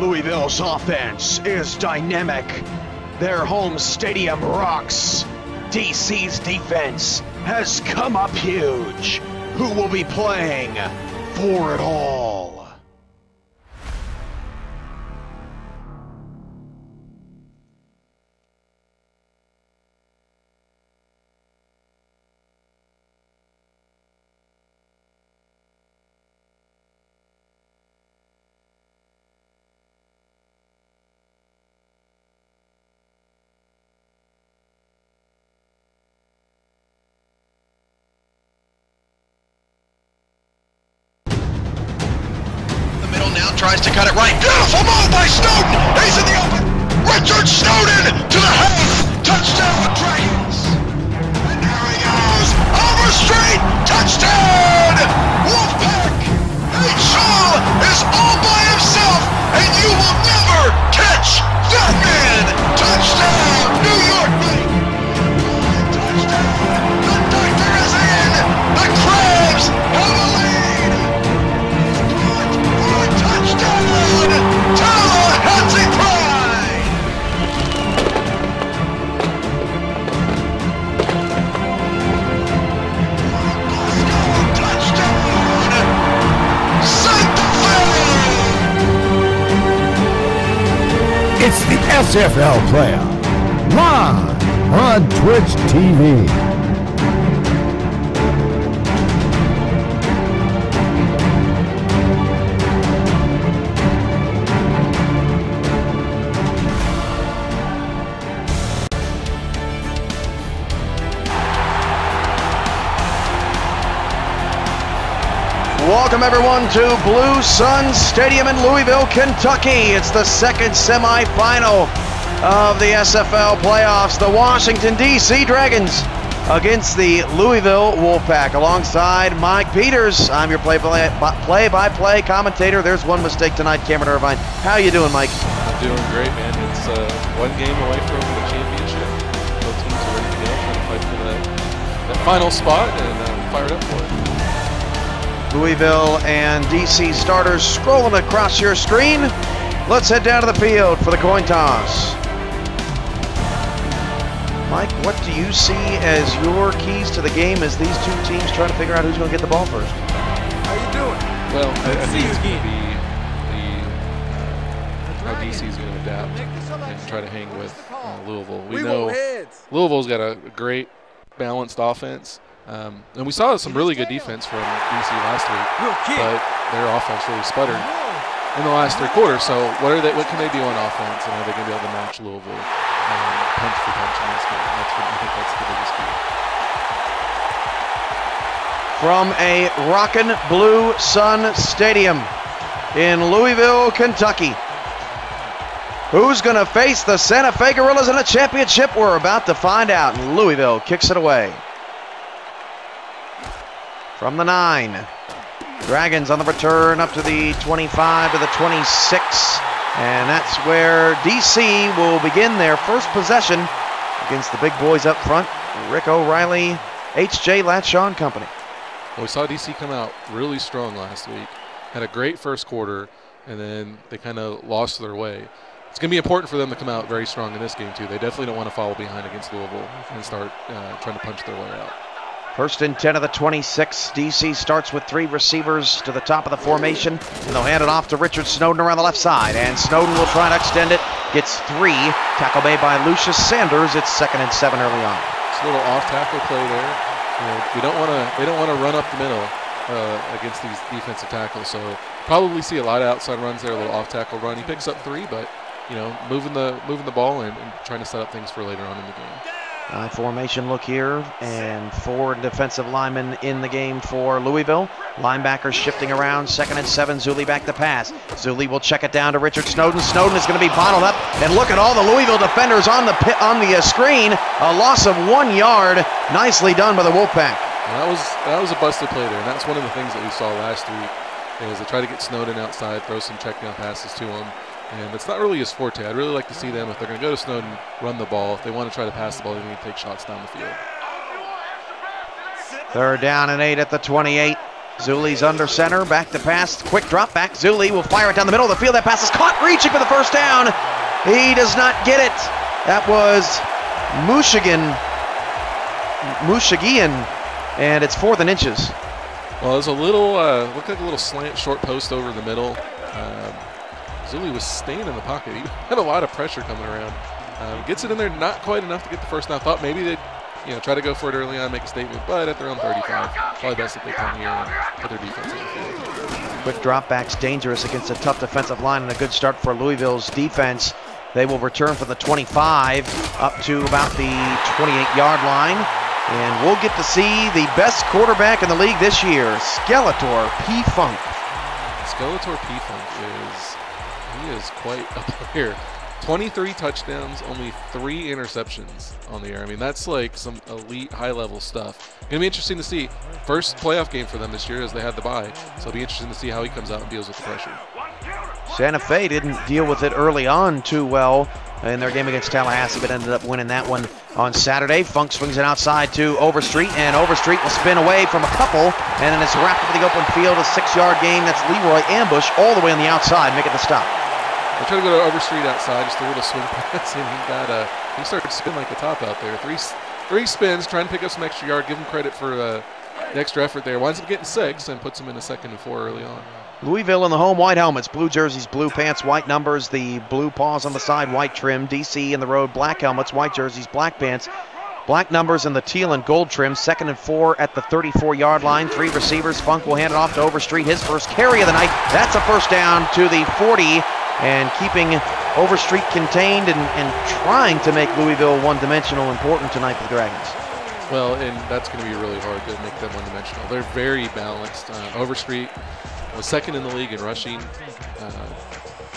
Louisville's offense is dynamic. Their home stadium rocks. DC's defense has come up huge. Who will be playing for it all? Tries to cut it right. Beautiful move by Snowden. He's in the open. Richard Snowden to the half. Touchdown, Dragons. And there he goes. Over straight. Touchdown. Wolfpack. Nate Shaw is all by himself, and you will never catch that man. Touchdown, New York, baby. Touchdown. The doctor is in. The Crabs have a lead. Tallahassee Pride! Touchdown! Santa Fe! It's the SFL Playoff, live on Twitch TV. Welcome everyone to Blue Sun Stadium in Louisville, Kentucky. It's the second semifinal of the SFL playoffs. The Washington, D.C. Dragons against the Louisville Wolfpack. Alongside Mike Peters, I'm your play-by-play commentator. There's one mistake tonight, Cameron Irvine. How you doing, Mike? I'm doing great, man. It's one game away from the championship. Both teams are ready to go, trying to fight for that final spot, and I'm fired up for it. Louisville and DC starters scrolling across your screen. Let's head down to the field for the coin toss. Mike, what do you see as your keys to the game as these two teams try to figure out who's going to get the ball first? How you doing? Well, I think it's going to be how DC is going to adapt and try to hang with Louisville. We know Louisville's got a great balanced offense. And we saw some really good defense from DC last week, but their offense really sputtered in the last three quarters. So what can they do on offense, and are they going to be able to match Louisville punch for punch in this game? I think that's the biggest key. From a rockin' Blue Sun Stadium in Louisville, Kentucky, who's going to face the Santa Fe Gorillas in a championship? We're about to find out, and Louisville kicks it away. From the 9, Dragons on the return up to the 25 to the 26, and that's where DC will begin their first possession against the big boys up front, Rick O'Reilly, H.J. Latshaw Company. Well, we saw DC come out really strong last week, had a great first quarter, and then they kind of lost their way. It's going to be important for them to come out very strong in this game, too. They definitely don't want to fall behind against Louisville and start trying to punch their way out. First and 10 of the 26. DC starts with 3 receivers to the top of the formation, and they'll hand it off to Richard Snowden around the left side, and Snowden will try to extend it. Gets 3. Tackle made by Lucius Sanders. It's 2nd and 7 early on. It's a little off-tackle play there. They don't want to run up the middle against these defensive tackles. So probably see a lot of outside runs there, a little off-tackle run. He picks up 3, but moving the ball and trying to set up things for later on in the game. Formation look here, and 4 defensive linemen in the game for Louisville. Linebackers shifting around, 2nd and 7, Zuli back to pass. Zuli will check it down to Richard Snowden. Snowden is going to be bottled up, and look at all the Louisville defenders on the screen. A loss of 1 yard. Nicely done by the Wolfpack. Well, that was a busted play there, and that's one of the things that we saw last week, is they try to get Snowden outside, throw some check down passes to him. And it's not really his forte. I'd really like to see them, if they're going to go to Snowden, run the ball. If they want to try to pass the ball, they need to take shots down the field. 3rd down and 8 at the 28. Zuli's under center, back to pass, quick drop back. Zuli will fire it down the middle of the field. That pass is caught, reaching for the first down. He does not get it. That was Mushagian, and it's 4th and inches. Well, there's a little, looked like a little slant short post over the middle. Zuli was staying in the pocket. He had a lot of pressure coming around. Gets it in there, not quite enough to get the first down. Thought maybe they'd try to go for it early on, make a statement, but at their own 35, probably best if they come here and put their defense in the field. Quick drop back's dangerous against a tough defensive line, and a good start for Louisville's defense. They will return from the 25 up to about the 28-yard line, and we'll get to see the best quarterback in the league this year, Skeletor P-Funk. Skeletor P-Funk is quite a player. 23 touchdowns, only 3 interceptions on the air. I mean, that's like some elite high-level stuff. Going to be interesting to see. First playoff game for them this year as they had the bye. So it'll be interesting to see how he comes out and deals with the pressure. Santa Fe didn't deal with it early on too well in their game against Tallahassee, but ended up winning that one on Saturday. Funk swings it outside to Overstreet, and Overstreet will spin away from a couple, and then it's wrapped up in the open field, a 6-yard gain. That's Leroy Ambush all the way on the outside, making the stop. They tried to go to Overstreet outside, just a little swing pass, and he started to spin like a top out there. Three spins, trying to pick up some extra yard, give him credit for the extra effort there. Winds up getting 6 and puts him in a 2nd and 4 early on. Louisville in the home, white helmets, blue jerseys, blue pants, white numbers, the blue paws on the side, white trim. DC in the road, black helmets, white jerseys, black pants, black numbers, and the teal and gold trim. 2nd and 4 at the 34-yard line. 3 receivers. Funk will hand it off to Overstreet, his first carry of the night. That's a first down to the 40. And keeping Overstreet contained and trying to make Louisville one-dimensional important tonight for the Dragons. Well, and that's going to be really hard to make them one-dimensional. They're very balanced. Overstreet was 2nd in the league in rushing.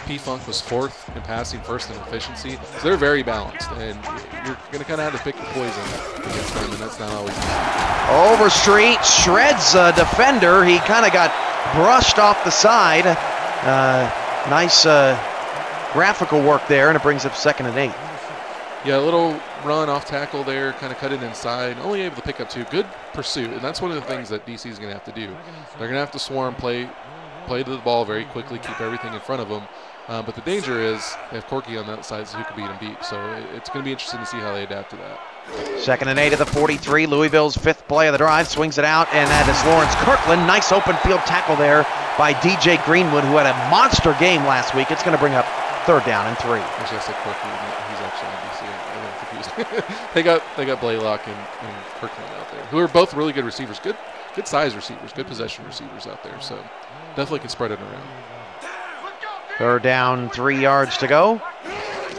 P-Funk was 4th in passing, 1st in efficiency. So they're very balanced, and you're going to kind of have to pick your poison against them, and that's not always easy. Overstreet shreds a defender. He kind of got brushed off the side. Nice graphical work there, and it brings up 2nd and 8. Yeah, a little run off tackle there, kind of cut it inside, only able to pick up 2. Good pursuit, and that's one of the things that DC is going to have to do. They're going to have to swarm, play to the ball very quickly, keep everything in front of them. But the danger is they have Corky on that side, so who could beat him deep. So it's going to be interesting to see how they adapt to that. 2nd and 8 at the 43. Louisville's 5th play of the drive. Swings it out, and that is Lawrence Kirkland. Nice open field tackle there by DJ Greenwood, who had a monster game last week. It's going to bring up 3rd down and 3. Actually, I said Kirkland. He's actually on DC. I'm confused. they got Blaylock and Kirkland out there, who are both really good receivers. Good size receivers, good possession receivers out there. So definitely can spread it around. 3rd down, 3 yards to go.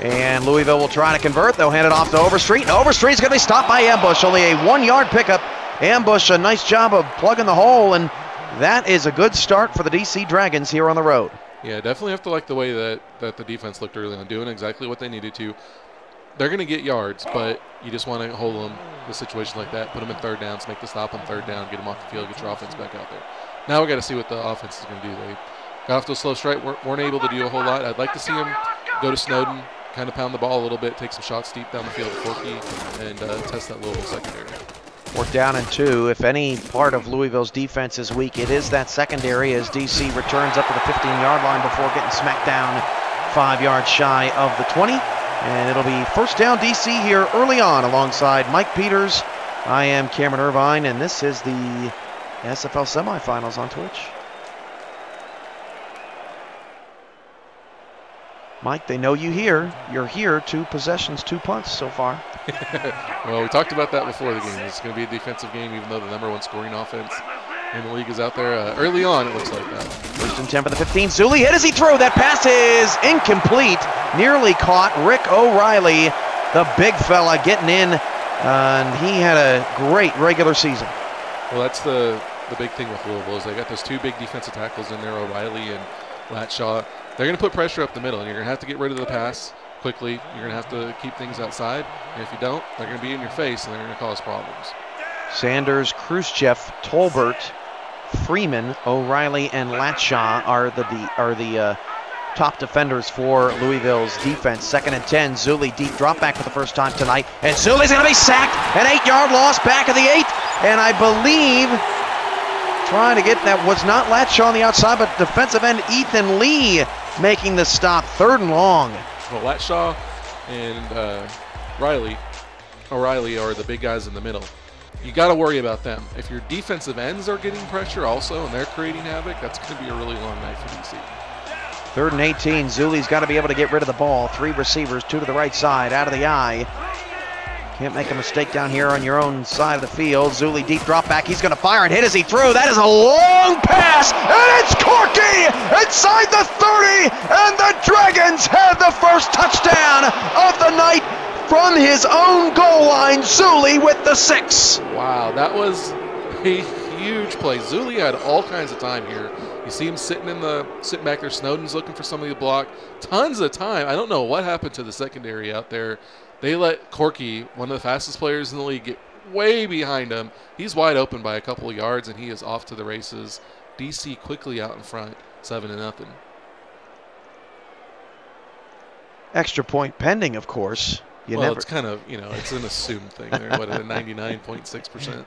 And Louisville will try to convert. They'll hand it off to Overstreet. And Overstreet's going to be stopped by Ambush. Only a 1-yard pickup. Ambush, a nice job of plugging the hole, and that is a good start for the DC Dragons here on the road. Yeah, definitely have to like the way that the defense looked early on, doing exactly what they needed to. They're going to get yards, but you just want to hold them in a situation like that, put them in 3rd downs, make the stop on 3rd down, get them off the field, get your offense back out there. Now we got to see what the offense is going to do. They got off to a slow start, weren't able to do a whole lot. I'd like to see them go to Snowden, kind of pound the ball a little bit, take some shots deep down the field to Corky, and test that Louisville secondary. 4th down and 2. If any part of Louisville's defense is weak, it is that secondary, as DC returns up to the 15-yard line before getting smacked down 5 yards shy of the 20. And it'll be 1st down DC here early on alongside Mike Peters. I am Cameron Irvine, and this is the SFL semifinals on Twitch. Mike, they know you here. You're here, 2 possessions, 2 punts so far. Well, we talked about that before the game. It's going to be a defensive game, even though the #1 scoring offense in the league is out there. Early on, it looks like that. 1st and 10 for the 15. Zuli hit as he threw. That pass is incomplete. Nearly caught. Rick O'Reilly, the big fella, getting in, and he had a great regular season. Well, that's the big thing with Louisville is they got those 2 big defensive tackles in there, O'Reilly and Latshaw. They're going to put pressure up the middle, and you're going to have to get rid of the pass quickly. You're going to have to keep things outside, and if you don't, they're going to be in your face, and they're going to cause problems. Sanders, Khrushchev, Tolbert, Freeman, O'Reilly, and Latshaw are the top defenders for Louisville's defense. 2nd and 10. Zuli deep drop back for the first time tonight, and Zuli's going to be sacked. An 8-yard loss back of the 8, and I believe trying to get that. Was not Latch on the outside, but defensive end Ethan Lee making the stop. 3rd and long. Well, Latshaw and O'Reilly are the big guys in the middle. You got to worry about them. If your defensive ends are getting pressure also and they're creating havoc, that's going to be a really long night for DC. 3rd and 18. Zuli's got to be able to get rid of the ball. 3 receivers, 2 to the right side, out of the eye. Can't make a mistake down here on your own side of the field. Zuli deep drop back. He's going to fire and hit as he threw. That is a long pass, and it's Corky inside the 30, and the Dragons have the first touchdown of the night from his own goal line. Zuli with the 6. Wow, that was a huge play. Zuli had all kinds of time here. You see him sitting back there. Snowden's looking for somebody to block. Tons of time. I don't know what happened to the secondary out there. They let Corky, one of the fastest players in the league, get way behind him. He's wide open by a couple of yards, and he is off to the races. DC quickly out in front, 7-0. Extra point pending, of course. It's kind of, it's an assumed thing. They're at a 99.6%.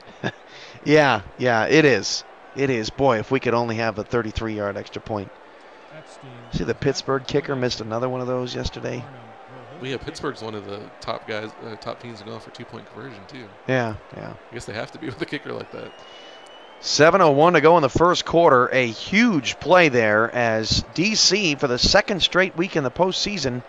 Yeah, it is. It is. Boy, if we could only have a 33-yard extra point. See, the Pittsburgh kicker missed another one of those yesterday. Well, yeah, Pittsburgh's one of the top teams going for 2-point conversion, too. Yeah. I guess they have to be with a kicker like that. 7:01 to go in the first quarter. A huge play there as DC, for the 2nd straight week in the postseason,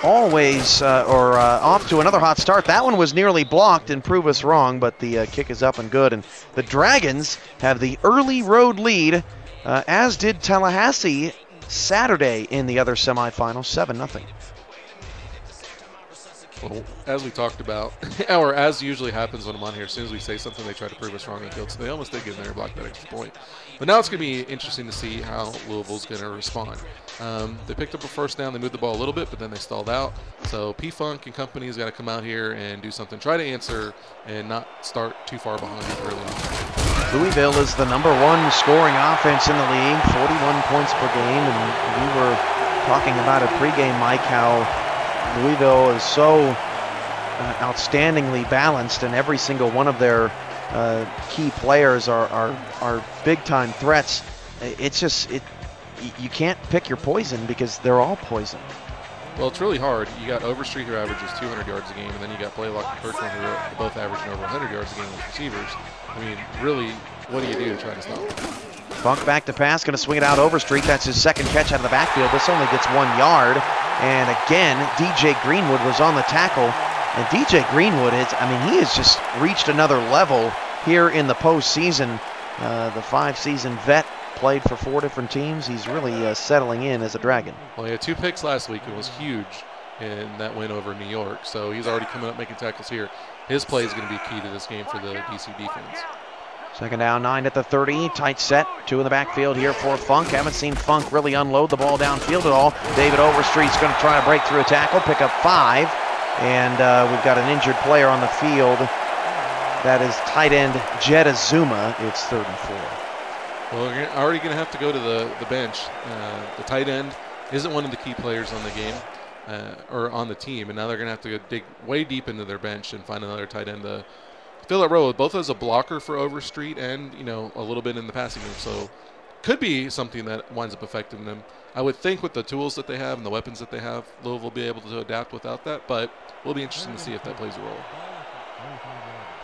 off to another hot start. That one was nearly blocked, and prove us wrong, but the kick is up and good. And the Dragons have the early road lead, as did Tallahassee Saturday in the other semifinal, 7-0. Well, as we talked about, or as usually happens when I'm on here, as soon as we say something, they try to prove us wrong on the field. So they almost did get in there and block that extra point. But now it's going to be interesting to see how Louisville's going to respond. They picked up a first down. They moved the ball a little bit, but then they stalled out. So P-Funk and company's got to come out here and do something. Try to answer and not start too far behind early on. Louisville is the #1 scoring offense in the league, 41 points per game. And we were talking about it pregame, Mike, how Louisville is so outstandingly balanced, and every single one of their key players are big-time threats. It's just you can't pick your poison because they're all poison. Well, it's really hard. You got Overstreet, who averages 200 yards a game, and then you got Blaylock and Kirkland, who are both averaging over 100 yards a game with receivers. I mean, really, what do you do to try to stop them? Funk back to pass, going to swing it out Overstreet. That's his 2nd catch out of the backfield. This only gets 1 yard. And again, DJ Greenwood was on the tackle. And DJ Greenwood he has just reached another level here in the postseason. The 5-season vet, played for 4 different teams. He's really settling in as a Dragon. Well, he had 2 picks last week. It was huge in that win over New York. So he's already coming up making tackles here. His play is going to be key to this game for the DC defense. 2nd down, 9 at the 30. Tight set. 2 in the backfield here for Funk. Haven't seen Funk really unload the ball downfield at all. David Overstreet's going to try to break through a tackle, pick up 5. And we've got an injured player on the field. That is tight end Jed Azuma. It's 3rd and 4. Well, we're already going to have to go to the bench. The tight end isn't one of the key players on the game or on the team, and now they're going to have to go dig way deep into their bench and find another tight end to fill that role, both as a blocker for Overstreet and, a little bit in the passing game. So could be something that winds up affecting them. I would think with the tools that they have and the weapons that they have, Louisville will be able to adapt without that, but we'll be interested to see if that plays a role.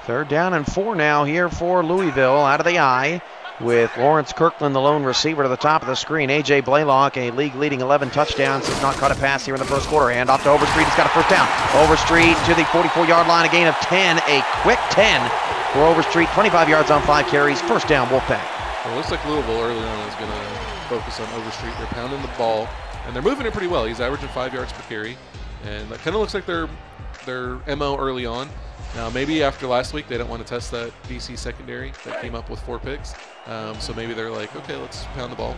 3rd down and 4 now here for Louisville, out of the eye, with Lawrence Kirkland, the lone receiver, to the top of the screen. A.J. Blaylock, a league-leading 11 touchdowns, has not caught a pass here in the first quarter. Hand off to Overstreet. He's got a first down. Overstreet to the 44-yard line, a gain of 10, a quick 10 for Overstreet. 25 yards on 5 carries. First down, Wolfpack. Well, it looks like Louisville early on is going to focus on Overstreet. They're pounding the ball, and they're moving it pretty well. He's averaging 5 yards per carry, and that kind of looks like their MO early on. Now, maybe after last week, they don't want to test that DC secondary that came up with 4 picks. So maybe they're like, okay, let's pound the ball.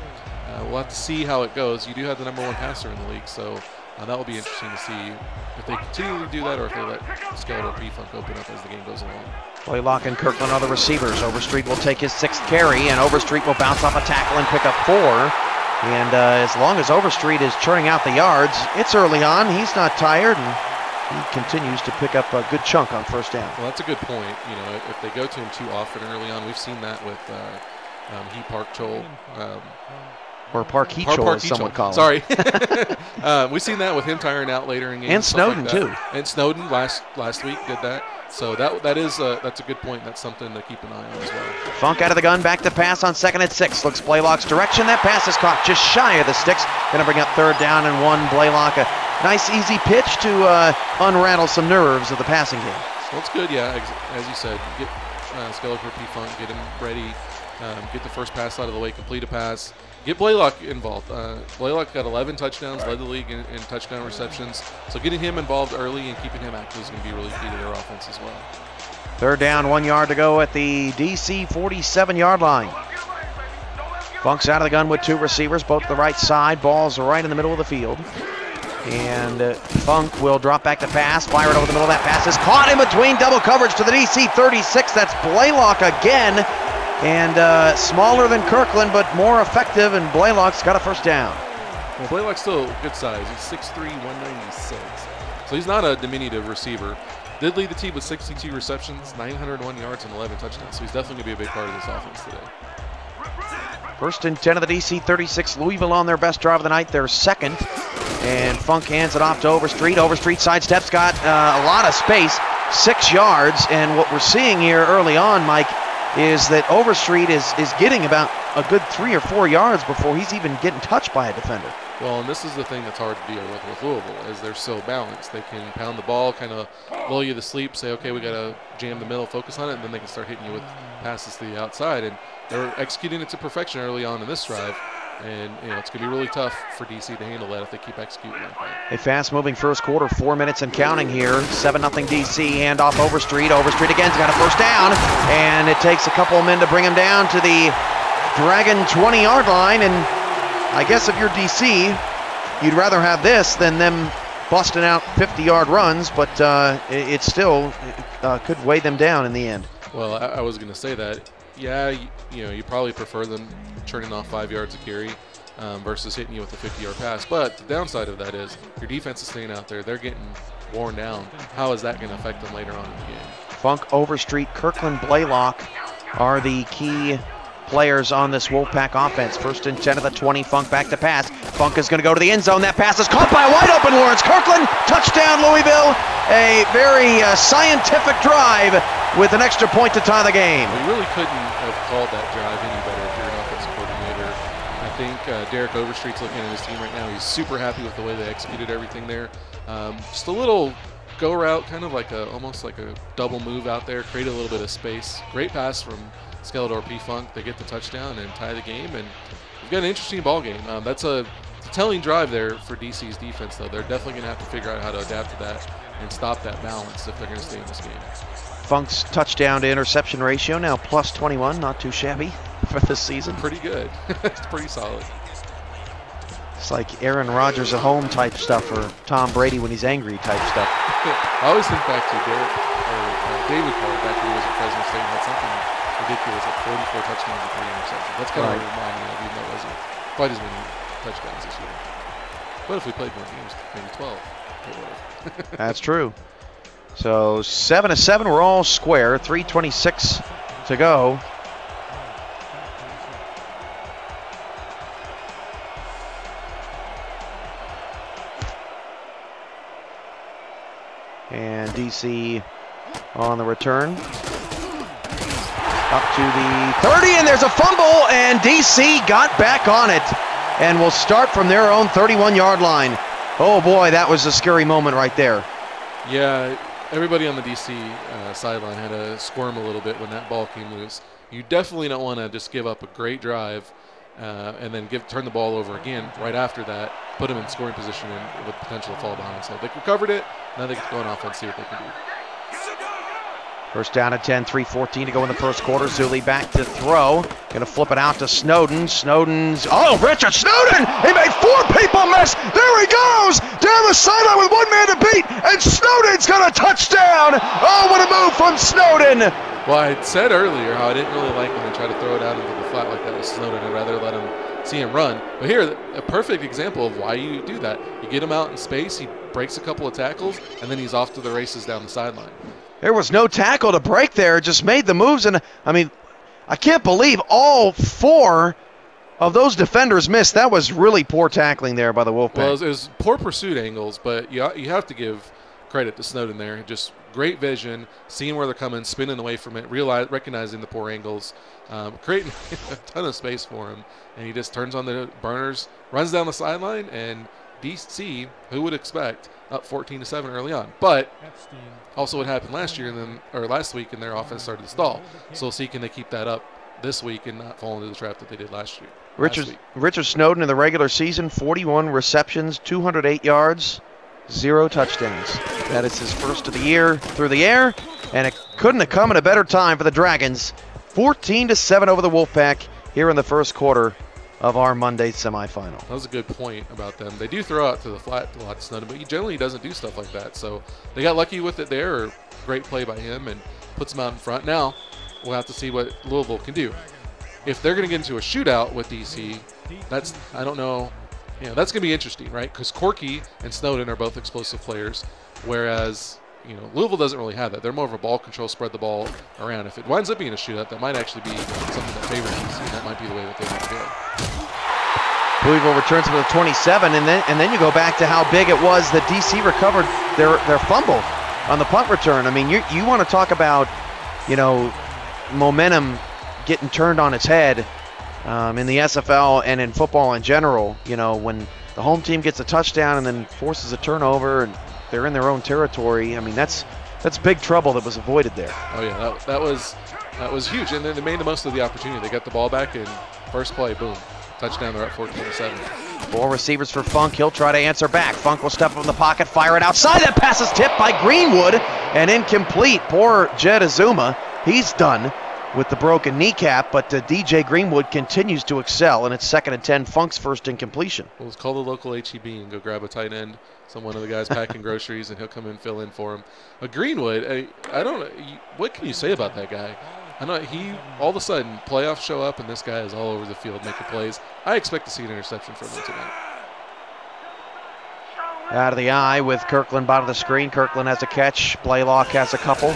We'll have to see how it goes. You do have the #1 passer in the league, so that will be interesting to see if they continue to do that or if they let Skeletor P-Funk open up as the game goes along. Blaylock and Kirkland are the receivers. Overstreet will take his 6th carry, and Overstreet will bounce off a tackle and pick up 4. And as long as Overstreet is churning out the yards, it's early on. He's not tired, and he continues to pick up a good chunk on first down. Well, that's a good point. If they go to him too often early on, we've seen that with He Park Chol. Or Park Heechul, as some would call him. Sorry. We've seen that with him tiring out later in games. And Snowden, like too. And Snowden last week did that. So that's a good point. That's something to keep an eye on as well. Funk out of the gun, back to pass on 2nd and 6. Looks Blaylock's direction. That pass is caught just shy of the sticks. Going to bring up 3rd down and 1. Blaylock, a nice easy pitch to unrattle some nerves of the passing game. Well, it's good, yeah. As you said, get Skeletor P-Funk, get him ready, get the first pass out of the way, complete a pass. Get Blaylock involved. Blaylock got 11 touchdowns, led the league in touchdown receptions. So getting him involved early and keeping him active is going to be really key to their offense as well. 3rd down, 1 yard to go at the DC 47-yard line. Funk's out of the gun with 2 receivers, both to the right side. Ball's right in the middle of the field. And Funk will drop back to pass, fire it over the middle. That pass is caught in between double coverage to the DC 36. That's Blaylock again. And smaller than Kirkland, but more effective, and Blaylock's got a 1st down. Well, Blaylock's still good size. He's 6'3", 196. So he's not a diminutive receiver. Did lead the team with 62 receptions, 901 yards, and 11 touchdowns. So he's definitely going to be a big part of this offense today. 1st and 10 of the DC 36. Louisville on their best drive of the night. They're 2nd. And Funk hands it off to Overstreet. Overstreet sidesteps, got a lot of space, 6 yards. And what we're seeing here early on, Mike, is that Overstreet is getting about a good 3 or 4 yards before he's even getting touched by a defender. Well, and this is the thing that's hard to deal with Louisville, is they're so balanced. They can pound the ball, kind of lull you to sleep, say, okay, we got to jam the middle, focus on it, and then they can start hitting you with passes to the outside. And they're executing it to perfection early on in this drive. And it's going to be really tough for DC to handle that if they keep executing like that. A fast-moving first quarter, 4 minutes and counting here. 7-0 DC, handoff Overstreet. Overstreet again's got a 1st down, and it takes a couple of men to bring him down to the Dragon 20-yard line. And I guess if you're DC, you'd rather have this than them busting out 50-yard runs, but it still could weigh them down in the end. Well, I was going to say that. Yeah, you probably prefer them churning off 5 yards a carry versus hitting you with a 50-yard pass. But the downside of that is your defense is staying out there. They're getting worn down. How is that going to affect them later on in the game? Funk, Overstreet, Kirkland, Blaylock are the key players on this Wolfpack offense. 1st and 10 of the 20. Funk back to pass. Funk is going to go to the end zone. That pass is caught by a wide open Lawrence Kirkland. Touchdown Louisville. A very scientific drive with an extra point to tie the game. We really couldn't have called that drive any better if you're an offensive coordinator. I think Derek Overstreet's looking at his team right now. He's super happy with the way they executed everything there. Just a little go route, kind of like almost like a double move out there, create a little bit of space. Great pass from Skeletor P-Funk. They get the touchdown and tie the game, and we've got an interesting ball game. That's a telling drive there for DC's defense, though. They're definitely going to have to figure out how to adapt to that and stop that balance if they're going to stay in this game. Funk's touchdown to interception ratio now plus 21, not too shabby for this season. Pretty good. It's pretty solid. It's like Aaron Rodgers at home type stuff, or Tom Brady when he's angry type stuff. I always think back to David Carr back when he was at Fresno State and had something ridiculous, like 44 touchdowns and 3 interceptions. That's kind of what it reminded me of, even though it wasn't quite as many touchdowns this year. But if we played more games, maybe 12, it would have. That's true. So 7-7, we're all square. 3:26 to go. And DC on the return. Up to the 30, and there's a fumble, and DC got back on it. And will start from their own 31-yard line. Oh boy, that was a scary moment right there. Yeah, everybody on the DC sideline had to squirm a little bit when that ball came loose. You definitely don't want to just give up a great drive and then turn the ball over again right after that, put them in scoring position and with potential to fall behind. So they recovered it. Now they can go on offense, see what they can do. First down at 10, 3:14 to go in the first quarter. Zuli back to throw. Going to flip it out to Snowden. Oh, Richard Snowden! He made 4 people miss. There he goes! Down the sideline with 1 man to beat, and Snowden's got a touchdown! Oh, what a move from Snowden! Well, I said earlier how I didn't really like when they tried to throw it out into the flat like that with Snowden. I'd rather let him see him run. But here, a perfect example of why you do that. You get him out in space, he breaks a couple of tackles, and then he's off to the races down the sideline. There was no tackle to break there, just made the moves, and I mean, I can't believe all 4 of those defenders missed. That was really poor tackling there by the Wolfpack. Well, it was poor pursuit angles, but you have to give credit to Snowden there. Just great vision, seeing where they're coming, spinning away from it, recognizing the poor angles, creating a ton of space for him, and he just turns on the burners, runs down the sideline, and DC, who would expect, up 14-7 early on. But also what happened last week, and their offense started to stall. So we'll see, can they keep that up this week and not fall into the trap that they did last year. Richard Snowden in the regular season, 41 receptions, 208 yards, 0 touchdowns. That is his first of the year through the air, and it couldn't have come at a better time for the Dragons. 14-7 over the Wolfpack here in the first quarter of our Monday semifinal. That was a good point about them. They do throw out to the flat a lot, Snowden, but he generally doesn't do stuff like that. So they got lucky with it there, or great play by him, and puts them out in front. Now we'll have to see what Louisville can do. If they're going to get into a shootout with DC, I don't know. That's going to be interesting, right? Because Corky and Snowden are both explosive players, whereas Louisville doesn't really have that. They're more of a ball control, spread the ball around. If it winds up being a shootout, that might actually be something that favors DC. That might be the way that they want to go. Louisville returns to the 27, and then you go back to how big it was that DC recovered their fumble on the punt return. I mean, you want to talk about momentum getting turned on its head in the SFL and in football in general. When the home team gets a touchdown and then forces a turnover and they're in their own territory, I mean, that's big trouble that was avoided there. Oh yeah, that was huge, and then they made the most of the opportunity. They got the ball back, and first play, boom, touchdown. They're at 14-7. 4 receivers for Funk. He'll try to answer back. Funk will step up in the pocket, fire it outside. That pass is tipped by Greenwood and incomplete. Poor Jed Azuma. He's done with the broken kneecap, but DJ Greenwood continues to excel, and it's 2nd and 10. Funk's first incompletion. Well, let's call the local HEB and go grab a tight end. One of the guys packing groceries, and he'll come in and fill in for him. Greenwood, I don't know. What can you say about that guy? I know he all of a sudden playoffs show up, and this guy is all over the field making plays. I expect to see an interception from him tonight. Out of the eye with Kirkland bottom of the screen. Kirkland has a catch. Blaylock has a couple.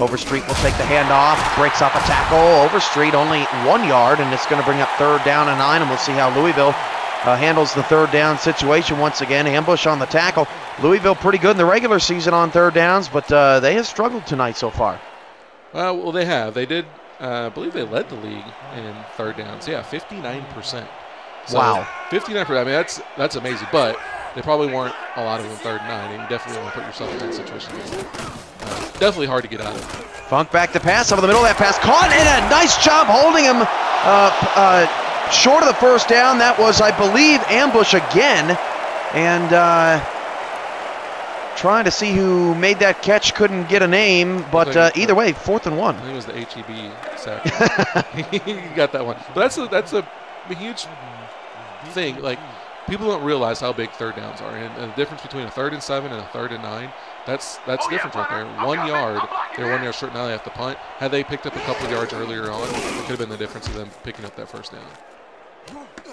Overstreet will take the handoff. Breaks off a tackle. Overstreet only 1 yard, and it's going to bring up 3rd down and 9, and we'll see how Louisville handles the 3rd down situation once again. Ambush on the tackle. Louisville pretty good in the regular season on 3rd downs, but they have struggled tonight so far. Well, they have. They did. I believe they led the league in 3rd downs. Yeah, 59%. So wow. 59%. I mean, that's amazing, but they probably weren't a lot of them 3rd and 9, and you definitely want to put yourself in that situation. Definitely hard to get out of. Funk back to pass over the middle of that pass. Caught, and a nice job holding him short of the 1st down. That was, I believe, ambush again. And trying to see who made that catch, couldn't get a name, but either way, 4th and 1. I think it was the HEB sack. He got that one. But that's a huge thing. Like, people don't realize how big 3rd downs are, and the difference between a 3rd and 7 and a 3rd and 9. That's different right there. 1 yard. They're 1 yard short. Now they have to punt. Had they picked up a couple of yards earlier on, it could have been the difference of them picking up that 1st down.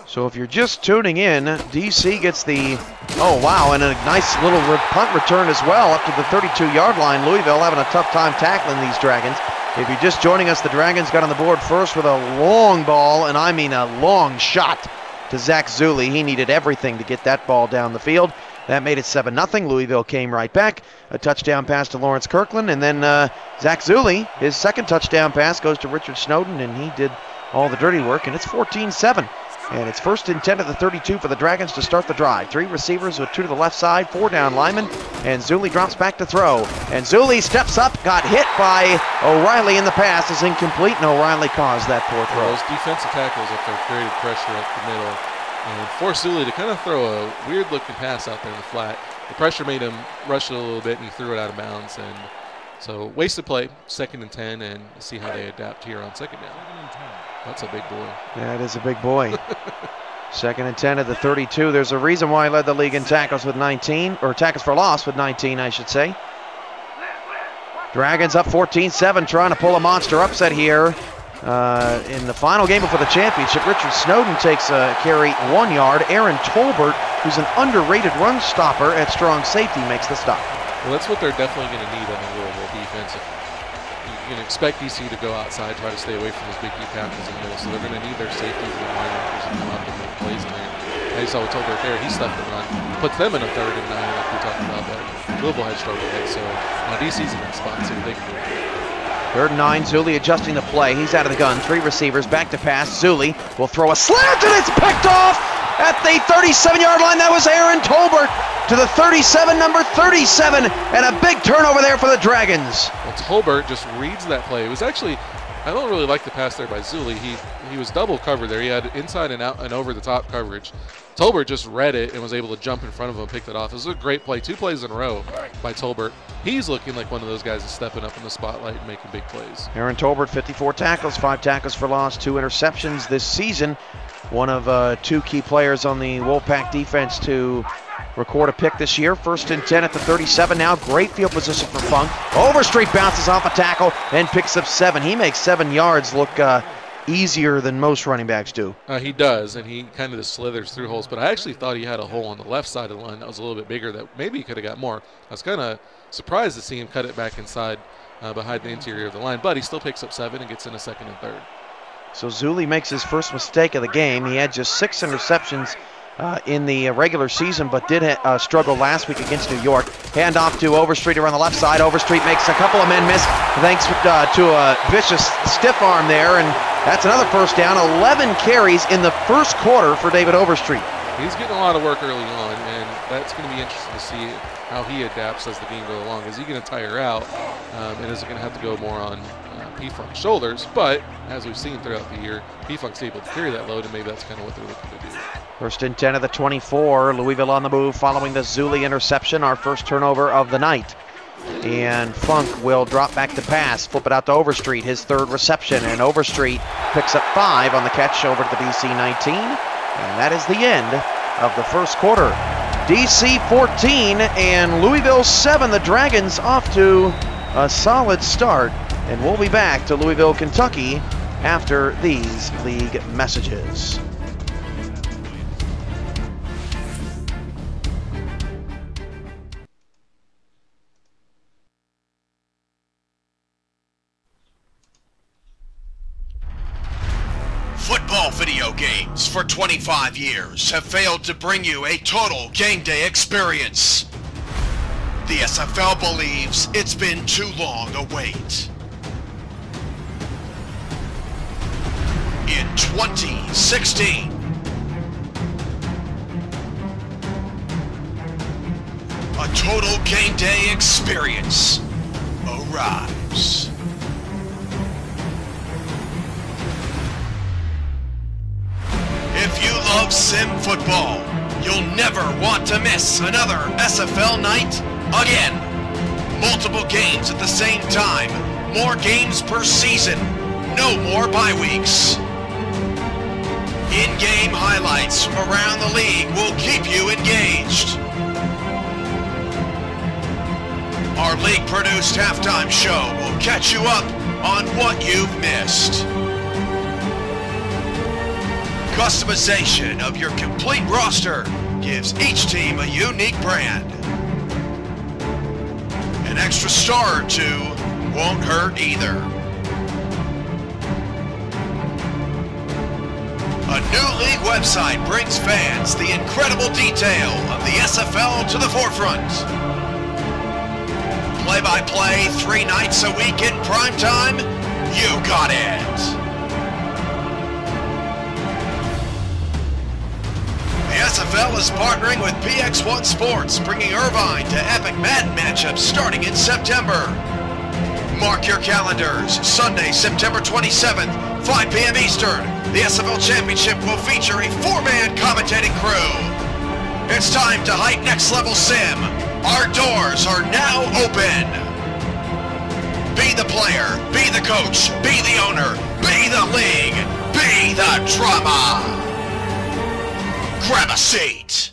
So if you're just tuning in, DC gets the, oh wow, and a nice little punt return as well up to the 32-yard line. Louisville having a tough time tackling these Dragons. If you're just joining us, the Dragons got on the board first with a long ball, and I mean a long shot to Zach Zulli. He needed everything to get that ball down the field. That made it 7-0. Louisville came right back. A touchdown pass to Lawrence Kirkland, and then Zach Zulli, his 2nd touchdown pass goes to Richard Snowden, and he did all the dirty work, and it's 14-7. And it's 1st and 10 at the 32 for the Dragons to start the drive. 3 receivers with 2 to the left side, 4 down linemen, and Zulli drops back to throw. And Zulli steps up, got hit by O'Reilly, and the pass is incomplete, and O'Reilly caused that poor throw. Those defensive tackles up there created pressure up the middle and forced Zulli to kind of throw a weird-looking pass out there in the flat. The pressure made him rush it a little bit, and he threw it out of bounds. And so wasted play, 2nd and 10, and see how they adapt here on 2nd down. That's a big boy. That is a big boy. 2nd and 10 at the 32. There's a reason why he led the league in tackles with 19, or tackles for loss with 19, I should say. Dragons up 14-7, trying to pull a monster upset here. In the final game before the championship, Richard Snowden takes a carry 1 yard. Aaron Tolbert, who's an underrated run stopper at strong safety, makes the stop. Well, that's what they're definitely going to need on the Louisville defense. you can expect DC to go outside, try to stay away from those big deep tackles in the middle. So they're going to need their safeties and their linebackers to come up and make plays in there. As you saw with Tolbert there, he stuffed the run, puts them in a 3rd and 9 like we talked about, but Louisville had struggled with it. So now DC's in that spot, so they can do it. 3rd and 9, Zuli adjusting the play. He's out of the gun. 3 receivers, back to pass. Zuli will throw a slant, and it's picked off at the 37-yard line. That was Aaron Tolbert to the 37, number 37, and a big turnover there for the Dragons. Well, Tolbert just reads that play. It was actually, I don't really like the pass there by Zuli. He was double covered there. He had inside and out and over the top coverage. Tolbert just read it and was able to jump in front of him and pick that off. It was a great play. 2 plays in a row by Tolbert. He's looking like one of those guys that's stepping up in the spotlight and making big plays. Aaron Tolbert, 54 tackles, 5 tackles for loss, 2 interceptions this season. One of 2 key players on the Wolfpack defense to record a pick this year. 1st and 10 at the 37 now. Great field position for Funk. Overstreet bounces off a tackle and picks up 7. He makes 7 yards look easier than most running backs do. He does, and he kind of just slithers through holes. But I actually thought he had a hole on the left side of the line that was a little bit bigger that maybe he could have got more. I was kind of surprised to see him cut it back inside behind the interior of the line, but he still picks up 7 and gets in a 2nd and 3rd. So Zuli makes his first mistake of the game. He had just 6 interceptions in the regular season, but did struggle last week against New York. Hand off to Overstreet around the left side. Overstreet makes a couple of men miss thanks to a vicious stiff arm there, and that's another 1st down. 11 carries in the 1st quarter for David Overstreet. He's getting a lot of work early on, and that's going to be interesting to see how he adapts as the game goes along. Is he going to tire out, and is it going to have to go more on P-Funk's shoulders? But as we've seen throughout the year, P-Funk's able to carry that load, and maybe that's kind of what they're looking to do. 1st and 10 of the 24. Louisville on the move following the Zuli interception, our first turnover of the night. And Funk will drop back to pass, flip it out to Overstreet, his 3rd reception, and Overstreet picks up 5 on the catch over to the DC 19. And that is the end of the 1st quarter. DC 14 and Louisville 7. The Dragons off to a solid start. And we'll be back to Louisville, Kentucky after these league messages. Football video games for 25 years have failed to bring you a total game day experience. The SFL believes it's been too long a wait. In 2016, a total game day experience arrives. If you love sim football, you'll never want to miss another SFL night again. Multiple games at the same time, more games per season, no more bye weeks. In-game highlights from around the league will keep you engaged. Our league-produced halftime show will catch you up on what you've missed. Customization of your complete roster gives each team a unique brand. An extra star or 2 won't hurt either. A new league website brings fans the incredible detail of the SFL to the forefront. Play-by-play 3 nights a week in prime time? You got it! The SFL is partnering with PX1 Sports, bringing Irvine to epic Madden matchups starting in September. Mark your calendars, Sunday, September 27th, 5 p.m. Eastern. The SFL Championship will feature a 4-man commentating crew. It's time to hype next level sim. Our doors are now open. Be the player, be the coach, be the owner, be the league, be the drama. Grab a seat.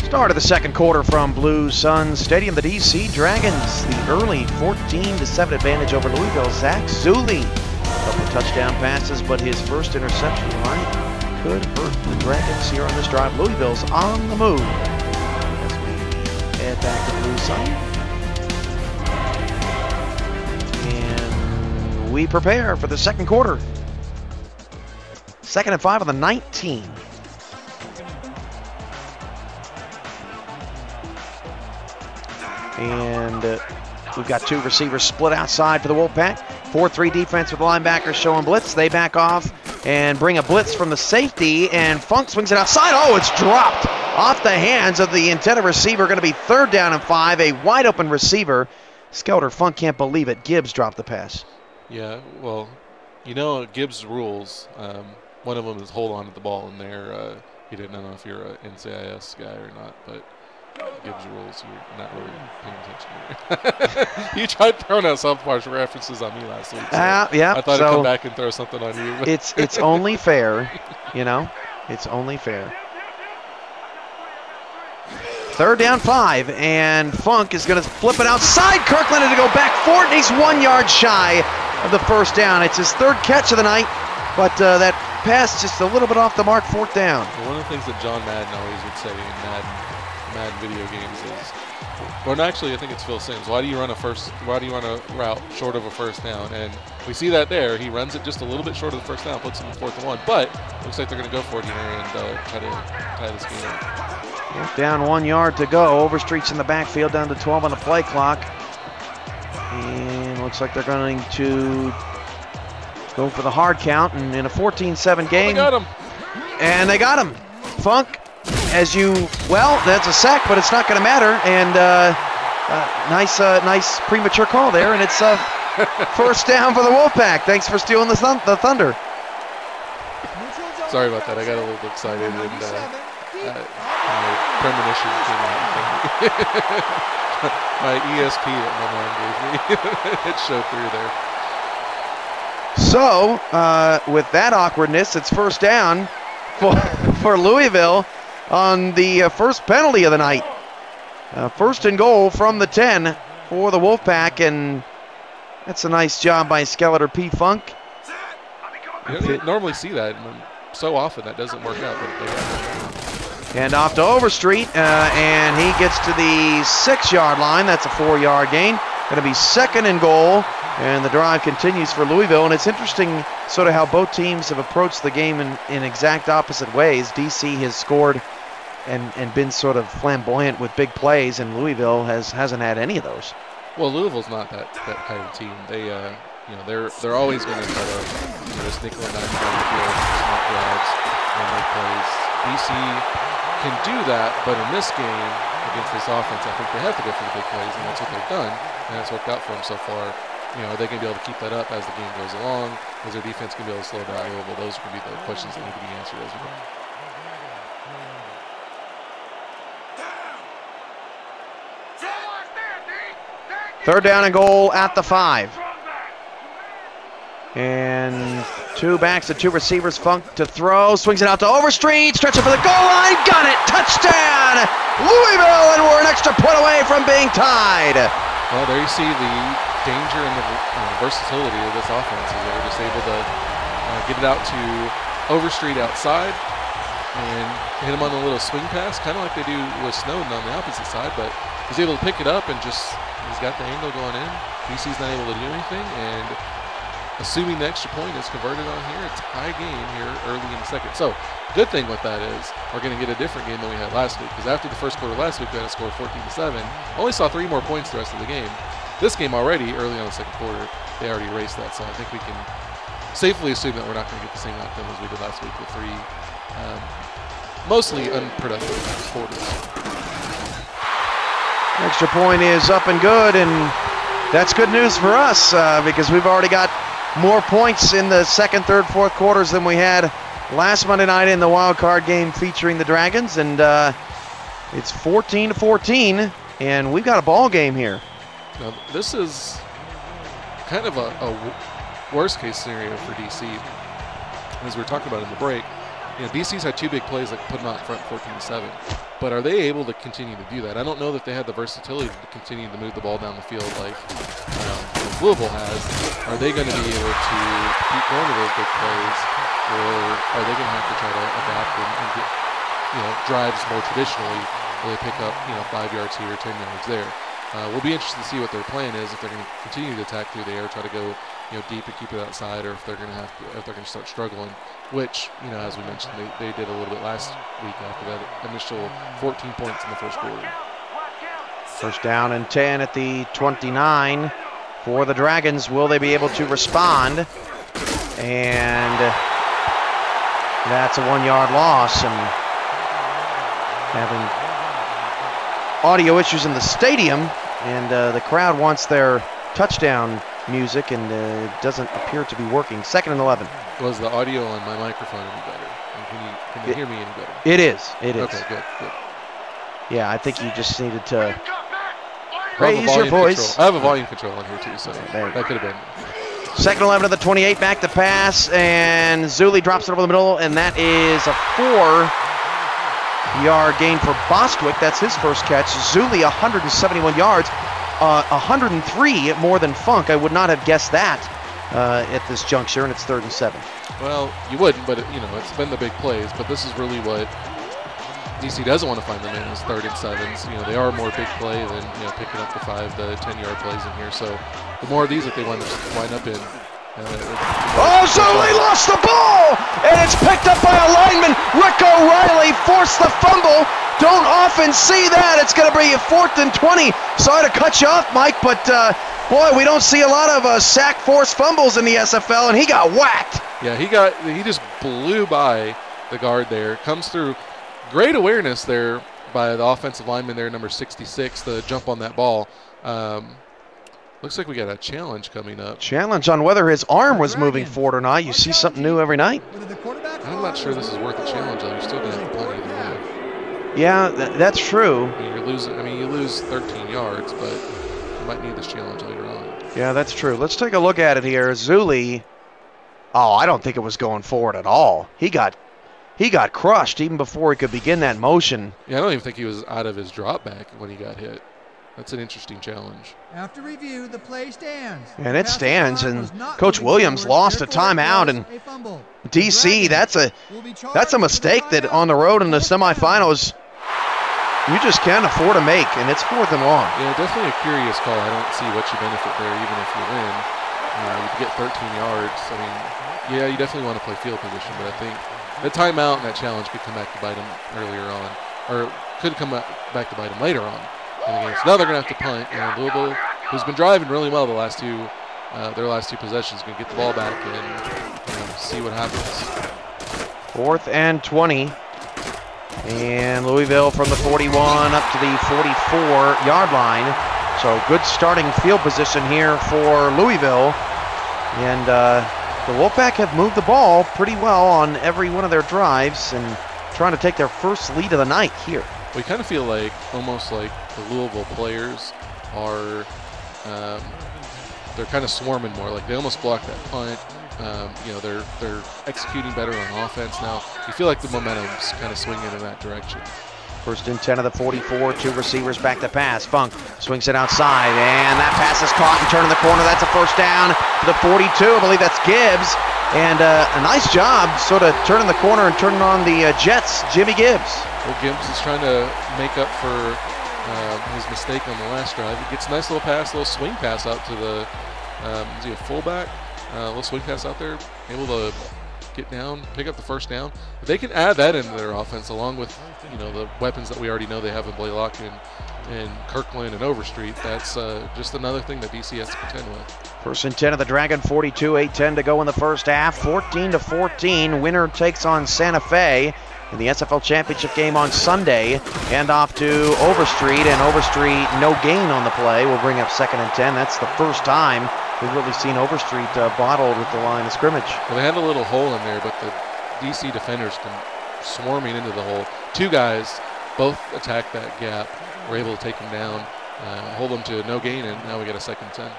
Start of the 2nd quarter from Blue Sun Stadium. The DC Dragons, the early 14-7 advantage over Louisville. Zach Zuli couple of touchdown passes, but his first interception could hurt the Dragons here on this drive. Louisville's on the move as we head back to Blue Sun. And we prepare for the second quarter. 2nd and 5 on the 19. And we've got two receivers split outside for the Wolfpack. 4-3 defense with the linebackers showing blitz. They back off and bring a blitz from the safety, and Funk swings it outside. Oh, it's dropped off the hands of the intended receiver. Going to be 3rd down and 5, a wide open receiver. Skelter Funk can't believe it. Gibbs dropped the pass. Yeah, well, you know Gibbs' rules. One of them is hold on to the ball in there. He didn't know if you're an NCIS guy or not, but Gibbs' rules, you're not really paying attention. You tried throwing out South Park references on me last week. So yeah. I thought I'd come back and throw something on you. It's only fair, you know. It's only fair. 3rd down 5, and Funk is going to flip it outside. Kirkland to go back for it, and he's 1 yard shy of the 1st down. It's his 3rd catch of the night, but that pass just a little bit off the mark, 4th down. Well, one of the things that John Madden always would say in Madden video games is, or actually I think it's Phil Sims, why do you run a route short of a 1st down? And we see that there. He runs it just a little bit short of the 1st down, puts him in 4th and 1, but looks like they're going to go for it here and try to tie this game up. Down 1 yard to go. Overstreet's in the backfield, down to 12 on the play clock. And looks like they're going to go for the hard count, and in a 14-7 game. They got him. And they got him. Funk, that's a sack, but it's not going to matter. And nice premature call there, and it's 1st down for the Wolfpack. Thanks for stealing the thunder. Sorry about that. I got a little excited, and my premonition came out. My ESP that my mom gave me, it showed through there. So, with that awkwardness, it's 1st down for Louisville on the first penalty of the night. 1st and goal from the 10 for the Wolfpack, and that's a nice job by Skeletor P. Funk. You don't normally see that. So often that doesn't work out. But and off to Overstreet, and he gets to the 6-yard line. That's a 4-yard gain. Going to be 2nd and goal, and the drive continues for Louisville. And it's interesting sort of how both teams have approached the game in exact opposite ways. DC has scored and been sort of flamboyant with big plays, and Louisville hasn't had any of those. Well, Louisville's not that kind of team. They they're always going to try to just nickel and dime down the field, smart drives, and make plays. DC can do that, but in this game against this offense, I think they have to go for the big plays, and that's what they've done, and that's worked out for them so far. Are they going to be able to keep that up as the game goes along? Is their defense going to be able to slow down Louisville? Those are going to be the questions that need to be answered as well. Third down and goal at the 5. And 2 backs and 2 receivers. Funk to throw, swings it out to Overstreet, stretching for the goal line, got it, touchdown, Louisville, and we're an extra point away from being tied. Well, there you see the danger and the versatility of this offense. Is they were just able to get it out to Overstreet outside and hit him on a little swing pass, kind of like they do with Snowden on the opposite side, but he's able to pick it up and he's got the angle going in. DC's not able to do anything, and assuming the extra point is converted on here, it's a tie game here early in the second. So, good thing with that is we're going to get a different game than we had last week, because after the first quarter last week, we had a score of 14-7. Only saw 3 more points the rest of the game. This game already, early on the second quarter, they already erased that. So I think we can safely assume that we're not going to get the same outcome as we did last week with 3 mostly unproductive quarters. Extra point is up and good, and that's good news for us because we've already got more points in the second, third, fourth quarters than we had last Monday night in the wild card game featuring the Dragons, and it's 14-14, and we've got a ball game here. Now, this is kind of a worst-case scenario for DC. As we were talking about in the break, DC's had 2 big plays that put them out in front 14-7. But are they able to continue to do that? I don't know that they had the versatility to continue to move the ball down the field like Louisville has, are they going to be able to keep going to those big plays, or are they going to have to try to adapt and get, drives more traditionally, where they pick up, 5 yards here, 10 yards there. We'll be interested to see what their plan is, if they're going to continue to attack through the air, try to go, deep and keep it outside, or if they're going to start struggling, which, as we mentioned, they did a little bit last week after that initial 14 points in the first quarter. First down and 10 at the 29 for the Dragons. Will they be able to respond? And that's a 1-yard loss, and having audio issues in the stadium, and the crowd wants their touchdown music, and it doesn't appear to be working. 2nd and 11. Was the audio on my microphone any better? And can you hear me any better? It is. It is. Okay, good. Yeah, I think you just needed to raise your voice. I have a volume control on here too, so that could have been. 2nd and 11 to the 28, back to pass, and Zuli drops it over the middle, and that is a 4-yard gain for Bostwick. That's his first catch. Zuli, 171 yards, 103 more than Funk. I would not have guessed that at this juncture, and it's 3rd and 7. Well, you wouldn't, but it's been the big plays. But this is really what DC doesn't want to find them in, is 3rd and 7s. They are more big play than picking up the 5 to 10-yard plays in here. So the more of these that they wind up in. Zuli lost the ball, and it's picked up by a lineman. Rick O'Reilly forced the fumble. Don't often see that. It's going to be a 4th and 20. Sorry to cut you off, Mike, but boy, we don't see a lot of sack force fumbles in the SFL, and he got whacked. Yeah, he just blew by the guard there. Comes through. Great awareness there by the offensive lineman there, number 66, to jump on that ball. Looks like we got a challenge coming up. Challenge on whether his arm was moving forward or not. You see something new every night. I'm not sure this is worth a challenge, though. You're still going to have to punt either way. Yeah, that's true. You lose 13 yards, but you might need this challenge later on. Yeah, that's true. Let's take a look at it here. Zuli, I don't think it was going forward at all. He got crushed even before he could begin that motion. Yeah, I don't even think he was out of his drop back when he got hit. That's an interesting challenge. After review, the play stands. And it stands, and Coach Williams lost a timeout, and DC, that's a mistake that on the road in the semifinals you just can't afford to make, and it's 4th and long. Yeah, definitely a curious call. I don't see what you benefit there, even if you win. You get 13 yards. I mean, yeah, you definitely want to play field position, but I think the timeout and that challenge could come back to bite him earlier on, or could come back to bite him later on. So now they're going to have to punt, and Louisville, who's been driving really well their last two possessions, going to get the ball back and see what happens. 4th and 20. And Louisville from the 41 up to the 44-yard line. So good starting field position here for Louisville. And the Wolfpack have moved the ball pretty well on every one of their drives and trying to take their first lead of the night here. We kind of feel like, almost like the Louisville players are, they're kind of swarming more. Like they almost blocked that punt. They're executing better on offense now. You feel like the momentum's kind of swinging in that direction. 1st and 10 of the 44, 2 receivers back to pass. Funk swings it outside, and that pass is caught and turning the corner. That's a first down to the 42. I believe that's Gibbs. And a nice job sort of turning the corner and turning on the Jets, Jimmy Gibbs. Well, Gibbs is trying to make up for his mistake on the last drive. He gets a nice little pass, a little swing pass out to the is he a fullback? A little swing pass out there, able to get down, pick up the first down. If they can add that into their offense, along with the weapons that we already know they have in Blaylock and Kirkland and Overstreet, that's just another thing that DC has to contend with. 1st and 10 of the Dragon, 42, 8:10 to go in the first half. 14-14, winner takes on Santa Fe in the SFL Championship game on Sunday. Hand off to Overstreet, and Overstreet no gain on the play. We'll bring up 2nd and 10. That's the first time we've really seen Overstreet bottled with the line of scrimmage. Well, they had a little hole in there, but the DC defenders come swarming into the hole. 2 guys both attacked that gap, were able to take him down, hold them to no gain, and now we got a 2nd and 10.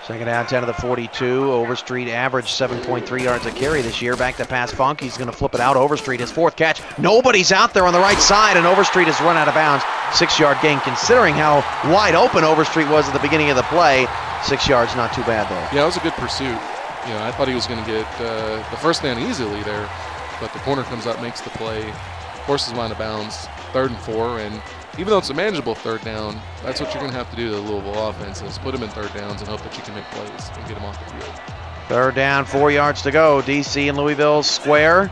2nd down, 10 of the 42. Overstreet averaged 7.3 yards a carry this year. Back to pass Funk. He's going to flip it out. Overstreet, his 4th catch. Nobody's out there on the right side, and Overstreet has run out of bounds. 6-yard gain, considering how wide open Overstreet was at the beginning of the play. 6 yards, not too bad there. Yeah, it was a good pursuit. You know, I thought he was going to get the first down easily there, but the corner comes up, makes the play, forces him out of bounds, 3rd and 4, and even though it's a manageable 3rd down, that's what you're going to have to do to the Louisville offense is put them in 3rd downs and hope that you can make plays and get them off the field. 3rd down, 4 yards to go. DC and Louisville square.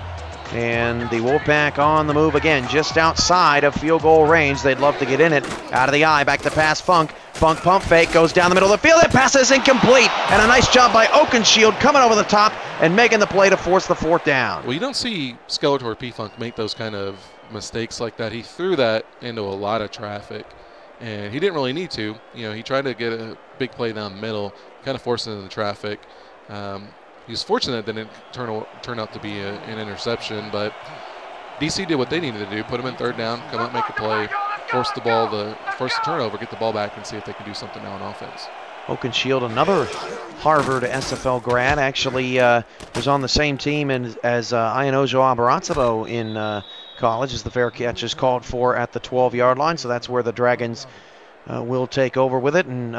And the Wolfpack on the move again, just outside of field goal range. They'd love to get in it. Out of the eye, back to pass, Funk. Funk pump fake, goes down the middle of the field. That pass is incomplete. And a nice job by Oakenshield coming over the top and making the play to force the 4th down. Well, you don't see Skeletor P-Funk make those kind of mistakes like that. He threw that into a lot of traffic, and he didn't really need to. You know, he tried to get a big play down the middle, kind of forced into the traffic. He was fortunate that it didn't turn out to be an interception, but DC did what they needed to do, put him in 3rd down, come up, make a play, force the turnover, get the ball back, and see if they can do something now on offense. Oakenshield, another Harvard SFL grad, actually was on the same team as Ianojo Abarazzo in college, as the fair catch is called for at the 12-yard line, so that's where the Dragons will take over with it, and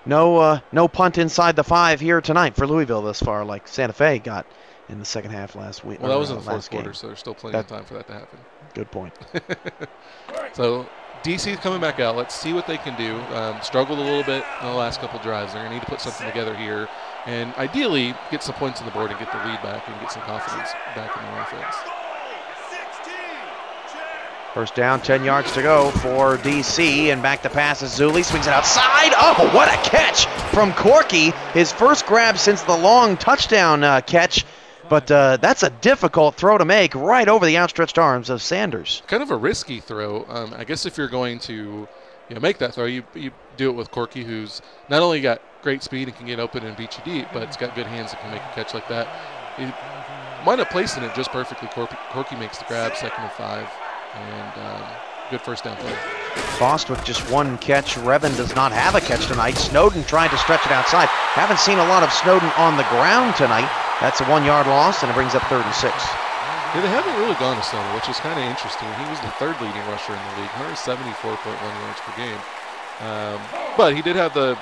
no punt inside the 5 here tonight for Louisville thus far, like Santa Fe got in the second half last week. Well, that was in the 4th quarter, so there's still plenty of time for that to happen. Good point. So DC's coming back out. Let's see what they can do. Struggled a little bit in the last couple drives. They're going to need to put something together here, and ideally get some points on the board and get the lead back and get some confidence back in the offense. 1st down, 10 yards to go for DC, and back to pass is Zuli, swings it outside. Oh, what a catch from Corky. His first grab since the long touchdown catch, but that's a difficult throw to make right over the outstretched arms of Sanders. Kind of a risky throw. I guess if you're going to make that throw, you do it with Corky, who's not only got great speed and can get open and beat you deep, but it's got good hands that can make a catch like that. He wound up placing it just perfectly. Corky makes the grab, 2nd and 5. And good 1st down play. Faust with just 1 catch. Revan does not have a catch tonight. Snowden tried to stretch it outside. Haven't seen a lot of Snowden on the ground tonight. That's a 1-yard loss, and it brings up 3rd and 6. Yeah, they haven't really gone to Snowden, which is kind of interesting. He was the 3rd leading rusher in the league, 174.1 yards per game. But he did have the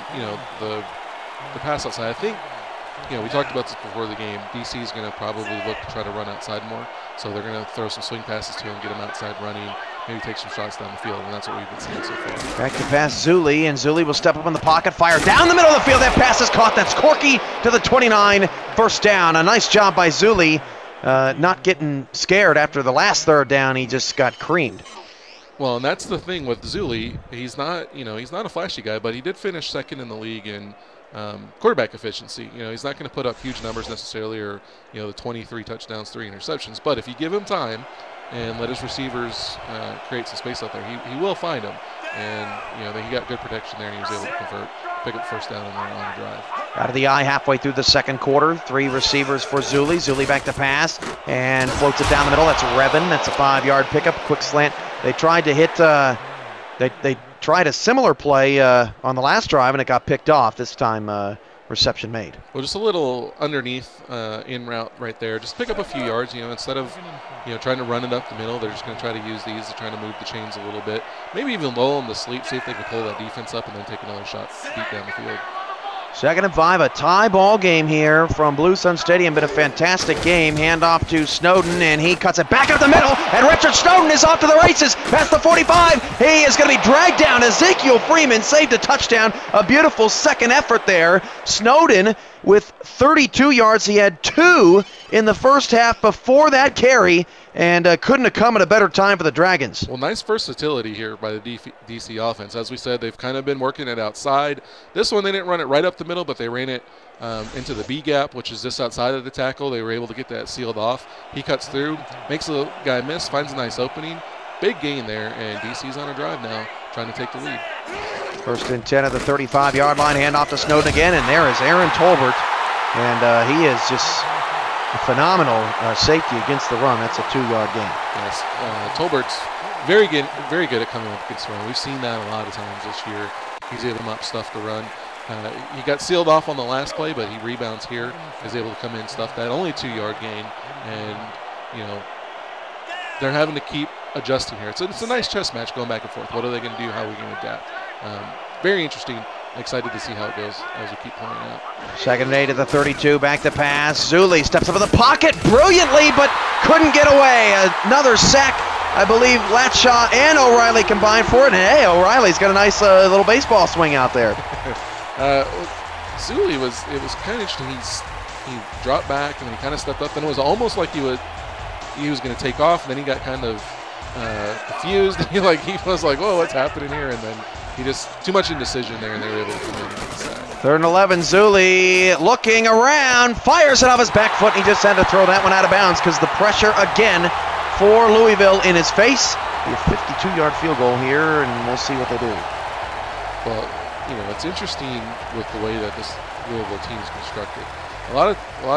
pass outside. I think, we talked about this before the game. DC is going to probably look to try to run outside more. So they're going to throw some swing passes to him, get him outside running, maybe take some shots down the field, and that's what we've been seeing so far. Back to pass Zuli, and Zuli will step up in the pocket, fire down the middle of the field. That pass is caught. That's Corky to the 29, 1st down. A nice job by Zuli, not getting scared after the last 3rd down. He just got creamed. Well, and that's the thing with Zuli. He's not a flashy guy, but he did finish 2nd in the league in quarterback efficiency. He's not going to put up huge numbers necessarily, or the 23 touchdowns, 3 interceptions. But if you give him time and let his receivers create some space out there, he will find them. And he got good protection there, and he was able to pick up 1st down on the drive. Out of the eye, halfway through the 2nd quarter, 3 receivers for Zuli. Zuli back to pass and floats it down the middle. That's Revan. That's a 5-yard pickup, quick slant. They tried to hit. They tried a similar play on the last drive, and it got picked off. This time, reception made. Well, just a little underneath in route right there. Just pick up a few yards. Instead of trying to run it up the middle, they're just going to try to use these to try to move the chains a little bit. Maybe even lull them to sleep, see if they can pull that defense up, and then take another shot deep down the field. 2nd and 5, a tie ball game here from Blue Sun Stadium. Been a fantastic game. Handoff to Snowden, and he cuts it back up the middle, and Richard Snowden is off to the races past the 45. He is going to be dragged down. Ezekiel Freeman saved a touchdown. A beautiful 2nd effort there. Snowden with 32 yards. He had 2 in the 1st half before that carry, and couldn't have come at a better time for the Dragons. Well, nice versatility here by the DC offense. As we said, they've kind of been working it outside. This one, they didn't run it right up the middle, but they ran it into the B gap, which is just outside of the tackle. They were able to get that sealed off. He cuts through, makes the guy miss, finds a nice opening. Big gain there, and DC's on a drive now, trying to take the lead. 1st and 10 at the 35-yard line, handoff to Snowden again, and there is Aaron Tolbert, and he is just a phenomenal safety against the run. That's a 2-yard gain. Yes, Tolbert's very good at coming up against the run. We've seen that a lot of times this year. He's able to mop stuff to run. He got sealed off on the last play, but he rebounds here, is able to come in and stuff that. Only a 2-yard gain, and they're having to keep adjusting here. It's a nice chess match going back and forth. What are they going to do? How are we going to adapt? Very interesting. excited to see how it goes as we keep playing out. 2nd and 8 at the 32, back to pass. Zuli steps up in the pocket brilliantly, but couldn't get away. Another sack, I believe Latshaw and O'Reilly combined for it. And hey, O'Reilly's got a nice little baseball swing out there. Zuli it was kind of interesting. He dropped back and then he kind of stepped up, and it was almost like he was going to take off, and then he got kind of confused. He was like, "Whoa, what's happening here?" And then he just too much indecision there, and they were able to come in and get the sack. 3rd and 11, Zuli looking around, fires it off his back foot, and he just had to throw that one out of bounds because the pressure again for Louisville in his face. A 52-yard field goal here, and we'll see what they do. Well, it's interesting with the way that this Louisville team is constructed. A lot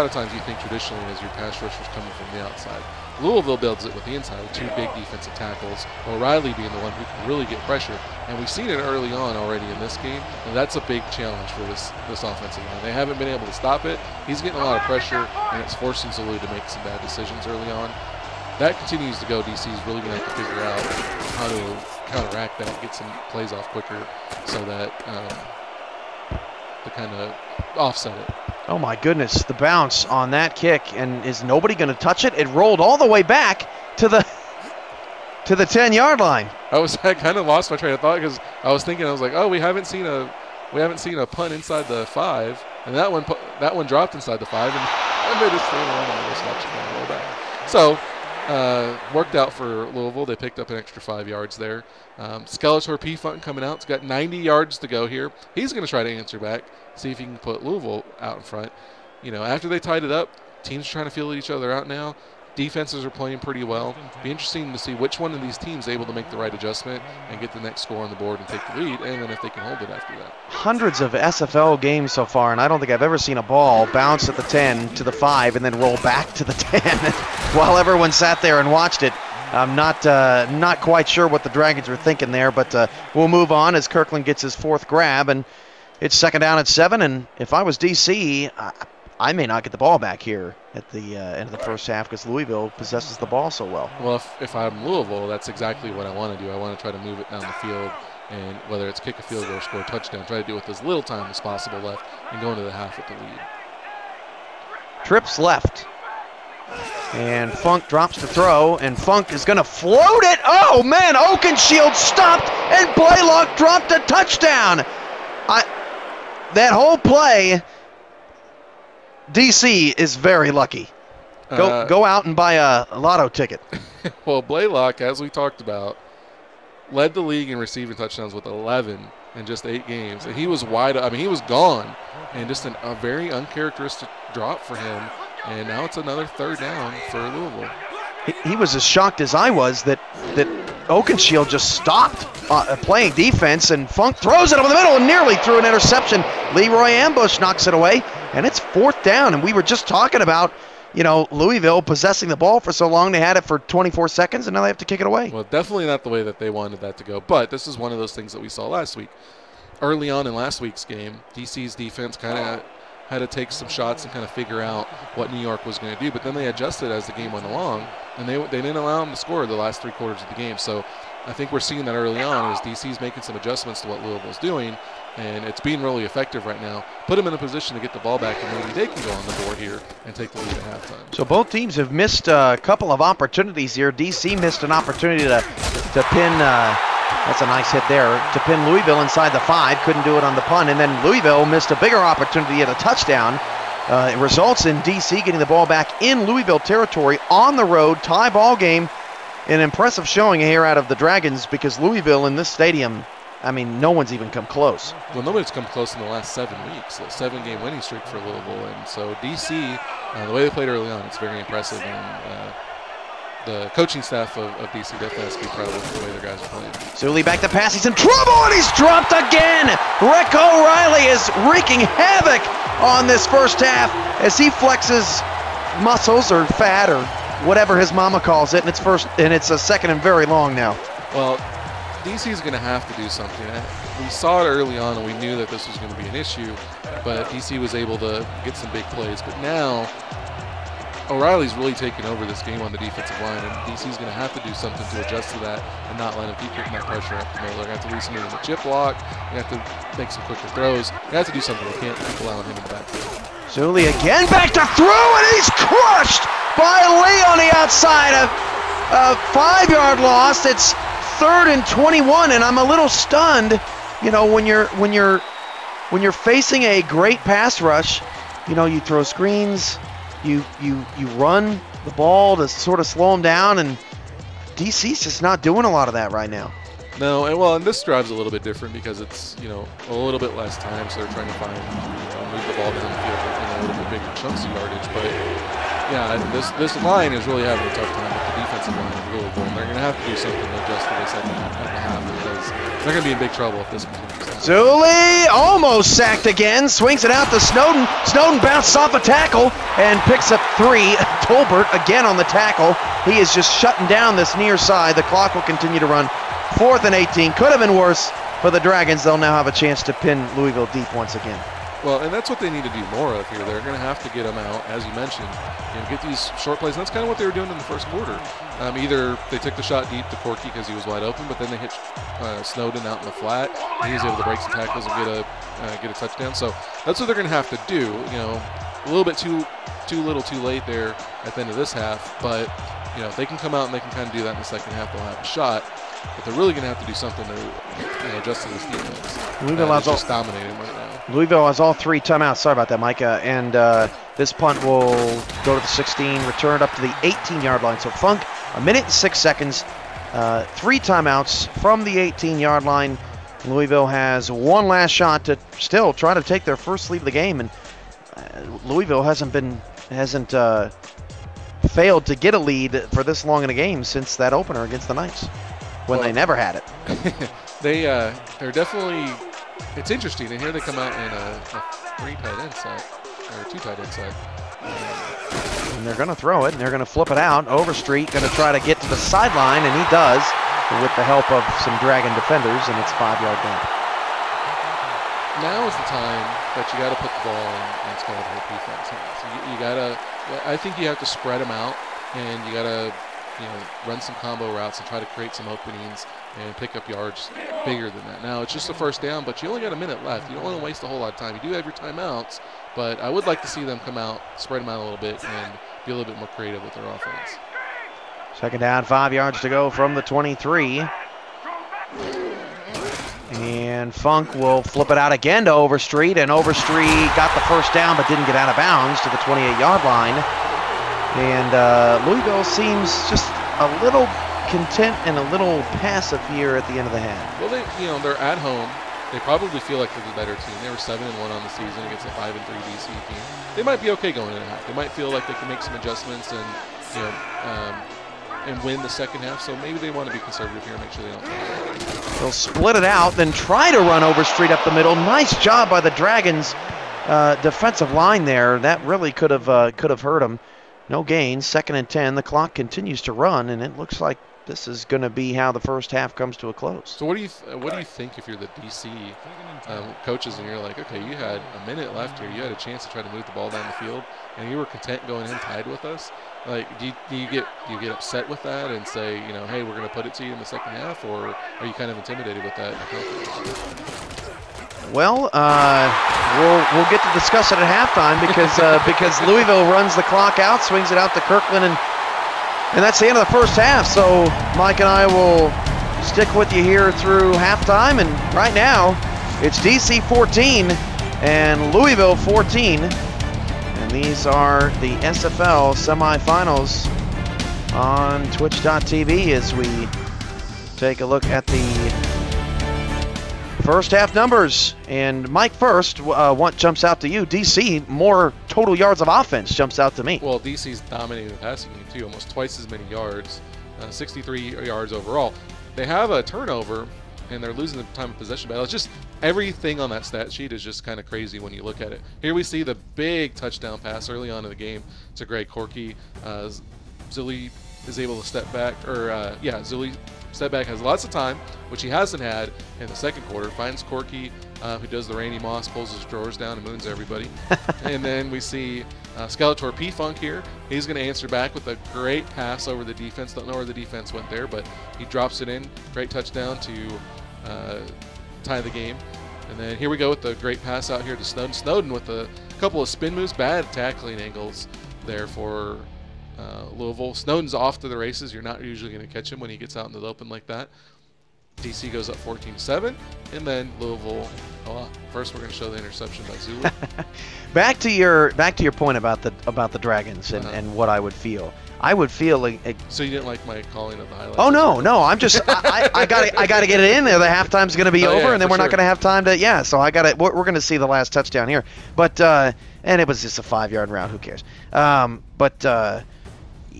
of times you think traditionally as your pass rushers coming from the outside. Louisville builds it with the inside with 2 big defensive tackles, O'Reilly being the one who can really get pressure. And we've seen it early on already in this game, and that's a big challenge for this offensive line. They haven't been able to stop it. He's getting a lot of pressure, and it's forcing Zulu to make some bad decisions early on. That continues to go. DC's really going to have to figure out how to counteract that, get some plays off quicker so that to kind of offset it. Oh my goodness, the bounce on that kick, and is nobody going to touch it? It rolled all the way back to the 10-yard line. I kind of lost my train of thought because I was like, oh, we haven't seen a punt inside the 5, and that one dropped inside the 5, and they just threw it around and just watched it roll back. So worked out for Louisville. They picked up an extra 5 yards there. Skeletor P-Funk coming out. It's got 90 yards to go here. He's going to try to answer back, see if he can put Louisville out in front. After they tied it up, teams are trying to feel each other out now. Defenses are playing pretty well. Be interesting to see which one of these teams is able to make the right adjustment and get the next score on the board and take the lead, and then if they can hold it after that. Hundreds of SFL games so far, and I don't think I've ever seen a ball bounce at the 10 to the 5 and then roll back to the 10 while everyone sat there and watched it. I'm not quite sure what the Dragons were thinking there, but we'll move on as Kirkland gets his 4th grab, and it's 2nd down at 7, and if I was DC, I may not get the ball back here at the end of the first half because Louisville possesses the ball so well. Well, if I'm Louisville, that's exactly what I want to do. I want to try to move it down the field, and whether it's kick a field goal or score a touchdown, try to do it with as little time as possible left and go into the half with the lead. Trips left. And Funk drops to throw, and Funk is going to float it. Oh, man, Oakenshield stopped, and Blaylock dropped a touchdown. That whole play, DC is very lucky. Go out and buy a lotto ticket. Well, Blaylock, as we talked about, led the league in receiving touchdowns with 11 in just 8 games. And he was he was gone, and just a very uncharacteristic drop for him. And now it's another 3rd down for Louisville. He was as shocked as I was that Oakenshield just stopped playing defense, and Funk throws it over the middle and nearly threw an interception. Leroy Ambush knocks it away, and it's 4th down. And we were just talking about, Louisville possessing the ball for so long. They had it for 24 seconds, and now they have to kick it away. Well, definitely not the way that they wanted that to go. But this is one of those things that we saw last week. Early on in last week's game, DC's defense kind of had to take some shots and kind of figure out what New York was going to do. But then they adjusted as the game went along, and they didn't allow them to score the last 3 quarters of the game. So I think we're seeing that early on as DC's making some adjustments to what Louisville's doing, and it's being really effective right now. Put them in a position to get the ball back, and maybe they can go on the board here and take the lead at halftime. So both teams have missed a couple of opportunities here. DC missed an opportunity to pin, that's a nice hit there, to pin Louisville inside the 5. Couldn't do it on the punt, and then Louisville missed a bigger opportunity at a touchdown. It results in DC getting the ball back in Louisville territory on the road, tie ball game. An impressive showing here out of the Dragons because Louisville in this stadium, no one's even come close. Well, nobody's come close in the last 7 weeks. A 7-game winning streak for Louisville, and so DC, the way they played early on, it's very impressive. And the coaching staff of DC definitely has to be proud of the way their guys are playing. Zuli back to pass. He's in trouble, and he's dropped again. Rick O'Reilly is wreaking havoc on this first half as he flexes muscles or fat or whatever his mama calls it, and it's a 2nd and very long now. Well, DC's going to have to do something. We saw it early on, and we knew that this was going to be an issue, but DC was able to get some big plays. But now O'Reilly's really taken over this game on the defensive line, and DC's going to have to do something to adjust to that and not let him keep putting that pressure up the middle. They're going to have to loosen him in the chip block. They have to make some quicker throws. They have to do something. They can't keep allowing him in the backfield. Zulli again back to throw, and he's crushed by Lee on the outside. A 5-yard loss. It's 3rd and 21, and I'm a little stunned. You know, when you're facing a great pass rush, you know, you throw screens, you run the ball to sort of slow them down, and DC's just not doing a lot of that right now. No, and this drive's a little bit different because it's, you know, a little bit less time, so they're trying to find, move the ball down the field in a little bit bigger chunks of yardage. But yeah, this line is really having a tough time with the defensive line of Louisville, and they're going to have to do something to adjust to this at the half because they're going to be in big trouble if this continues. Zulli almost sacked again, swings it out to Snowden. Snowden bounces off a tackle and picks up 3. Tolbert again on the tackle. He is just shutting down this near side. The clock will continue to run. 4th and 18. Could have been worse for the Dragons. They'll now have a chance to pin Louisville deep once again. Well, and that's what they need to do more of here. They're going to have to get them out, as you mentioned, and get these short plays. And that's kind of what they were doing in the first quarter. Either they took the shot deep to Corky because he was wide open, but then they hit Snowden out in the flat. And he was able to break some tackles and get a touchdown. So that's what they're going to have to do. You know, a little bit too little, too late there at the end of this half. But you know, if they can come out and they can kind of do that in the second half, they'll have a shot. But they're really going to have to do something to adjust to this defense. Louisville is just dominating right now. Louisville has all 3 timeouts. Sorry about that, Micah. And this punt will go to the 16, returned up to the 18-yard line. So Funk, 1 minute and 6 seconds, 3 timeouts from the 18-yard line. Louisville has one last shot to still try to take their first lead of the game, and Louisville hasn't failed to get a lead for this long in a game since that opener against the Knights, when they never had it. They're definitely. It's interesting, and here they come out in a 3 tight end set, or 2 tight end set. And they're going to throw it, and they're going to flip it out. Overstreet going to try to get to the sideline, and he does, with the help of some Dragon defenders, and it's 5-yard gain. Now is the time that you got to put the ball in Scarlet defense hands. You got to. I think you have to spread them out, and you got to, run some combo routes and try to create some openings and pick up yards bigger than that. Now, it's just a first down, but you only got a minute left. You don't want to waste a whole lot of time. You do have your timeouts, but I would like to see them come out, spread them out a little bit, and be a little bit more creative with their offense. Second down, 5 yards to go from the 23. And Funk will flip it out again to Overstreet, and Overstreet got the first down but didn't get out of bounds to the 28-yard line. And Louisville seems just a little content and a little passive here at the end of the half. Well, they're at home. They probably feel like they're the better team. They were 7-1 on the season against a 5-3 DC team. They might be okay going in a half. They might feel like they can make some adjustments and win the second half. So maybe they want to be conservative here and make sure they don't turn it. They'll split it out, then try to run Overstreet up the middle. Nice job by the Dragons defensive line there. That really could have hurt them. No gains. 2nd and 10. The clock continues to run, and it looks like this is going to be how the first half comes to a close. So what do you think if you're the DC coaches and you're like, okay, you had a minute left here, you had a chance to try to move the ball down the field, and you were content going in tied with us? Like, do you get upset with that and say, hey, we're going to put it to you in the second half, or are you kind of intimidated with that? Well, we'll get to discuss it at halftime because Louisville runs the clock out, swings it out to Kirkland, and that's the end of the first half. So Mike and I will stick with you here through halftime. And right now, it's DC 14 and Louisville 14. And these are the SFL semifinals on Twitch.tv as we take a look at the first half numbers. And Mike, first, what jumps out to you? DC, more total yards of offense jumps out to me. Well, DC's dominating the passing game too, almost twice as many yards, 63 yards overall. They have a turnover, and they're losing the time of possession battle. It's just everything on that stat sheet is just kind of crazy when you look at it. Here we see the big touchdown pass early on in the game to Greg Corky. Zulli is able to step back, Zulli Step back, has lots of time, which he hasn't had in the second quarter. Finds Corky, who does the Randy Moss, pulls his drawers down and moons everybody. And then we see Skeletor P-Funk here. He's going to answer back with a great pass over the defense. Don't know where the defense went there, but he drops it in. Great touchdown to tie the game. And then here we go with the great pass out here to Snowden. Snowden with a couple of spin moves, bad tackling angles there for Louisville. Snowden's off to the races. You're not usually going to catch him when he gets out into the open like that. DC goes up 14-7, and then Louisville. First, we're going to show the interception by Zulu. Back to your point about the Dragons and what I would feel. I would feel like. So you didn't like my calling of the highlights? Oh no! I'm just I gotta get it in there. The halftime's going to be over, yeah, and then we're not going to have time to. Yeah, so I got it. We're going to see the last touchdown here, but and it was just a 5-yard route. Who cares?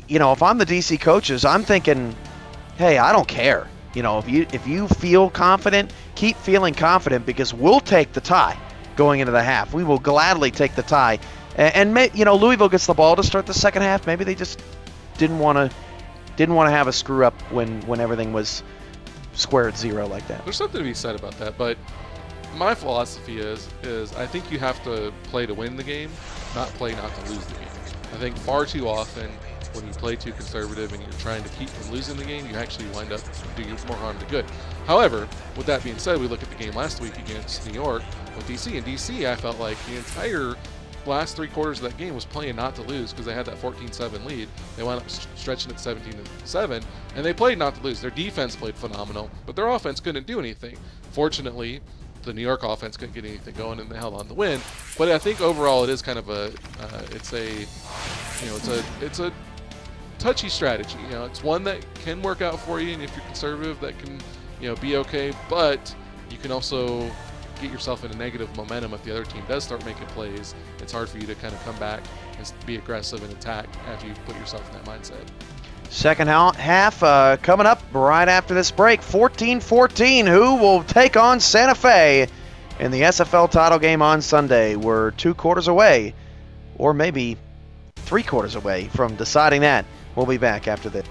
You know, if I'm the DC coaches, I'm thinking, hey, I don't care. You know, if you feel confident, keep feeling confident, because we'll take the tie going into the half. We will gladly take the tie. And you know, Louisville gets the ball to start the second half. Maybe they just didn't want to have a screw up when everything was square at zero like that. There's something to be said about that, but my philosophy is I think you have to play to win the game, not play not to lose the game. I think far too often when you play too conservative and you're trying to keep from losing the game, you actually wind up doing more harm than good. However, with that being said, we look at the game last week against New York with DC. And DC, I felt like the entire last 3 quarters of that game was playing not to lose because they had that 14-7 lead. They wound up stretching it 17-7, and they played not to lose. Their defense played phenomenal, but their offense couldn't do anything. Fortunately, the New York offense couldn't get anything going, and they held on to win. But I think overall, it is kind of it's a touchy strategy. You know, it's one that can work out for you, and if you're conservative, that can, you know, be okay. But you can also get yourself in a negative momentum if the other team does start making plays. It's hard for you to kind of come back and be aggressive and attack after you put yourself in that mindset. Second half coming up right after this break. 14-14. Who will take on Santa Fe in the SFL title game on Sunday? We're 2 quarters away, or maybe 3 quarters away from deciding that. We'll be back after this.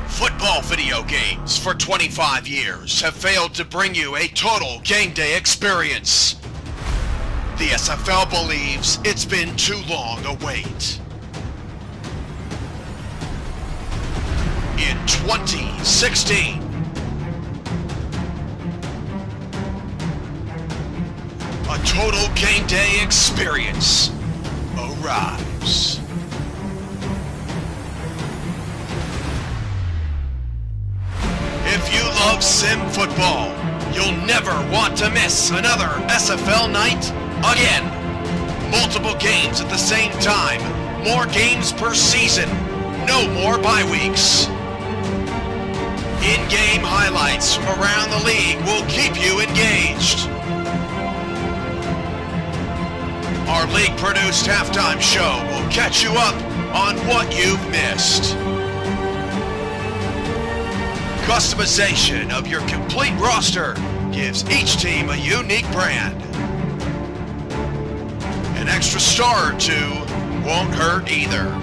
Football video games for 25 years have failed to bring you a total game day experience. The SFL believes it's been too long a wait. In 2016, a total game day experience arrives. If you love sim football, you'll never want to miss another SFL night again. Multiple games at the same time, more games per season, no more bye weeks. In-game highlights from around the league will keep you engaged. Our league-produced halftime show will catch you up on what you've missed. Customization of your complete roster gives each team a unique brand. An extra star or 2 won't hurt either.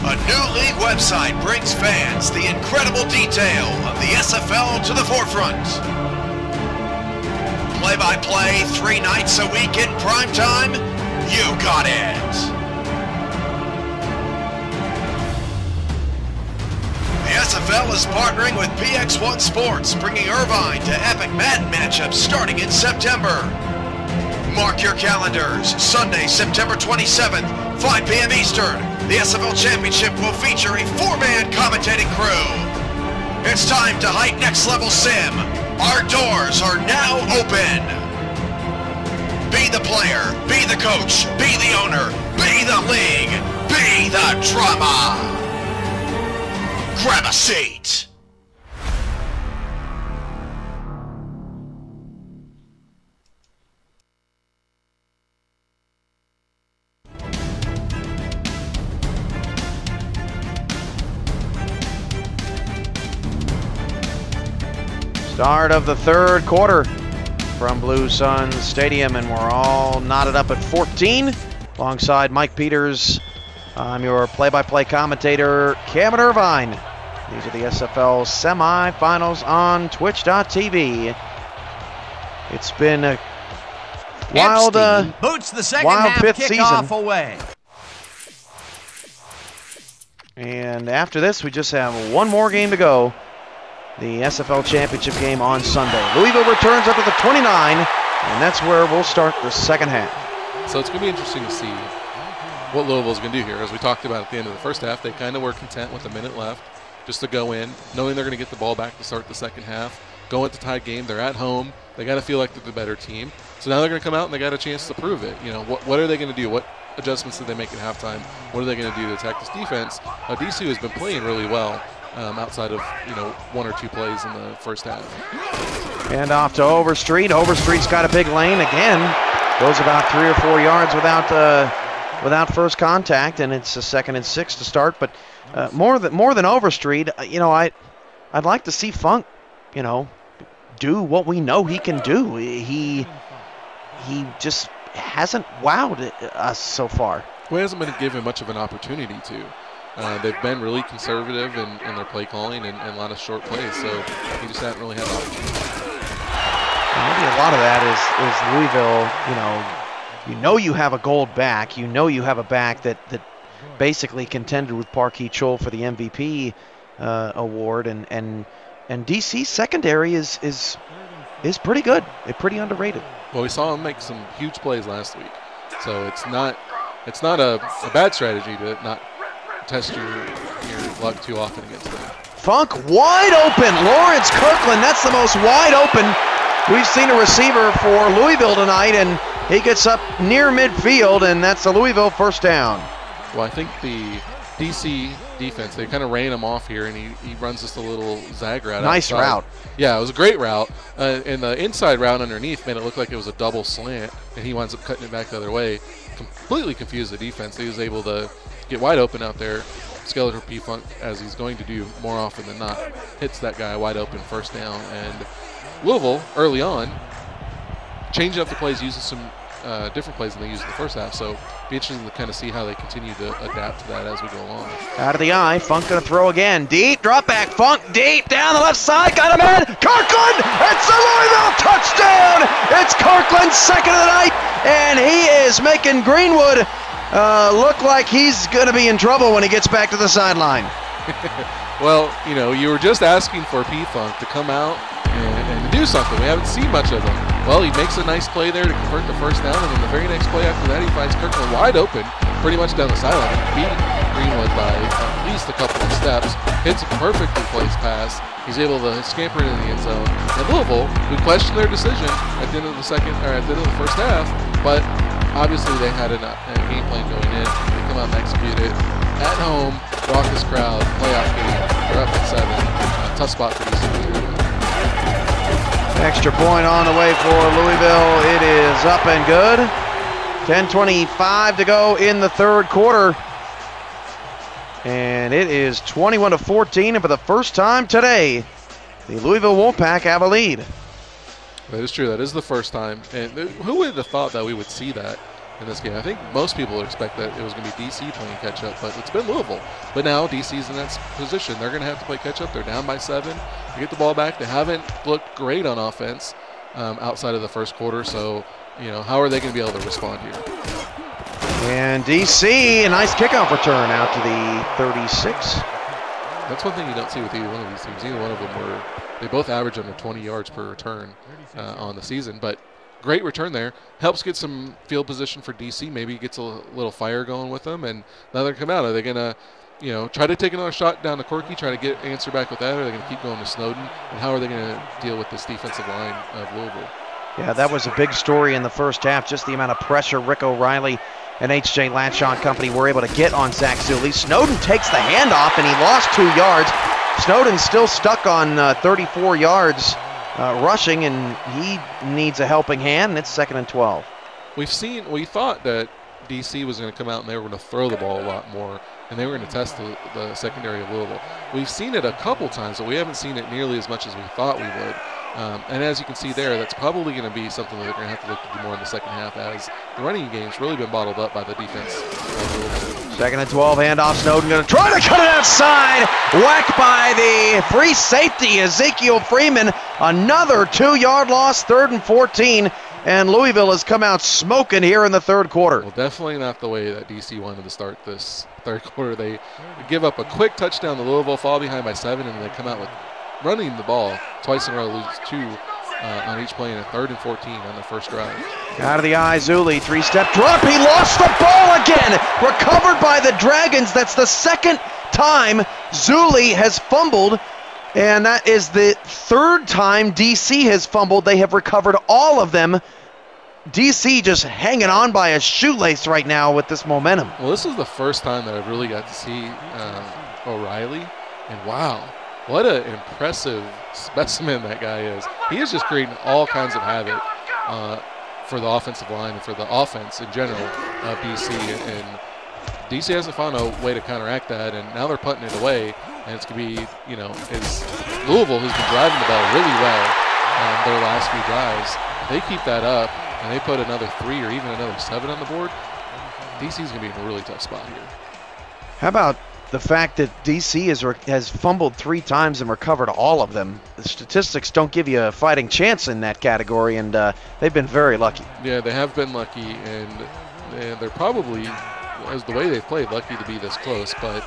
A new league website brings fans the incredible detail of the SFL to the forefront. Play-by-play 3 nights a week in prime time? You got it! The SFL is partnering with PX1 Sports, bringing Irvine to epic Madden matchups starting in September. Mark your calendars, Sunday, September 27th, 5 p.m. Eastern. The SFL Championship will feature a 4-man commentating crew. It's time to hype next level sim. Our doors are now open. Be the player, be the coach, be the owner, be the league, be the drama. Grab a seat. Start of the third quarter from Blue Suns Stadium, and we're all knotted up at 14. Alongside Mike Peters, I'm your play-by-play commentator, Cameron Irvine. These are the SFL semifinals on Twitch.tv. It's been a wild, boots the second wild half fifth kickoff season. away. And after this, we just have one more game to go. The SFL championship game on Sunday. Louisville returns up to the 29, and that's where we'll start the second half. So it's going to be interesting to see what Louisville's going to do here. As we talked about at the end of the first half, they kind of were content with a minute left just to go in, knowing they're going to get the ball back to start the second half. Go into tied game. They're at home. They got to feel like they're the better team. So now they're going to come out and they got a chance to prove it. You know, what are they going to do? What adjustments did they make at halftime? What are they going to do to attack this defense? DC has been playing really well outside of, you know, one or two plays in the first half. And off to Overstreet. Overstreet's got a big lane again. Goes about 3 or 4 yards without first contact, and it's a 2nd and 6 to start. But more than Overstreet, you know, I'd like to see Funk, you know, do what we know he can do. He just hasn't wowed us so far. Well, he hasn't been given much of an opportunity to. They've been really conservative in their play calling and a lot of short plays, so he just hasn't really had the opportunity. Maybe a lot of that is Louisville, you know you have a gold back. You know you have a back that basically contended with Parkey Chol for the MVP award, and DC's secondary is pretty good. It's pretty underrated. Well, we saw him make some huge plays last week, so it's not a bad strategy to not test your luck too often against them. Funk wide open. Lawrence Kirkland, that's the most wide open we've seen a receiver for Louisville tonight, and he gets up near midfield, and that's the Louisville first down. Well, I think the DC defense, they kind of ran him off here, and he runs just a little zag route. Nice outside. route. Yeah, it was a great route. And the inside route underneath made it look like it was a double slant, and he winds up cutting it back the other way. Completely confused the defense. He was able to get wide open out there. Skeletor P-Funk, as he's going to do more often than not, hits that guy wide open first down. And Louisville, early on, changing up the plays, using some different plays than they used in the first half. So be interesting to kind of see how they continue to adapt to that as we go along. Out of the eye, Funk gonna throw again. Deep, drop back, Funk deep, down the left side, got him in. Kirkland, it's the Louisville touchdown! It's Kirkland's second of the night, and he is making Greenwood look like he's gonna be in trouble when he gets back to the sideline. Well, you know, you were just asking for P-Funk to come out and do something. We haven't seen much of him. Well, he makes a nice play there to convert the first down, and then the very next play after that, he finds Kirkland wide open, pretty much down the sideline. He beat Greenwood by at least a couple of steps, hits a perfectly placed pass. He's able to scamper into the end zone. And Louisville, we questioned their decision at the end of the first half, but obviously they had a game plan going in. They come out and execute it. At home, raucous crowd, playoff game. They're up at 7. Tough spot for DC. Extra point on the way for Louisville. It is up and good. 10:25 to go in the third quarter. And it is 21-14, and for the first time today, the Louisville Wolfpack have a lead. That is true. That is the first time. And who would have thought that we would see that in this game? I think most people would expect that it was going to be DC playing catch-up, but it's been Louisville. But now DC's in that position. They're going to have to play catch-up. They're down by 7. They get the ball back. They haven't looked great on offense outside of the first quarter, so, you know, how are they going to be able to respond here? And DC, a nice kickoff return out to the 36. That's one thing you don't see with either one of these teams. Either one of them they both average under 20 yards per return on the season, but great return there. Helps get some field position for DC. Maybe gets a little fire going with them, and now they're coming out. Are they going to, you know, try to take another shot down to Corky, try to get answer back with that, or are they going to keep going to Snowden? And how are they going to deal with this defensive line of Louisville? Yeah, that was a big story in the first half, just the amount of pressure Rick O'Reilly and H.J. Latchon Company were able to get on Zach Zulli. Snowden takes the handoff, and he lost 2 yards. Snowden's still stuck on 34 yards rushing, and he needs a helping hand, and it's 2nd and 12. We thought that DC was going to come out and they were going to throw the ball a lot more, and they were going to test the secondary of Louisville. We've seen it a couple times, but we haven't seen it nearly as much as we thought we would. And as you can see there, that's probably going to be something that they're going to have to look to do more in the second half, as the running game's really been bottled up by the defense. 2nd and 12, handoff. Snowden going to try to cut it outside. Whacked by the free safety, Ezekiel Freeman. Another 2-yard loss, 3rd and 14. And Louisville has come out smoking here in the 3rd quarter. Well, definitely not the way that DC wanted to start this 3rd quarter. They give up a quick touchdown to Louisville, fall behind by 7, and they come out with running the ball twice in a row, lose 2 on each play, in a 3rd and 14 on their first drive. Out of the eye, Zuli, 3-step drop. He lost the ball again. Recovered by the Dragons. That's the 2nd time Zuli has fumbled, and that is the 3rd time DC has fumbled. They have recovered all of them. DC just hanging on by a shoelace right now with this momentum. Well, this is the first time that I've really got to see O'Reilly, and wow, what an impressive specimen that guy is. He is just creating all kinds of havoc for the offensive line and for the offense in general of DC. And DC hasn't found a way to counteract that, and now they're punting it away. And it's going to be, you know, it's Louisville who's been driving the ball really well their last few drives. If they keep that up and they put another 3 or even another 7 on the board, DC's going to be in a really tough spot here. How about the fact that DC has fumbled 3 times and recovered all of them? The statistics don't give you a fighting chance in that category, and they've been very lucky. Yeah, they have been lucky, and they're probably, as the way they've played, lucky to be this close, but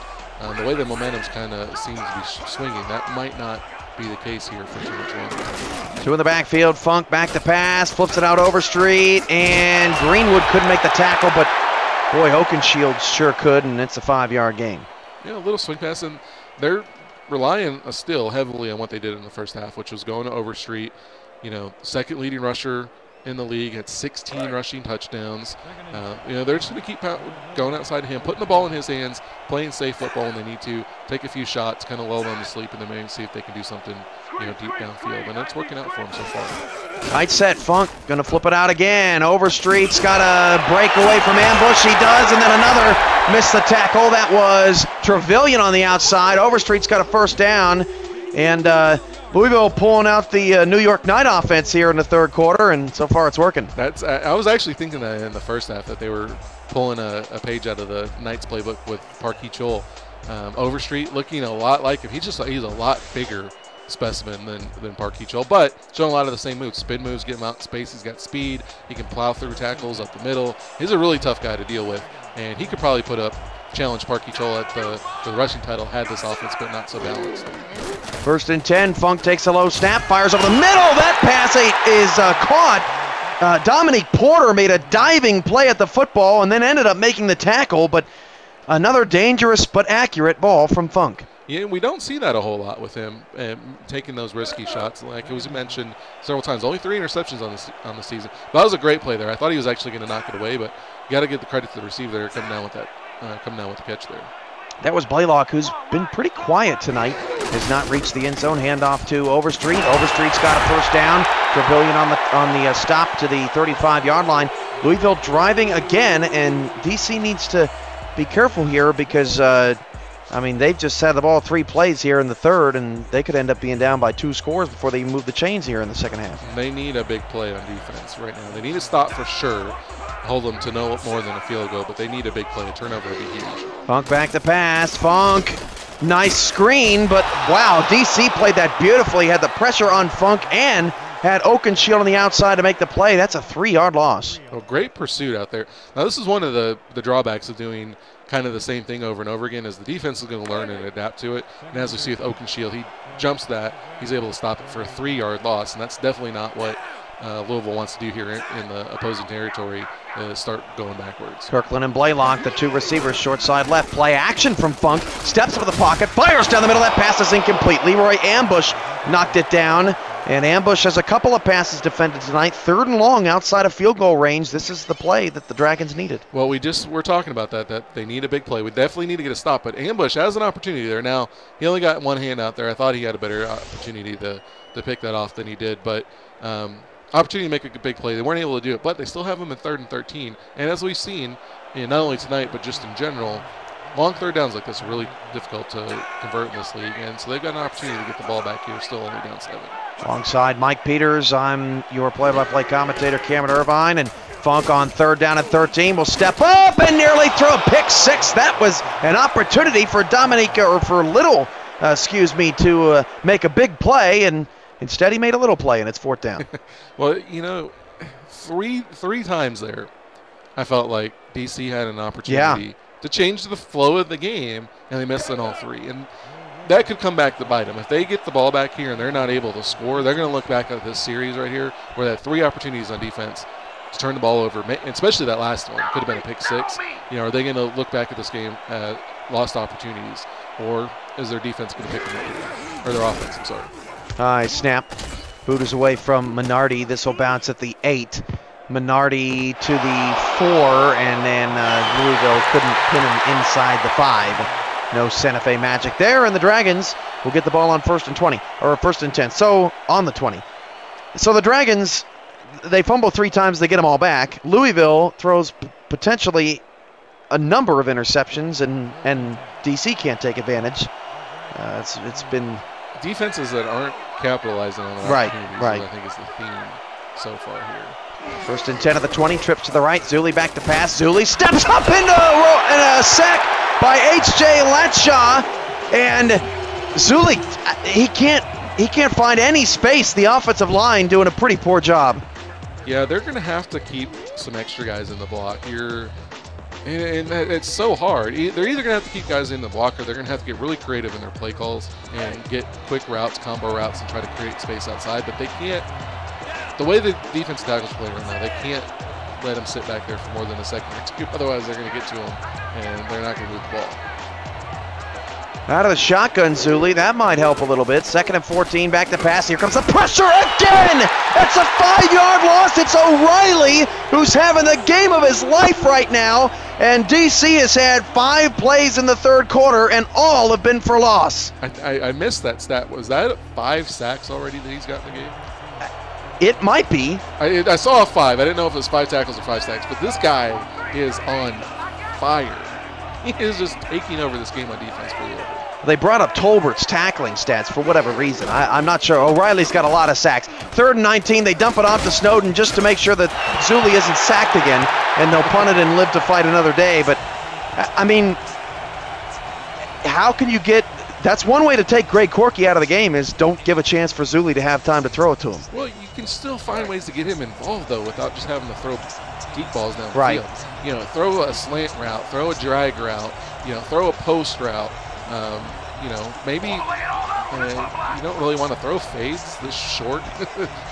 the way the momentum's kind of seems to be swinging, that might not be the case here for too much longer. 2 in the backfield, Funk back to pass, flips it out Overstreet, and Greenwood couldn't make the tackle, but boy, Oakenshield sure could, and it's a 5-yard gain. Yeah, a little swing pass, and they're relying still heavily on what they did in the first half, which was going to Overstreet, you know, 2nd leading rusher in the league, had 16 rushing touchdowns. You know, they're just going to keep going outside of him, putting the ball in his hands, playing safe football when they need to, take a few shots, kind of lull them to sleep, and then maybe see if they can do something, you know, deep downfield. And it's working out for them so far. Tight set, Funk going to flip it out again. Overstreet's got a break away from ambush. He does, and then another missed the tackle. That was Trevelyan on the outside. Overstreet's got a 1st down, and Louisville pulling out the New York Knight offense here in the 3rd quarter, and so far it's working. I was actually thinking that in the first half, that they were pulling a page out of the Knights playbook with Parkey Chol. Overstreet looking a lot like him. He's a lot bigger specimen than Parkey Chol, but showing a lot of the same moves. Spin moves, get him out in space. He's got speed. He can plow through tackles up the middle. He's a really tough guy to deal with, and he could probably challenge Parkey Chol for the rushing title had this offense been not so balanced. 1st and 10, Funk takes a low snap, fires over the middle. That pass is caught. Dominique Porter made a diving play at the football and then ended up making the tackle, but another dangerous but accurate ball from Funk. Yeah, we don't see that a whole lot with him taking those risky shots. Like it was mentioned several times, only 3 interceptions on the season. But that was a great play there. I thought he was actually going to knock it away, but you got to give the credit to the receiver there coming down with the catch there. That was Blaylock, who's been pretty quiet tonight. Has not reached the end zone. Handoff to Overstreet. Overstreet's got a 1st down. Trevelyan on the stop to the 35-yard line. Louisville driving again, and DC needs to be careful here because, I mean, they've just had the ball 3 plays here in the 3rd, and they could end up being down by 2 scores before they move the chains here in the 2nd half. They need a big play on defense right now. They need to stop for sure. Hold them to no more than a field goal, but they need a big play. A turnover would be huge. Funk back to pass. Funk, nice screen, but wow, DC played that beautifully. Had the pressure on Funk and had Oakenshield on the outside to make the play. That's a 3-yard loss. Well, great pursuit out there. Now, this is one of the drawbacks of doing kind of the same thing over and over again, is the defense is going to learn and adapt to it. And as we see with Oakenshield, he jumps that. He's able to stop it for a 3-yard loss, and that's definitely not what Louisville wants to do here in the opposing territory, start going backwards. Kirkland and Blaylock, the 2 receivers, short side left. Play action from Funk. Steps into the pocket, fires down the middle. That pass is incomplete. Leroy Ambush knocked it down. And Ambush has a couple of passes defended tonight. 3rd and long outside of field goal range. This is the play that the Dragons needed. Well, we're talking about that they need a big play. We definitely need to get a stop. But Ambush has an opportunity there. Now, he only got 1 hand out there. I thought he had a better opportunity to pick that off than he did. But opportunity to make a big play. They weren't able to do it, but they still have him in 3rd and 13. And as we've seen, not only tonight, but just in general, long third downs like this are really difficult to convert in this league, and so they've got an opportunity to get the ball back here, still only down 7. Alongside Mike Peters, I'm your play-by-play commentator, Cameron Irvine, and Funk on 3rd down and 13 will step up and nearly throw a pick 6. That was an opportunity for Little, to make a big play, and instead he made a little play, and it's 4th down. Well, you know, three times there, I felt like DC had an opportunity to change the flow of the game, and they missed on all 3. And that could come back to bite them. If they get the ball back here and they're not able to score, they're going to look back at this series right here where they had 3 opportunities on defense to turn the ball over, especially that last one. Could have been a pick 6. You know, are they going to look back at this game at lost opportunities, or is their defense going to pick them up? Or their offense, I'm sorry. High snap. Boot is away from Minardi. This will bounce at the 8. Minardi to the 4, and then Louisville couldn't pin him inside the 5. No Santa Fe magic there, and the Dragons will get the ball on 1st and 20, or 1st and 10. So on the 20. So the Dragons, they fumble 3 times, they get them all back. Louisville throws potentially a number of interceptions, and DC can't take advantage. It's been defenses that aren't capitalizing on their opportunities. Right. I think is the theme so far here. 1st and 10 at the 20. Trips to the right. Zuli back to pass. Zuli steps up into a sack by H.J. Latshaw, and Zuli he can't find any space. The offensive line doing a pretty poor job. Yeah, they're going to have to keep some extra guys in the block here. And it's so hard. They're either going to have to keep guys in the block, or they're going to have to get really creative in their play calls and get quick routes, combo routes, and try to create space outside. But they can't. The way the defensive tackles play right now, they can't let them sit back there for more than a second or 2. Otherwise, they're going to get to them, and they're not going to move the ball. Out of the shotgun, Zuli. That might help a little bit. 2nd and 14, back to pass. Here comes the pressure again. It's a 5-yard loss. It's O'Reilly who's having the game of his life right now. And DC has had 5 plays in the 3rd quarter, and all have been for loss. I missed that stat. Was that 5 sacks already that he's got in the game? It might be. I saw a 5. I didn't know if it was 5 tackles or 5 sacks, but this guy is on fire. He is just taking over this game on defense for Louisville. They brought up Tolbert's tackling stats for whatever reason. I'm not sure. O'Reilly's got a lot of sacks. 3rd and 19, they dump it off to Snowden just to make sure that Zuli isn't sacked again, and they'll punt it and live to fight another day. But, I mean, how can you get – that's one way to take Greg Corky out of the game, is don't give a chance for Zuli to have time to throw it to him. Well, you can still find ways to get him involved, though, without just having to throw deep balls down the field. You know, throw a slant route, throw a drag route, throw a post route. Maybe you don't really want to throw fades this short.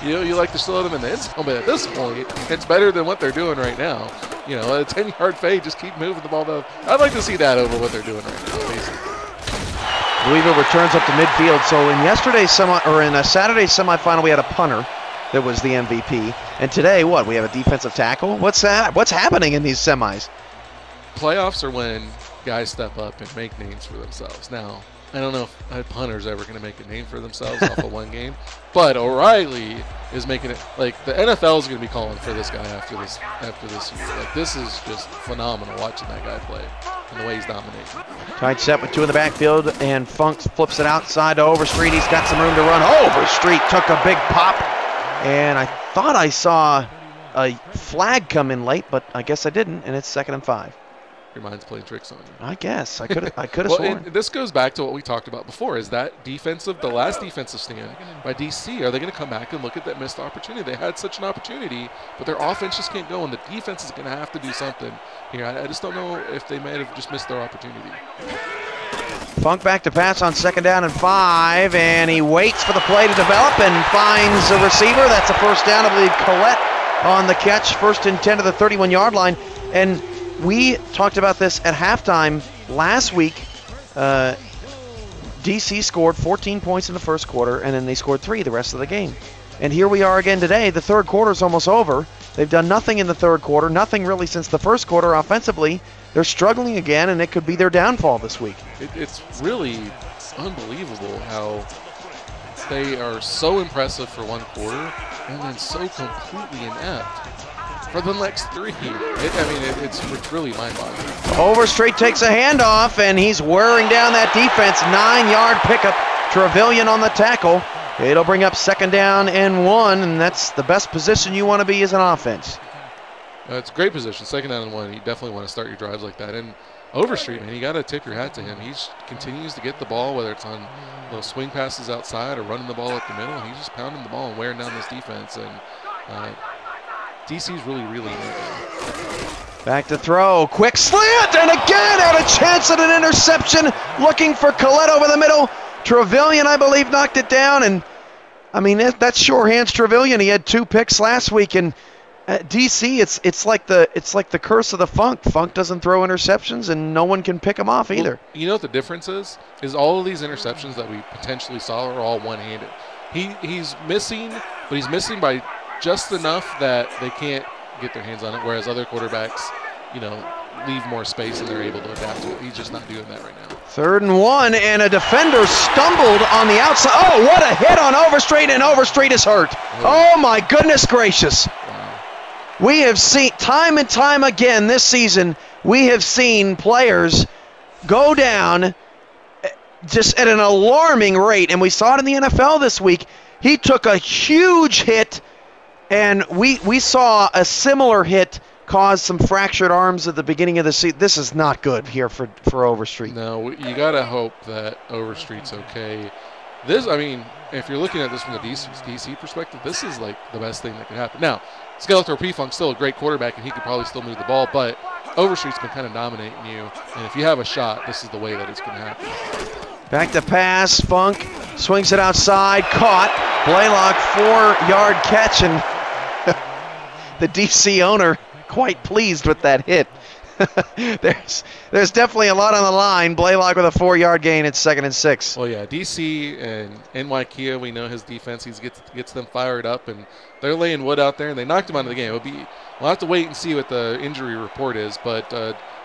You like to slow them in the end zone, but at this point, it's better than what they're doing right now. A 10-yard fade, just keep moving the ball down. I'd like to see that over what they're doing right now, basically. Louisville returns up to midfield. So in a Saturday semifinal, we had a punter that was the MVP, and today what? We have a defensive tackle. What's that? What's happening in these semis? Playoffs are when guys step up and make names for themselves. Now, I don't know if a punter's ever going to make a name for themselves off of one game, but O'Reilly is making it. Like, the NFL is going to be calling for this guy after this year. Like, this is just phenomenal watching that guy play and the way he's dominating. Tight set with 2 in the backfield, and Funk flips it outside to Overstreet. He's got some room to run. Overstreet took a big pop, and I thought I saw a flag come in late, but I guess I didn't, and it's 2nd and 5. Your mind's playing tricks on you. I guess. I could have well, sworn. This goes back to what we talked about before, is that the last defensive stand by DC, are they going to come back and look at that missed opportunity? They had such an opportunity, but their offense just can't go, and the defense is going to have to do something here. I just don't know if they might have just missed their opportunity. Funk back to pass on 2nd down and 5, and he waits for the play to develop and finds a receiver. That's a 1st down. I believe Collette on the catch. 1st and 10 to the 31-yard line. And we talked about this at halftime last week. DC scored 14 points in the 1st quarter, and then they scored 3 the rest of the game. And here we are again today. The 3rd quarter is almost over. They've done nothing in the 3rd quarter, nothing really since the 1st quarter offensively. They're struggling again, and it could be their downfall this week. It's really unbelievable how they are so impressive for one quarter and then so completely inept for the next 3. It's really mind-boggling. Overstreet takes a handoff, and he's wearing down that defense. 9-yard pickup. Trevelyan on the tackle. It'll bring up 2nd down and 1, and that's the best position you want to be as an offense. It's a great position, 2nd down and 1. You definitely want to start your drives like that. And Overstreet, man, you got to tip your hat to him. He continues to get the ball, whether it's on little swing passes outside or running the ball up the middle. He's just pounding the ball and wearing down this defense. And DC's really, really neat. Back to throw, quick slant, and again had a chance at an interception. Looking for Collette over the middle. Trevelyan, I believe, knocked it down, and I mean that's sure hands Trevelyan. He had 2 picks last week, and DC, it's like the curse of the Funk. Funk doesn't throw interceptions, and no one can pick him off either. Well, you know what the difference is? Is all of these interceptions that we potentially saw are all one-handed. He's missing, but he's missing by just enough that they can't get their hands on it, whereas other quarterbacks, leave more space and they're able to adapt to it. He's just not doing that right now. 3rd and 1, and a defender stumbled on the outside. Oh, what a hit on Overstreet, and Overstreet is hurt. Oh my goodness gracious. Wow. We have seen time and time again this season, we have seen players go down just at an alarming rate, and we saw it in the NFL this week. He took a huge hit, and we saw a similar hit cause some fractured arms at the beginning of the season. This is not good here for Overstreet. No, you got to hope that Overstreet's okay. If you're looking at this from the DC perspective, this is like the best thing that could happen. Now, Skeletor P-Funk's still a great quarterback, and he could probably still move the ball, but Overstreet's been kind of dominating you, and if you have a shot, this is the way that it's going to happen. Back to pass, Funk swings it outside, caught. Blaylock, 4-yard catch, and the DC owner quite pleased with that hit. There's definitely a lot on the line. Blaylock with a 4-yard gain at 2nd and 6. Well, yeah, DC and NY Kia, we know his defense. He gets them fired up, and they're laying wood out there, and they knocked him out of the game. We'll have to wait and see what the injury report is, but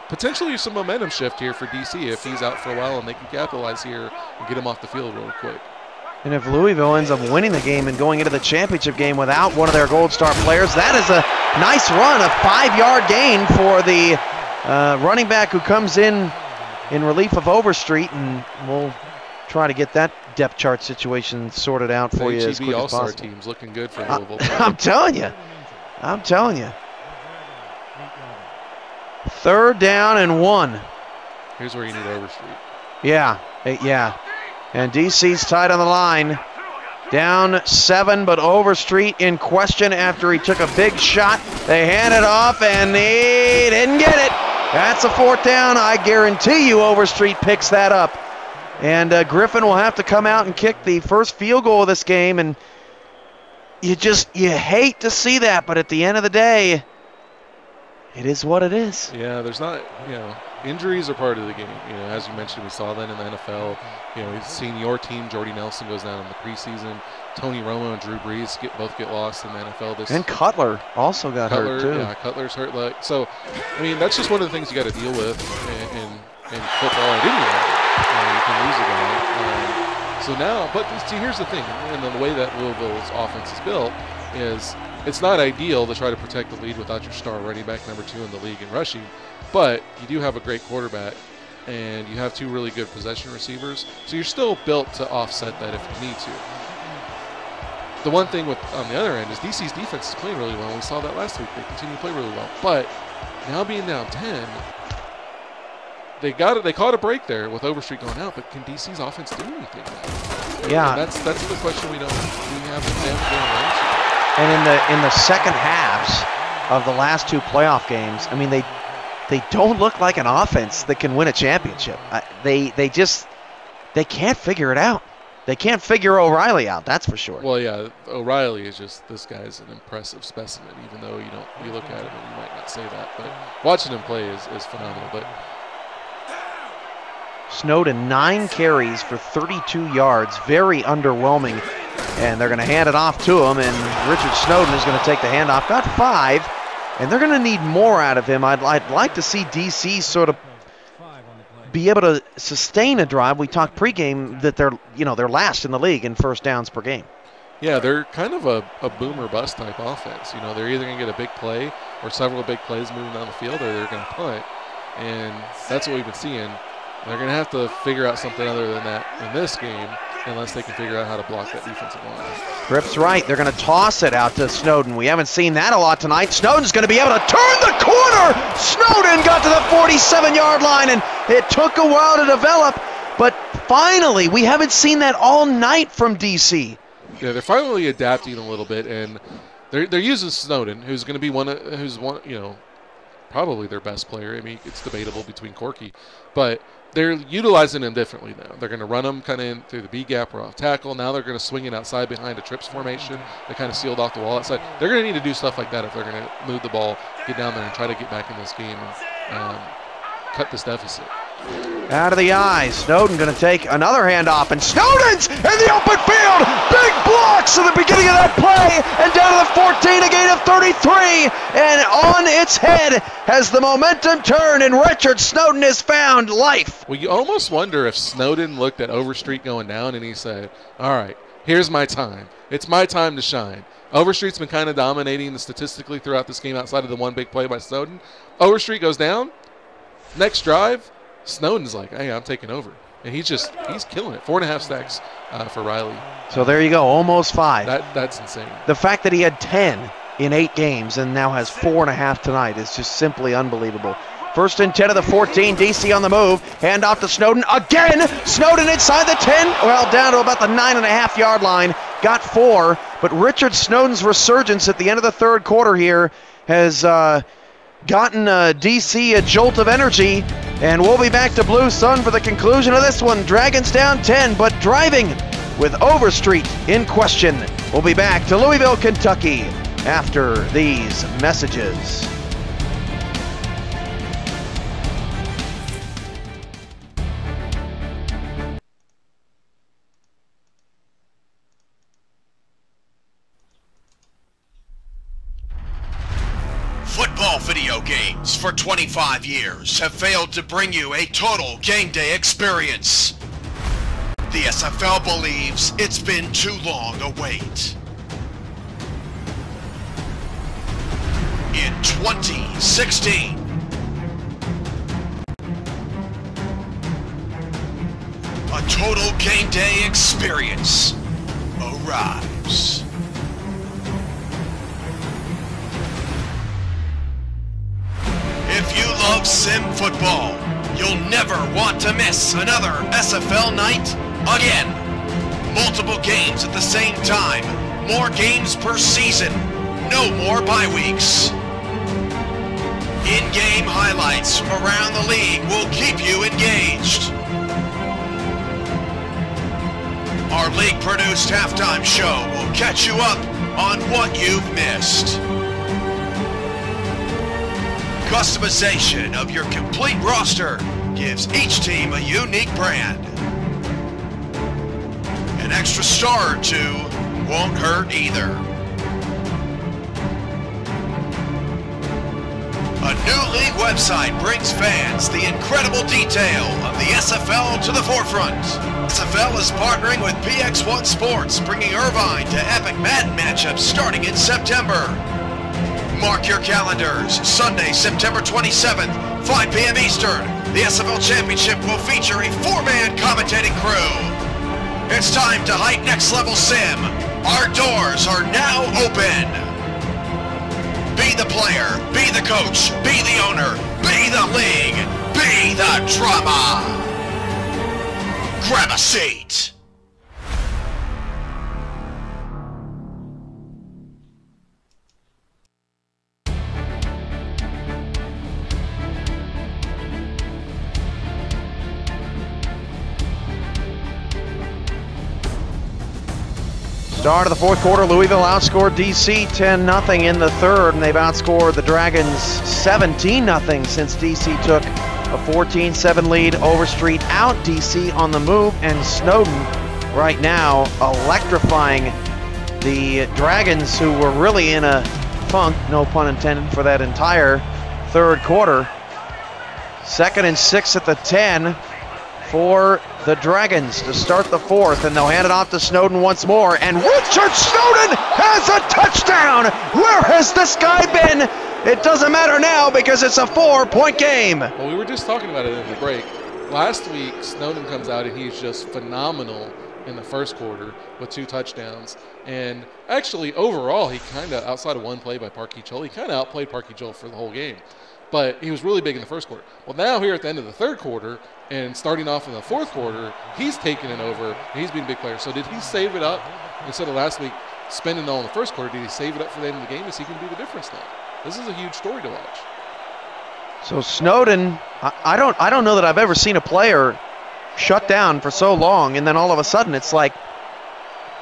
potentially some momentum shift here for DC if he's out for a while, and they can capitalize here and get him off the field real quick. And if Louisville ends up winning the game and going into the championship game without one of their Gold Star players, that is a nice run, a 5-yard gain for the running back who comes in relief of Overstreet, and we'll try to get that depth chart situation sorted out for you as quick as possible. All-Star team's looking good for Louisville. I'm telling you. 3rd down and 1. Here's where you need Overstreet. Yeah. And DC's tied on the line. Down 7, but Overstreet in question after he took a big shot. They hand it off, and he didn't get it. That's a 4th down. I guarantee you Overstreet picks that up. And Griffin will have to come out and kick the first field goal of this game, and you hate to see that, but at the end of the day, it is what it is. Yeah, there's not, injuries are part of the game. As you mentioned, we saw that in the NFL. We've seen your team, Jordy Nelson, goes down in the preseason. Tony Romo and Drew Brees both get lost in the NFL. And Cutler also got hurt, too. Yeah, Cutler's hurt. That's just one of the things you got to deal with in football and anywhere. You can lose a guy. But here's the thing, and the way that Louisville's offense is built is it's not ideal to try to protect the lead without your star running back, number 2 in the league in rushing, but you do have a great quarterback, and you have 2 really good possession receivers, so you're still built to offset that if you need to. The one thing on the other end is DC's defense is playing really well. We saw that last week. They continue to play really well, but now being down 10, they caught a break there with Overstreet going out, but can DC's offense do anything now? Yeah. And that's the question we have them going into. And in the second halves of the last 2 playoff games, they don't look like an offense that can win a championship. They can't figure it out. They can't figure O'Reilly out, that's for sure. Well, yeah, O'Reilly is this guy's an impressive specimen, even though you look at him and you might not say that. But watching him play is phenomenal. But Snowden, 9 carries for 32 yards, very underwhelming. And they're going to hand it off to him, and Richard Snowden is going to take the handoff. Got 5, and they're going to need more out of him. I'd like to see DC sort of be able to sustain a drive. We talked pregame that they're last in the league in first downs per game. Yeah, they're kind of a boom or bust type offense. You know, they're either going to get a big play or several big plays moving down the field, or they're going to punt. And that's what we've been seeing. They're going to have to figure out something other than that in this game unless they can figure out how to block that defensive line. Tripp's right. They're going to toss it out to Snowden. We haven't seen that a lot tonight. Snowden's going to be able to turn the corner. Snowden got to the 47-yard line, and it took a while to develop. But finally, we haven't seen that all night from DC. Yeah, they're finally adapting a little bit, and they're using Snowden, who's going to be probably their best player. I mean, it's debatable between Corky, but they're utilizing him differently now. They're going to run him kind of in through the B gap or off tackle. Now they're going to swing it outside behind a trips formation. They kind of sealed off the wall outside. They're going to need to do stuff like that if they're going to move the ball, get down there, and try to get back in this game and cut this deficit. Out of the eyes, Snowden going to take another handoff, and Snowden's in the open field. Big blocks at the beginning of that play, and down to the 14, a gain of 33, and on its head has the momentum turned, and Richard Snowden has found life. Well, you almost wonder if Snowden looked at Overstreet going down and he said, all right, here's my time. It's my time to shine. Overstreet's been kind of dominating statistically throughout this game outside of the one big play by Snowden. Overstreet goes down. Next drive, Snowden's like, hey, I'm taking over. And he's killing it. 4.5 sacks for Riley. So there you go, almost 5. That's insane. The fact that he had 10 in 8 games and now has 4.5 tonight is just simply unbelievable. 1st and 10 of the 14, DC on the move. Hand off to Snowden again. Snowden inside the 10, well, down to about the 9.5-yard line. Got 4, but Richard Snowden's resurgence at the end of the 3rd quarter here has gotten DC a jolt of energy, and we'll be back to Blue Sun for the conclusion of this one. Dragons down 10, but driving with Overstreet in question. We'll be back to Louisville, Kentucky after these messages. Football video games for 25 years have failed to bring you a total game day experience. The SFL believes it's been too long a wait. In 2016, a total game day experience arrives. If you love sim football, you'll never want to miss another SFL night again. Multiple games at the same time, more games per season, no more bye weeks. In-game highlights from around the league will keep you engaged. Our league-produced halftime show will catch you up on what you've missed. Customization of your complete roster gives each team a unique brand. An extra star or two won't hurt either. A new league website brings fans the incredible detail of the SFL to the forefront. SFL is partnering with PX1 Sports, bringing Irvine to epic Madden matchups starting in September. Mark your calendars. Sunday, September 27th, 5 p.m. Eastern. The SFL Championship will feature a 4-man commentating crew. It's time to hype next level sim. Our doors are now open. Be the player, be the coach, be the owner, be the league, be the drama. Grab a seat. Start of the 4th quarter, Louisville outscored DC 10-0 in the 3rd, and they've outscored the Dragons 17-0 since DC took a 14-7 lead. Overstreet out, DC on the move, and Snowden right now electrifying the Dragons, who were really in a funk, no pun intended, for that entire 3rd quarter. 2nd and 6 at the 10 for the Dragons to start the fourth, and they'll hand it off to Snowden once more, and Richard Snowden has a touchdown! Where has this guy been? It doesn't matter now because it's a 4-point game. Well, we were just talking about it in the break. Last week, Snowden comes out and he's just phenomenal in the first quarter with 2 touchdowns. And actually, overall, he kind of, outside of one play by Parkey Joel, he kind of outplayed Parkey Joel for the whole game. But he was really big in the first quarter. Well, now here at the end of the third quarter and starting off in the fourth quarter, he's taking it over and he's being a big player. So did he save it up instead of last week spending it all in the first quarter? Did he save it up for the end of the game? Is he going to be the difference now? This is a huge story to watch. So Snowden, I don't know that I've ever seen a player shut down for so long, and then all of a sudden it's like,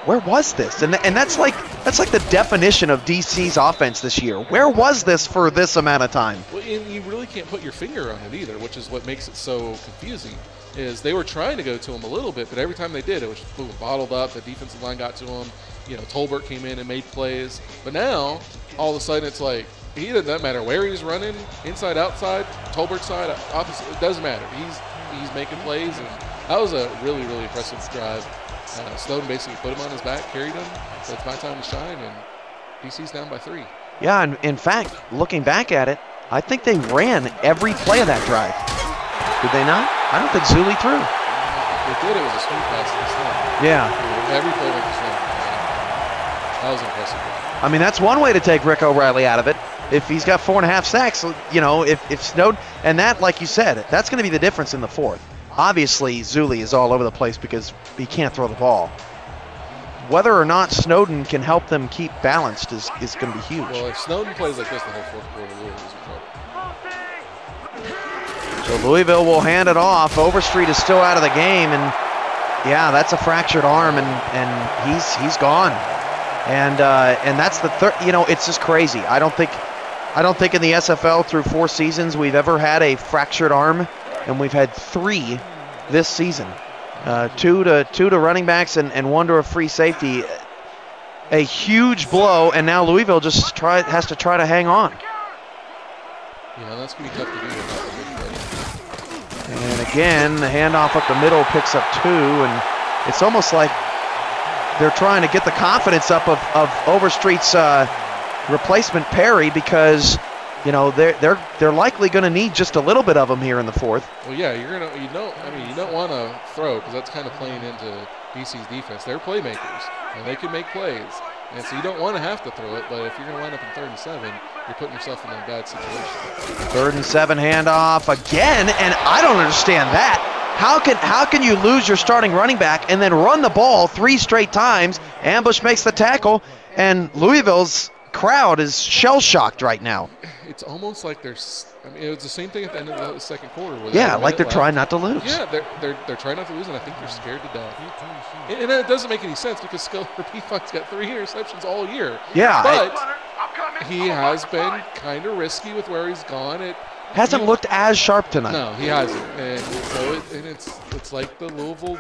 where was this? And that's like the definition of DC's offense this year. Where was this for this amount of time? Well, and you really can't put your finger on it either, which is what makes it so confusing. Is they were trying to go to him a little bit, but every time they did, it was boom, bottled up. The defensive line got to him. You know, Tolbert came in and made plays. But now, all of a sudden, it's like he doesn't matter where he's running, inside, outside, Tolbert side, opposite. It doesn't matter. He's making plays, and that was a really, really impressive drive. Snowden basically put him on his back, carried him, so it's my time to shine, and DC's down by 3. Yeah, and in fact, looking back at it, I think they ran every play of that drive. Did they not? I don't think Zuli threw. They did. It was a swing pass to the snap. Yeah. Every play went to snap. That was impressive. I mean, that's one way to take Rick O'Reilly out of it. If he's got 4.5 sacks, you know, if Snowden, and that, like you said, that's going to be the difference in the fourth. Obviously, Zuli is all over the place because he can't throw the ball. Whether or not Snowden can help them keep balanced is going to be huge. Well, if Snowden plays like this the whole fourth quarter, Louisville's in trouble. So Louisville will hand it off. Overstreet is still out of the game, and yeah, that's a fractured arm, and he's gone. And that's the third. You know, it's just crazy. I don't think in the SFL through 4 seasons we've ever had a fractured arm. And we've had 3 this season. 2 to running backs and 1 to a free safety. A huge blow, and now Louisville just has to try to hang on. Yeah, that's going to be tough to do. And again, the handoff up the middle picks up 2, and it's almost like they're trying to get the confidence up of Overstreet's replacement Perry, because you know, they're likely going to need just a little bit of them here in the fourth. Well, yeah, you don't want to throw, because that's kind of playing into DC's defense. They're playmakers, and they can make plays, and so you don't want to have to throw it. But if you're going to line up in 3rd and 7, you're putting yourself in a bad situation. 3rd and 7 handoff again, and I don't understand that. How can you lose your starting running back and then run the ball 3 straight times? Ambush makes the tackle, and Louisville's crowd is shell-shocked right now. It's almost like there's. I mean, it was the same thing at the end of the second quarter. Yeah, like they're trying not to lose. Yeah, they're trying not to lose, and I think they're scared to death. And it doesn't make any sense because Skeller P-Funk's got 3 interceptions all year. Yeah, but he has been kind of risky with where he's gone. It hasn't looked as sharp tonight. No, he hasn't, and so it's like the Louisville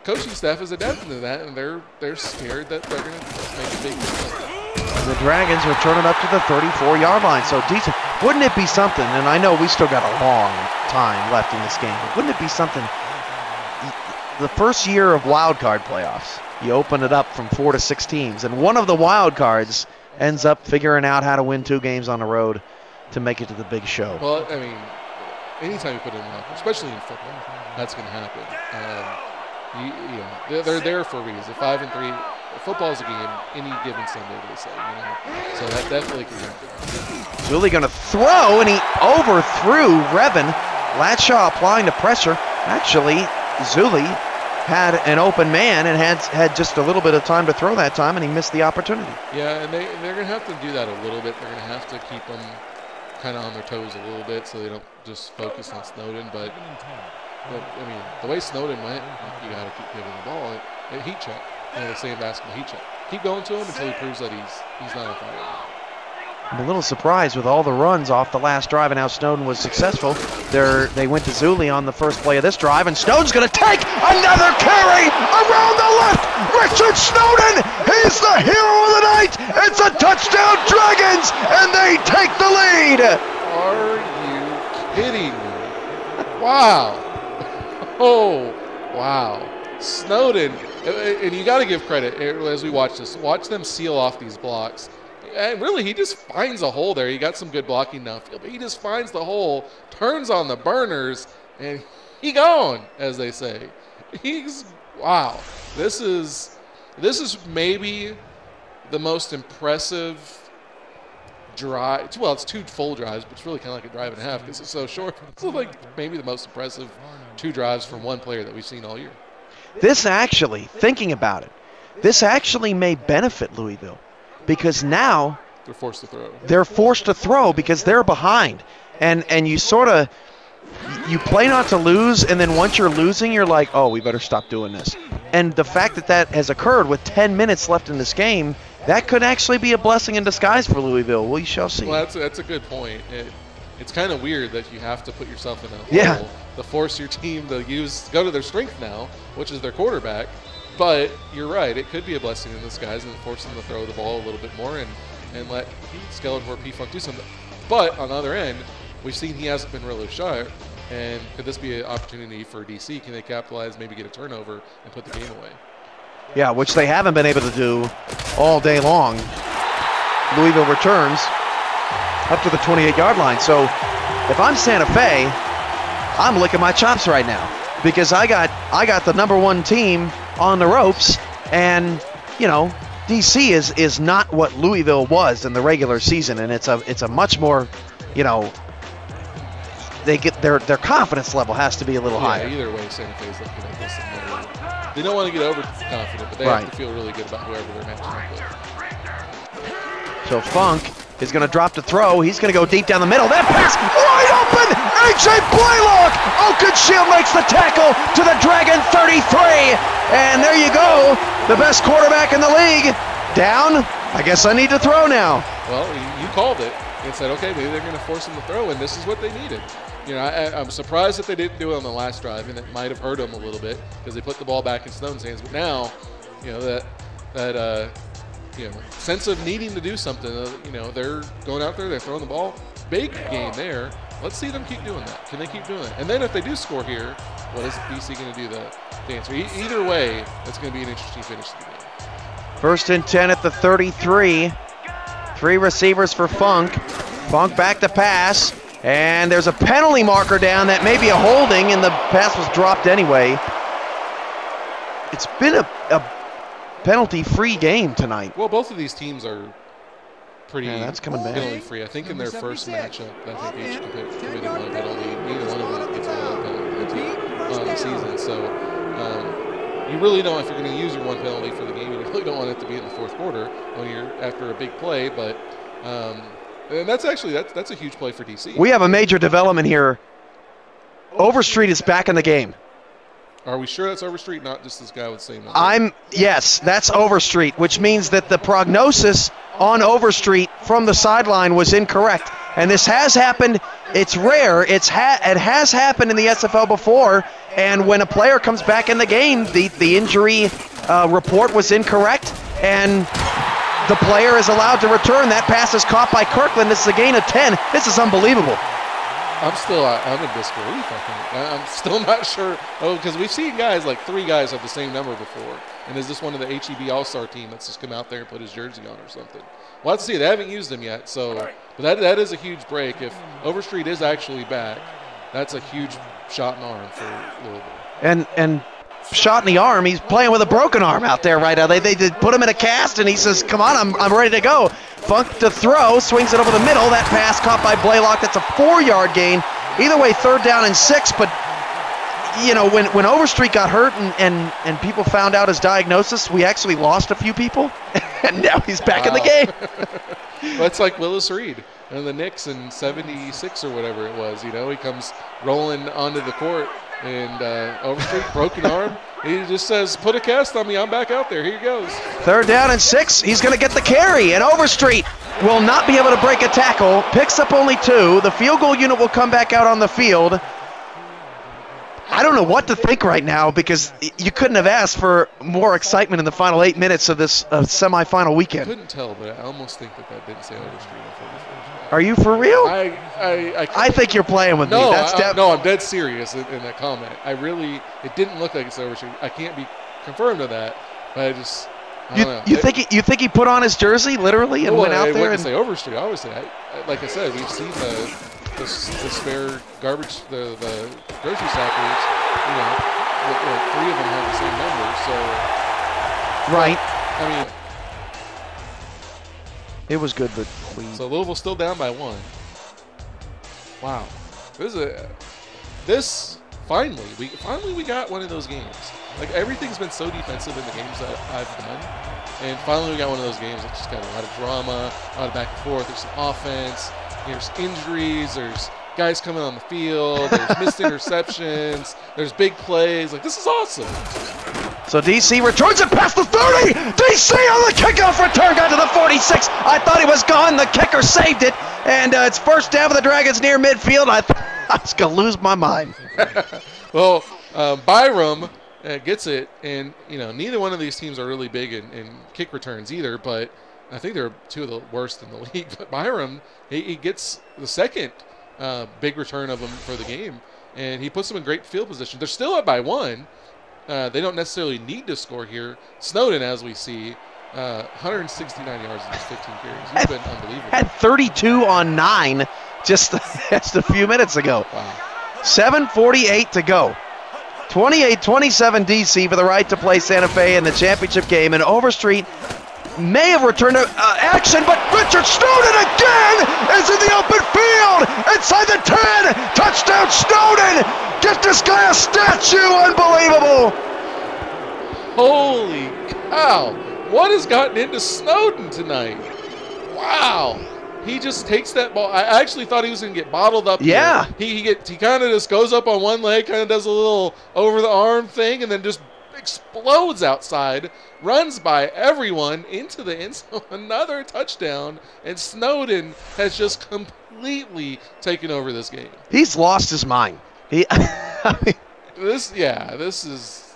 coaching staff is adapting to that, and they're scared that they're going to make a big mistake. The Dragons are turning up to the 34-yard line, so decent. Wouldn't it be something, and I know we still got a long time left in this game, but wouldn't it be something, the first year of wild card playoffs, you open it up from 4 to 6 teams, and one of the wild cards ends up figuring out how to win 2 games on the road to make it to the big show. Well, I mean, anytime you put it in wild card, especially in football, that's going to happen. They're there for a reason. 5 and 3. Football's a game any given Sunday, they say, you know. So that definitely can happen. Zuli going to throw, and he overthrew Revin. Latshaw applying the pressure. Actually, Zuli had an open man and had just a little bit of time to throw that time, and he missed the opportunity. Yeah, and they're going to have to do that a little bit. They're going to have to keep them kind of on their toes a little bit so they don't just focus on Snowden. But I mean, the way Snowden went, you got to keep giving the ball. Heat check. You know, the same basketball heat check. Keep going to him until he proves that he's not on fire. I'm a little surprised with all the runs off the last drive and how Snowden was successful. They went to Zuli on the first play of this drive, and Snowden's going to take another carry around the left. Richard Snowden, he's the hero of the night. It's a touchdown, Dragons, and they take the lead. Are you kidding me? Wow. Oh, Wow. Snowden, and you got to give credit as we watch this. Watch them seal off these blocks. And really, he just finds a hole there. He got some good blocking downfield, but he just finds the hole, turns on the burners, and he gone, as they say. Wow. This is maybe the most impressive drive. Well, it's 2 full drives, but it's really kind of like a drive and a half because it's so short. It's like maybe the most impressive 2 drives from one player that we've seen all year. This actually, thinking about it, this actually may benefit Louisville because now they're forced to throw. They're forced to throw because they're behind. And you sort of, you play not to lose, and then once you're losing, you're like, oh, we better stop doing this. And the fact that that has occurred with 10 minutes left in this game, that could actually be a blessing in disguise for Louisville. We shall see. Well, that's a good point. It's kind of weird that you have to put yourself in a hole to force your team to go to their strength now, which is their quarterback. But you're right. It could be a blessing in disguise and force them to throw the ball a little bit more and let Skeletor P-Funk do something. But on the other end, we've seen he hasn't been really sharp. And could this be an opportunity for DC? Can they capitalize, maybe get a turnover, and put the game away? Yeah, which they haven't been able to do all day long. Louisville returns up to the 28-yard line. So if I'm Santa Fe, I'm licking my chops right now because I got the #1 team on the ropes, and you know, DC is not what Louisville was in the regular season, and it's a much more, you know, they get their confidence level has to be a little higher. Either way, Santa Fe's looking at this, and they don't want to get overconfident, but they have to feel really good about whoever they're matching up with. So Funk is going to drop to throw. He's going to go deep down the middle. That pass wide open. A.J. Blaylock. Oakenshield makes the tackle to the Dragon 33. And there you go. The best quarterback in the league. Down. I guess I need to throw now. Well, you called it and said, okay, maybe they're going to force him to throw, and this is what they needed. You know, I'm surprised that they didn't do it on the last drive, and it might have hurt them a little bit because they put the ball back in Snowden's hands. But now, you know, that sense of needing to do something. You know, they're going out there, they're throwing the ball. Big game there. Let's see them keep doing that. Can they keep doing it? And then if they do score here, what is DC going to do to answer? Either way, it's going to be an interesting finish to the game. 1st and 10 at the 33. 3 receivers for Funk. Funk back to pass. And there's a penalty marker down that may be a holding, and the pass was dropped anyway. It's been a penalty-free game tonight. Well, both of these teams are pretty penalty-free. I think in their first matchup, I think each committed one penalty. Neither one of them gets a penalty on the season. So you really don't, if you're going to use your 1 penalty for the game, you really don't want it to be in the 4th quarter when you're after a big play. But and that's a huge play for DC. We have a major development here. Overstreet is back in the game. Are we sure that's Overstreet, not just this guy with the same number? Yes, that's Overstreet, which means that the prognosis on Overstreet from the sideline was incorrect. And this has happened. It's rare. It has happened in the SFL before. And when a player comes back in the game, the injury report was incorrect, and the player is allowed to return. That pass is caught by Kirkland. This is a gain of 10. This is unbelievable. I'm in disbelief, I think. I'm still not sure. Oh, because we've seen guys, like 3 guys have the same number before. And is this one of the HEB All-Star team that's just come out there and put his jersey on or something? We'll have to see. They haven't used him yet. So, but that is a huge break. If Overstreet is actually back, that's a huge shot in the arm for Louisville. And shot in the arm, he's playing with a broken arm out there right now. They did put him in a cast, and he says, come on, I'm ready to go. Funk to throw, swings it over the middle. That pass caught by Blaylock. That's a 4-yard gain. Either way, 3rd down and 6. But, you know, when Overstreet got hurt and people found out his diagnosis, we actually lost a few people. And now he's back in the game. That's like Willis Reed and the Knicks in 76 or whatever it was. You know, he comes rolling onto the court, and Overstreet, broken arm. He just says, put a cast on me, I'm back out there, here he goes. 3rd down and 6, he's going to get the carry, and Overstreet will not be able to break a tackle, picks up only 2. The field goal unit will come back out on the field. I don't know what to think right now because you couldn't have asked for more excitement in the final 8 minutes of this semifinal weekend. I couldn't tell, but I almost think that didn't say Overstreet. Are you for real? I think you're playing with me. No, I'm dead serious in that comment. It didn't look like it's Overstreet. I can't be confirmed of that, but I don't know. You think he put on his jersey literally and went out there? I wouldn't say Overstreet. Obviously, like I said, we've seen the spare garbage, the grocery stackers. You know, 3 of them have the same number. So right. I mean, it was good, but so Louisville's still down by 1. Wow, finally we got one of those games. Like, everything's been so defensive in the games that I've done, and finally we got one of those games that just got a lot of drama, a lot of back and forth. There's some offense, there's injuries, there's guys coming on the field, there's missed interceptions, there's big plays. Like, this is awesome. So DC returns it past the 30. DC on the kickoff return, got to the 46. I thought he was gone. The kicker saved it, and it's first down for the Dragons near midfield. I was gonna lose my mind. Well, Byram gets it, and neither one of these teams are really big in kick returns either. But I think they're 2 of the worst in the league. But Byram, he gets the second big return of them for the game, and he puts them in great field position. They're still up by 1. They don't necessarily need to score here. Snowden, as we see, 169 yards in his 15 carries. He's been unbelievable. Had 32 on 9 just a few minutes ago. Wow. 7:48 to go. 28-27 DC for the right to play Santa Fe in the championship game. And Overstreet may have returned to action, but Richard Snowden again is in the open field inside the 10. Touchdown Snowden! Get this guy a statue! Unbelievable! Holy cow! What has gotten into Snowden tonight? Wow! He just takes that ball. I actually thought he was going to get bottled up. Yeah. Here. He kind of just goes up on one leg, kind of does a little over the arm thing, and then just explodes outside, runs by everyone into the end zone. Another touchdown, and Snowden has just completely taken over this game. He's lost his mind. This is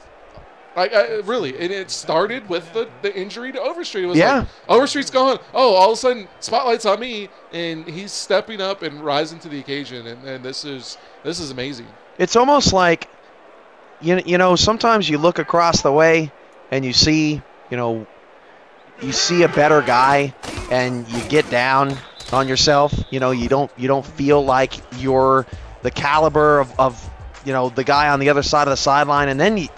like really, and it started with the injury to Overstreet. It was like, Overstreet's gone. Oh, all of a sudden, spotlight's on me, and he's stepping up and rising to the occasion, and this is amazing. It's almost like, sometimes you look across the way and you see a better guy, and you get down on yourself. You don't feel like you're the caliber of the guy on the other side of the sideline, and then you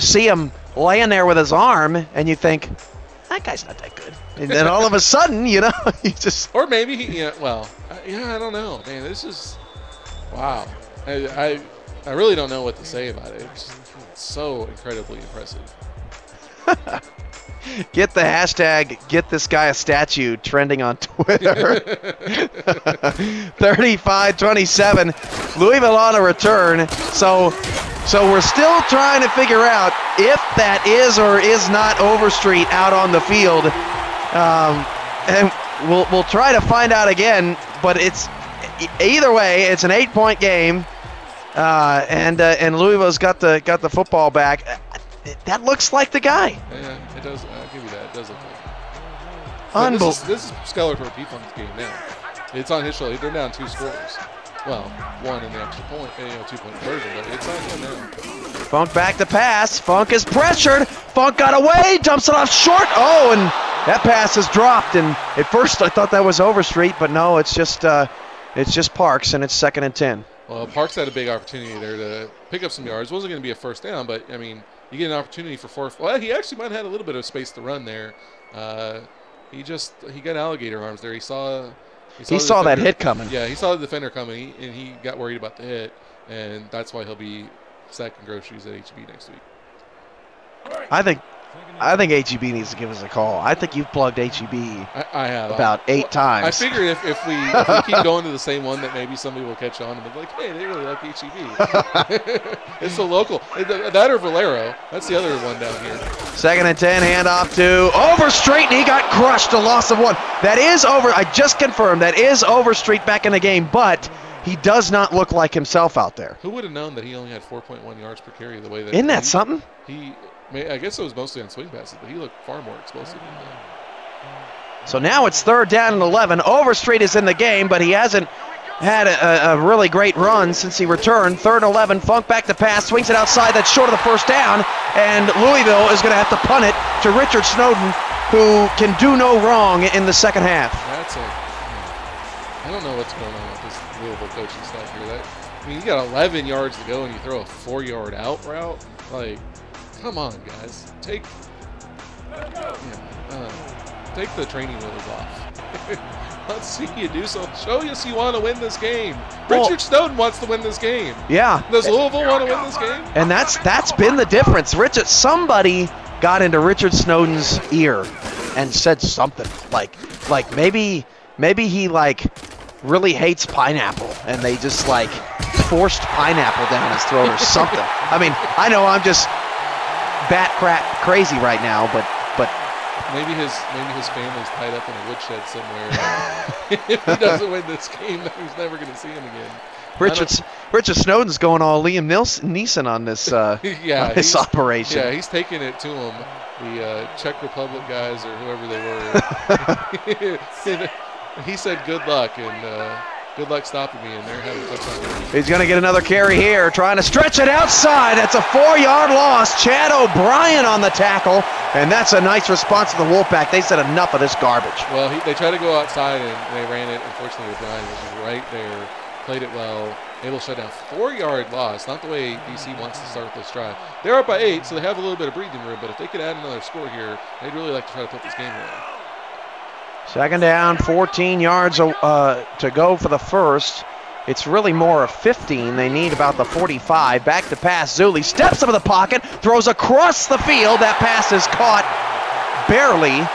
see him laying there with his arm, and you think, that guy's not that good. And then all of a sudden, you just... Or maybe I don't know. Man, this is... Wow. I really don't know what to say about it. It's so incredibly impressive. Get the hashtag, get this guy a statue, trending on Twitter. 35-27, Louisville on a return. So we're still trying to figure out if that is or is not Overstreet out on the field. And we'll try to find out again, but it's either way, it's an 8-point game. And Louisville's got the football back. That looks like the guy. Yeah, it does. I'll give you that. It does look like him. Unbelievable. This is Skylar for a P-Funk's game now. It's on his shoulder. They're down 2 scores. Well, 1 in the extra point, 2-point conversion, but it's on him now. Funk back to pass. Funk is pressured. Funk got away, dumps it off short. Oh, and that pass is dropped. And at first I thought that was Overstreet, but no, it's just Parks, and it's 2nd and 10. Well, Parks had a big opportunity there to pick up some yards. It wasn't going to be a first down, but I mean, you get an opportunity for 4th. Well, he actually might have had a little bit of space to run there. He got alligator arms there. He saw that hit coming. Yeah, he saw the defender coming, and he got worried about the hit, and that's why he'll be stacking groceries at HEB next week. I think HEB needs to give us a call. I think you've plugged HEB I have about 8 times. I figured if we keep going to the same one, that maybe somebody will catch on and be like, hey, they really like HEB. It's so local. That or Valero. That's the other one down here. 2nd and 10, handoff to Overstreet, and he got crushed, a loss of 1. That is I just confirmed, that is Overstreet back in the game, but He does not look like himself out there. Who would have known that he only had 4.1 yards per carry the way that Isn't that something? I guess it was mostly on swing passes, but he looked far more explosive than that. So now it's 3rd down and 11. Overstreet is in the game, but he hasn't had a really great run since he returned. 3rd and 11, Funk back to pass, swings it outside, that's short of the 1st down, and Louisville is going to have to punt it to Richard Snowden, who can do no wrong in the 2nd half. I don't know what's going on with this Louisville coaching staff here. I mean, you got 11 yards to go and you throw a 4-yard out route. Like, come on, guys. Take the training wheels off. Let's see you do so. Show us you want to win this game. Richard Snowden wants to win this game. Yeah. Does Louisville want to win this game? And that's been the difference. Somebody got into Richard Snowden's ear and said something like maybe he really hates pineapple and they just forced pineapple down his throat or something. I mean, I know I'm just bat crap crazy right now, but maybe his family's tied up in a woodshed somewhere. If he doesn't win this game, he's never going to see him again. Richard Snowden's going all Liam Neeson on this this operation. Yeah, he's taking it to him. The Czech Republic guys or whoever they were. He said good luck and good luck stopping me, and they're having a touchdown. He's going to get another carry here, trying to stretch it outside. That's a 4-yard loss. Chad O'Brien on the tackle, and that's a nice response to the Wolfpack. They said enough of this garbage. Well, they tried to go outside, and they ran it. Unfortunately, O'Brien was right there, played it well, able to shut down. 4-yard loss, not the way DC wants to start this drive. They're up by 8, so they have a little bit of breathing room, but if they could add another score here, they'd really like to try to put this game away. 2nd down, 14 yards to go for the first. It's really more of 15. They need about the 45. Back to pass. Zuli steps into the pocket, throws across the field. That pass is caught barely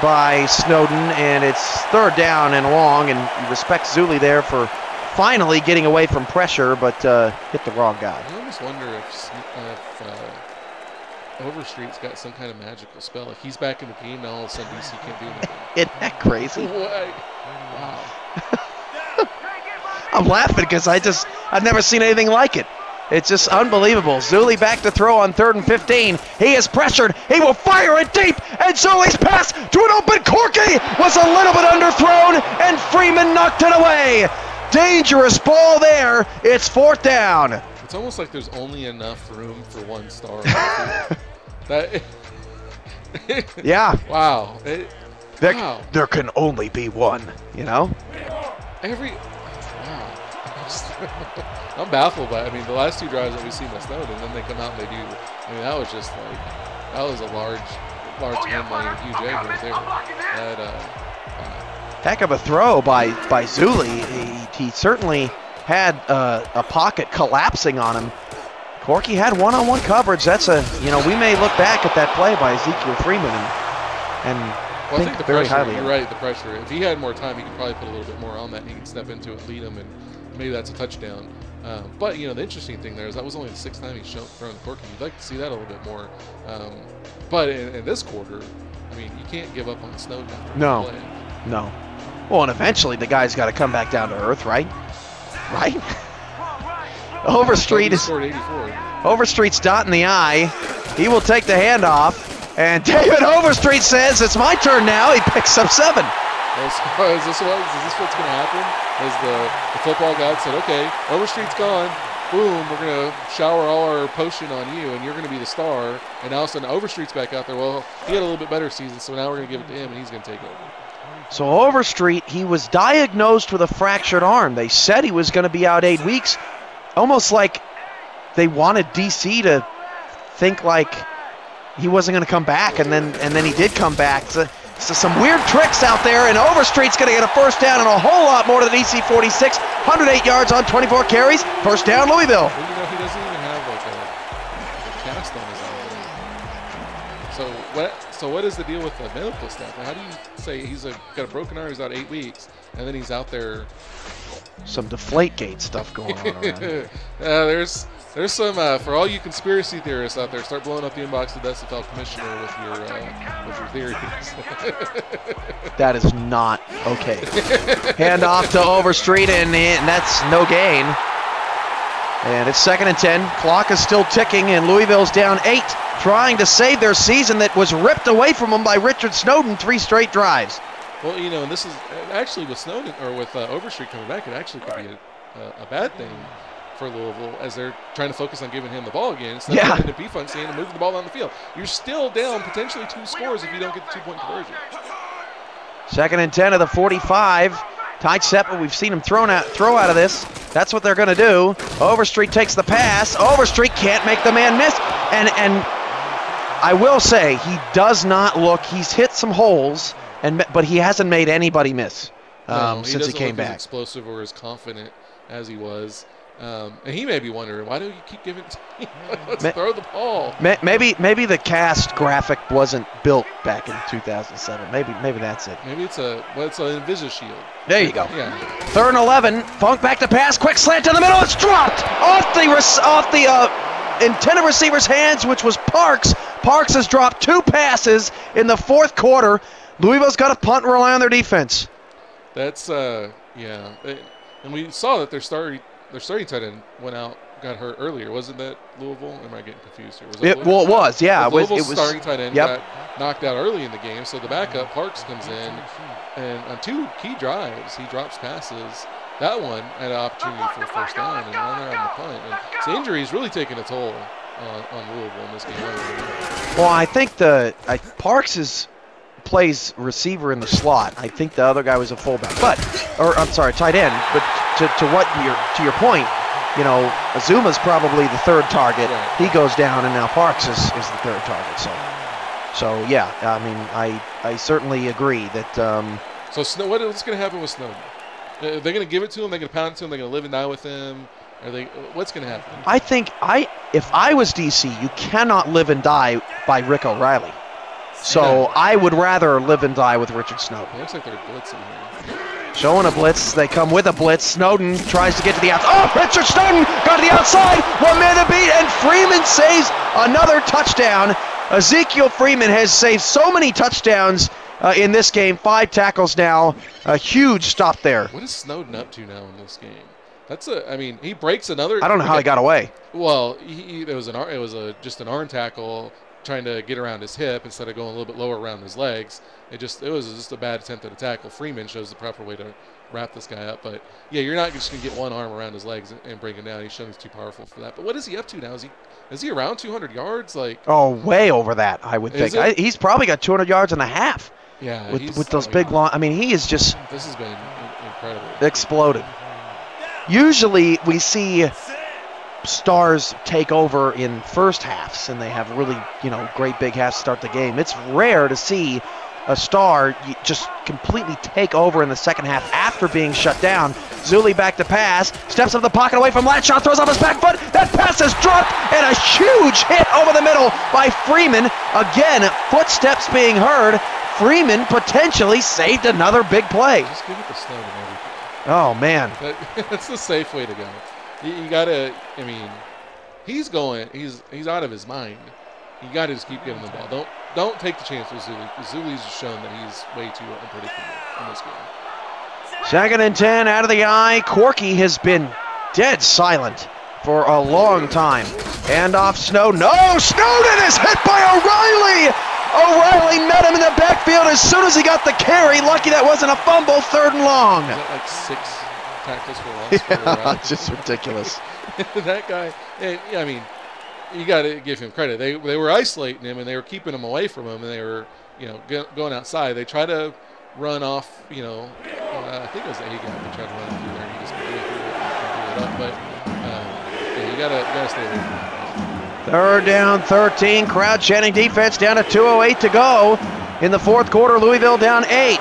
by Snowden, and it's 3rd down and long. And you respect Zuli there for finally getting away from pressure, but hit the wrong guy. I almost wonder if Overstreet's got some kind of magical spell. If he's back in the game now, all of a sudden DC can't do anything. Isn't that crazy? Wow. I'm laughing because I've never seen anything like it. It's just unbelievable. Zuli back to throw on 3rd and 15. He is pressured. He will fire it deep, and Zuli's pass to an open Corky was a little bit underthrown, and Freeman knocked it away. Dangerous ball there. It's 4th down. It's almost like there's only enough room for one star. Yeah. Wow. There can only be one, you know? I'm baffled by it. I mean, the last 2 drives that we've seen with Snowden, and then they come out and they do. I mean, that was just that was a large handling, huge egg right there. Heck of a throw by Zuli. He certainly had a pocket collapsing on him. Corky had one-on-one coverage. That's we may look back at that play by Ezekiel Freeman and I think the very pressure, highly. You're right, the pressure. If he had more time, he could probably put a little bit more on that. He could step into it, lead him, and maybe that's a touchdown. But the interesting thing there is that was only the 6th time he's thrown the Corky. You'd like to see that a little bit more. But in this quarter, I mean, you can't give up on Snowden after No. play. No. Well, and eventually the guy's got to come back down to earth, right? Right? Overstreet's dotting the I. He will take the handoff. And David Overstreet says, it's my turn now. He picks up 7. Is this what's going to happen? As the football god said, okay, Overstreet's gone. Boom, we're going to shower all our potion on you, and you're going to be the star. And all of a sudden, Overstreet's back out there. Well, he had a little bit better season, so now we're going to give it to him, and he's going to take over. So Overstreet, he was diagnosed with a fractured arm. They said he was going to be out 8 weeks, almost like they wanted DC to think like he wasn't going to come back, and then he did come back. So some weird tricks out there, and Overstreet's going to get a 1st down and a whole lot more to the DC 46. 108 yards on 24 carries. 1st down, Louisville. Well, he doesn't even have a cast on his arm. So what is the deal with the medical staff? How do you say he's got a broken arm, he's out 8 weeks, and then he's out there? Some Deflategate stuff going on around here. There's There's some for all you conspiracy theorists out there. Start blowing up the inbox of the SFL commissioner with your theories. That is not okay. Hand off to Overstreet, and that's no gain. And it's 2nd and 10. Clock is still ticking, and Louisville's down 8, trying to save their season that was ripped away from them by Richard Snowden 3 straight drives. Well, you know, and this is actually with Snowden or with Overstreet coming back, it actually could be a bad thing for Louisville as they're trying to focus on giving him the ball again instead of letting the P-Funk stand and moving the ball down the field. You're still down potentially 2 scores if you don't get the 2-point conversion. 2nd and 10 of the 45. Tight set, but we've seen him throw out of this. That's what they're going to do. Overstreet takes the pass. Overstreet can't make the man miss. And I will say, he does not look, he's hit some holes, but he hasn't made anybody miss since he came back. As explosive or as confident as he was. And he may be wondering, why do you keep giving it to me? Let's throw the ball. Maybe the cast graphic wasn't built back in 2007. Maybe that's it. Maybe it's an Invisishield. There you go. Yeah. 3rd and 11. Funk back to pass. Quick slant to the middle. It's dropped off the intended receiver's hands, which was Parks. Parks has dropped 2 passes in the 4th quarter. Louisville's got to punt and rely on their defense. That's yeah. And we saw that their starting tight end went out, got hurt earlier. Wasn't that Louisville? Am I getting confused here? Well, it was, yeah. Louisville's starting tight end got knocked out early in the game, so the backup, Parks, comes in, and on 2 key drives, he drops passes. That one had an opportunity for a 1st down, and on there on the punt. And so injury is really taking a toll on Louisville in this game. Well, I think Parks plays receiver in the slot. I think the other guy was a fullback, tight end. But to your point, you know, Azuma's probably the 3rd target. Right. He goes down, and now Parks is the 3rd target. So yeah, I mean, I certainly agree that. So what's going to happen with Snowden? Are they going to give it to him? They're going to pound it to him? They're going to live and die with him? What's going to happen? I think if I was DC, you cannot live and die by Rick O'Reilly. So I would rather live and die with Richard Snowden. It looks like they're blitzing here. Showing a blitz. They come with a blitz. Snowden tries to get to the outside. Oh, Richard Snowden got to the outside. 1 man to beat, and Freeman saves another touchdown. Ezekiel Freeman has saved so many touchdowns in this game. 5 tackles now. A huge stop there. What is Snowden up to now in this game? I mean, he breaks another. I don't know how he got away. Well, it was just an arm tackle, trying to get around his hip instead of going a little bit lower around his legs. It was just a bad attempt at a tackle. Freeman shows the proper way to wrap this guy up. But yeah, you're not just going to get one arm around his legs and bring him down. He's shown he's too powerful for that. But what is he up to now? Is he around 200 yards? Way over that, I would think. He's probably got 200 yards and a half. Yeah, with those big long. I mean, he is just. This has been incredible. Exploded. Usually we see stars take over in first halves, and they have really, great big halves to start the game. It's rare to see a star just completely take over in the second half after being shut down. Zuli back to pass, steps up the pocket away from Latshaw, throws off his back foot. That pass is dropped, and a huge hit over the middle by Freeman. Again, footsteps being heard. Freeman potentially saved another big play. Just give it to Snowden everything. Oh, man. That's the safe way to go. You gotta. I mean, he's out of his mind. You gotta just keep getting the ball. Don't take the chance with Zuli. Zuli's shown that he's way too unpredictable in this game. 2nd and 10 out of the eye. Corky has been dead silent for a long time. Hand off Snowden. No, Snowden is hit by O'Reilly. O'Reilly met him in the backfield as soon as he got the carry. Lucky that wasn't a fumble. 3rd and long. Is that like 6 tackles for loss? Yeah, it's just ridiculous. That guy, I mean, you got to give him credit. They were isolating him, and they were keeping him away from him, and they were, going outside. They tried to run off, I think it was A-gap. They tried to run through there, and he just blew it up. But you got to stay away from him. 3rd down, 13. Crowd chanting defense. Down to 2:08 to go in the 4th quarter. Louisville down 8.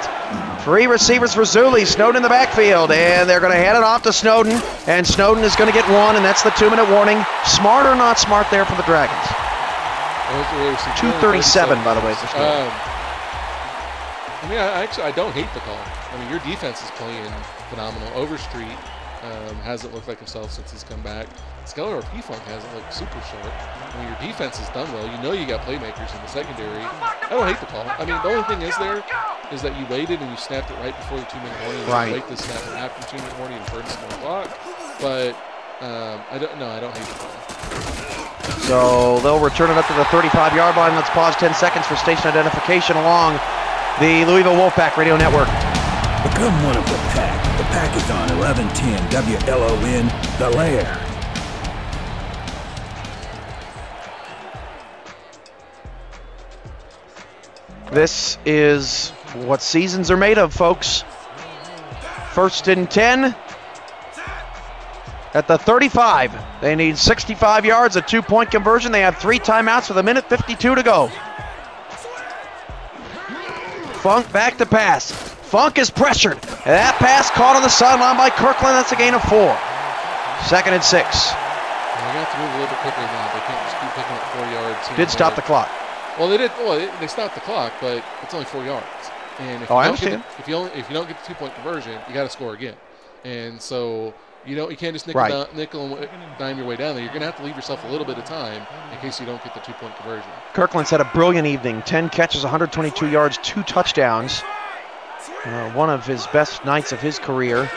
3 receivers for Zuli. Snowden in the backfield, and they're going to hand it off to Snowden, and Snowden is going to get 1, and that's the 2-minute warning. Smart or not smart there for the Dragons? 2:37, by the way. I mean, I don't hate the call. I mean, your defense is playing phenomenal. Overstreet hasn't looked like himself since he's come back. Skeletor P-Funk hasn't looked super sharp. When your defense is done well, you know you got playmakers in the secondary. I don't hate the call. I mean, the only thing is that you waited and you snapped it right before the 2-minute warning. Right. You wait to snap it after the 2-minute warning and burn some more clock. But I don't hate the call. So they'll return it up to the 35-yard line. Let's pause 10 seconds for station identification along the Louisville Wolfpack Radio Network. Become one of the pack. The pack is on 1110 WLON, The Lair. This is what seasons are made of, folks. 1st and 10 at the 35. They need 65 yards, a 2-point conversion. They have 3 timeouts with 1:52 to go. Funk back to pass. Funk is pressured. And that pass caught on the sideline by Kirkland. That's a gain of 4. 2nd and 6. They got to move a little bit quicker now. They can't just keep picking up 4 yards. Did stop the clock. Well, they did. Well, they stopped the clock, but it's only 4 yards. And if I you don't understand. if you don't get the 2-point conversion, you got to score again. And so you can't just nickel and dime your way down there. You're going to have to leave yourself a little bit of time in case you don't get the 2-point conversion. Kirkland's had a brilliant evening. 10 catches, 122 yards, 2 touchdowns. One of his best nights of his career.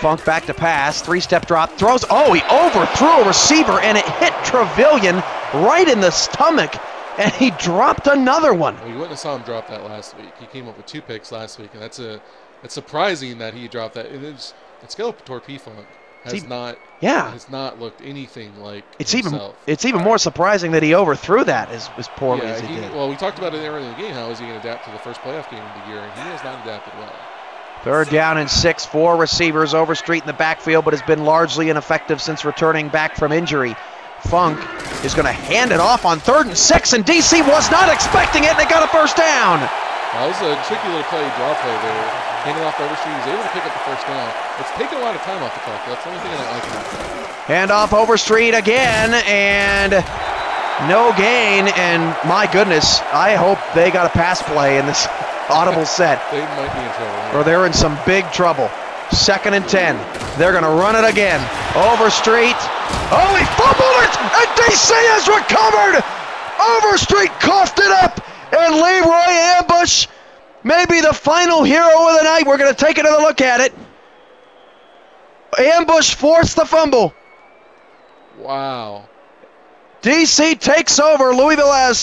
Funk back to pass, 3-step drop, throws. Oh, he overthrew a receiver and it hit Trevelyan right in the stomach. And he dropped another one. Well, you wouldn't have saw him drop that last week. He came up with 2 picks last week, and it's surprising that he dropped that. And Skeletor P-Funk has not looked anything like himself. It's even more surprising that he overthrew that as poorly as he did. Well, we talked about it earlier in the game. How is he going to adapt to the first playoff game of the year? And he has not adapted well. 3rd down and 6, 4 receivers. Overstreet in the backfield, but has been largely ineffective since returning back from injury. Funk is going to hand it off on 3rd and 6, and DC was not expecting it, and they got a 1st down. That was a tricky little draw play there. Handing off to Overstreet, he's able to pick up the 1st down. It's taking a lot of time off the clock. That's the only thing I don't like about that. Hand off Overstreet again, and no gain, and my goodness, I hope they got a pass play in this audible set. They might be in trouble. Or they're in some big trouble. 2nd and 10. They're going to run it again. Overstreet. Oh, he fumbled it, and DC has recovered. Overstreet coughed it up, and Leroy Ambush, maybe the final hero of the night. We're going to take another look at it. Ambush forced the fumble. Wow. DC takes over. Louisville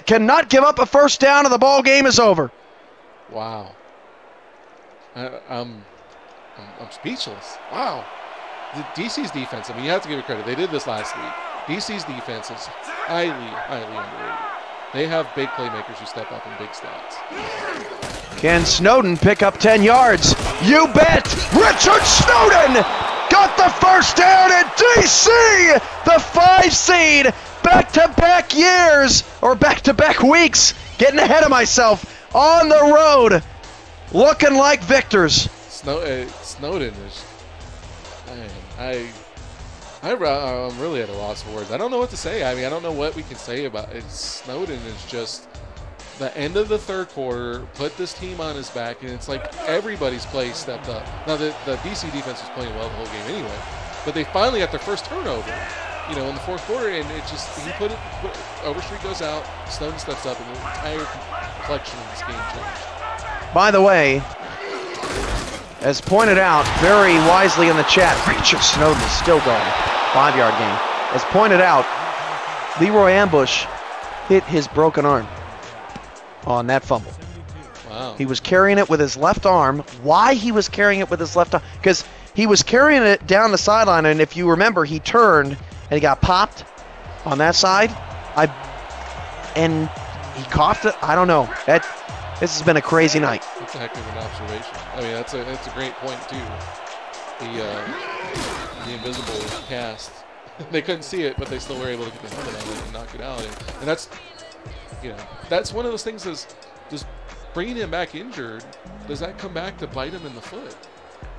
cannot give up a 1st down, and the ball game is over. Wow. I'm speechless. Wow. The DC's defense, I mean, you have to give it credit. They did this last week. DC's defense is highly, highly underrated. They have big playmakers who step up in big spots. Can Snowden pick up 10 yards? You bet! Richard Snowden got the 1st down at DC! The 5 seed, back-to-back years, or back-to-back weeks, getting ahead of myself, on the road, looking like victors. Snowden is, man, I'm really at a loss for words. I don't know what to say. I mean, I don't know what we can say about it. Snowden is just the end of the 3rd quarter, put this team on his back, and it's like everybody's play stepped up. Now, the DC defense was playing well the whole game anyway, but they finally got their 1st turnover, in the 4th quarter, and it just, Overstreet goes out, Snowden steps up, and the entire complexion of this game changed. By the way, as pointed out very wisely in the chat, Richard Snowden is still going. 5-yard gain. As pointed out, Leroy Ambush hit his broken arm on that fumble. Wow. He was carrying it with his left arm. Why he was carrying it with his left arm? Because he was carrying it down the sideline, and if you remember, he turned and he got popped on that side. And he coughed it. I don't know. This has been a crazy night. That's a heck of an observation. I mean, that's a great point too. The invisible cast. They couldn't see it, but they still were able to get the helmet on it and knock it out. And that's, that's one of those things. Is just bringing him back injured. Does that come back to bite him in the foot?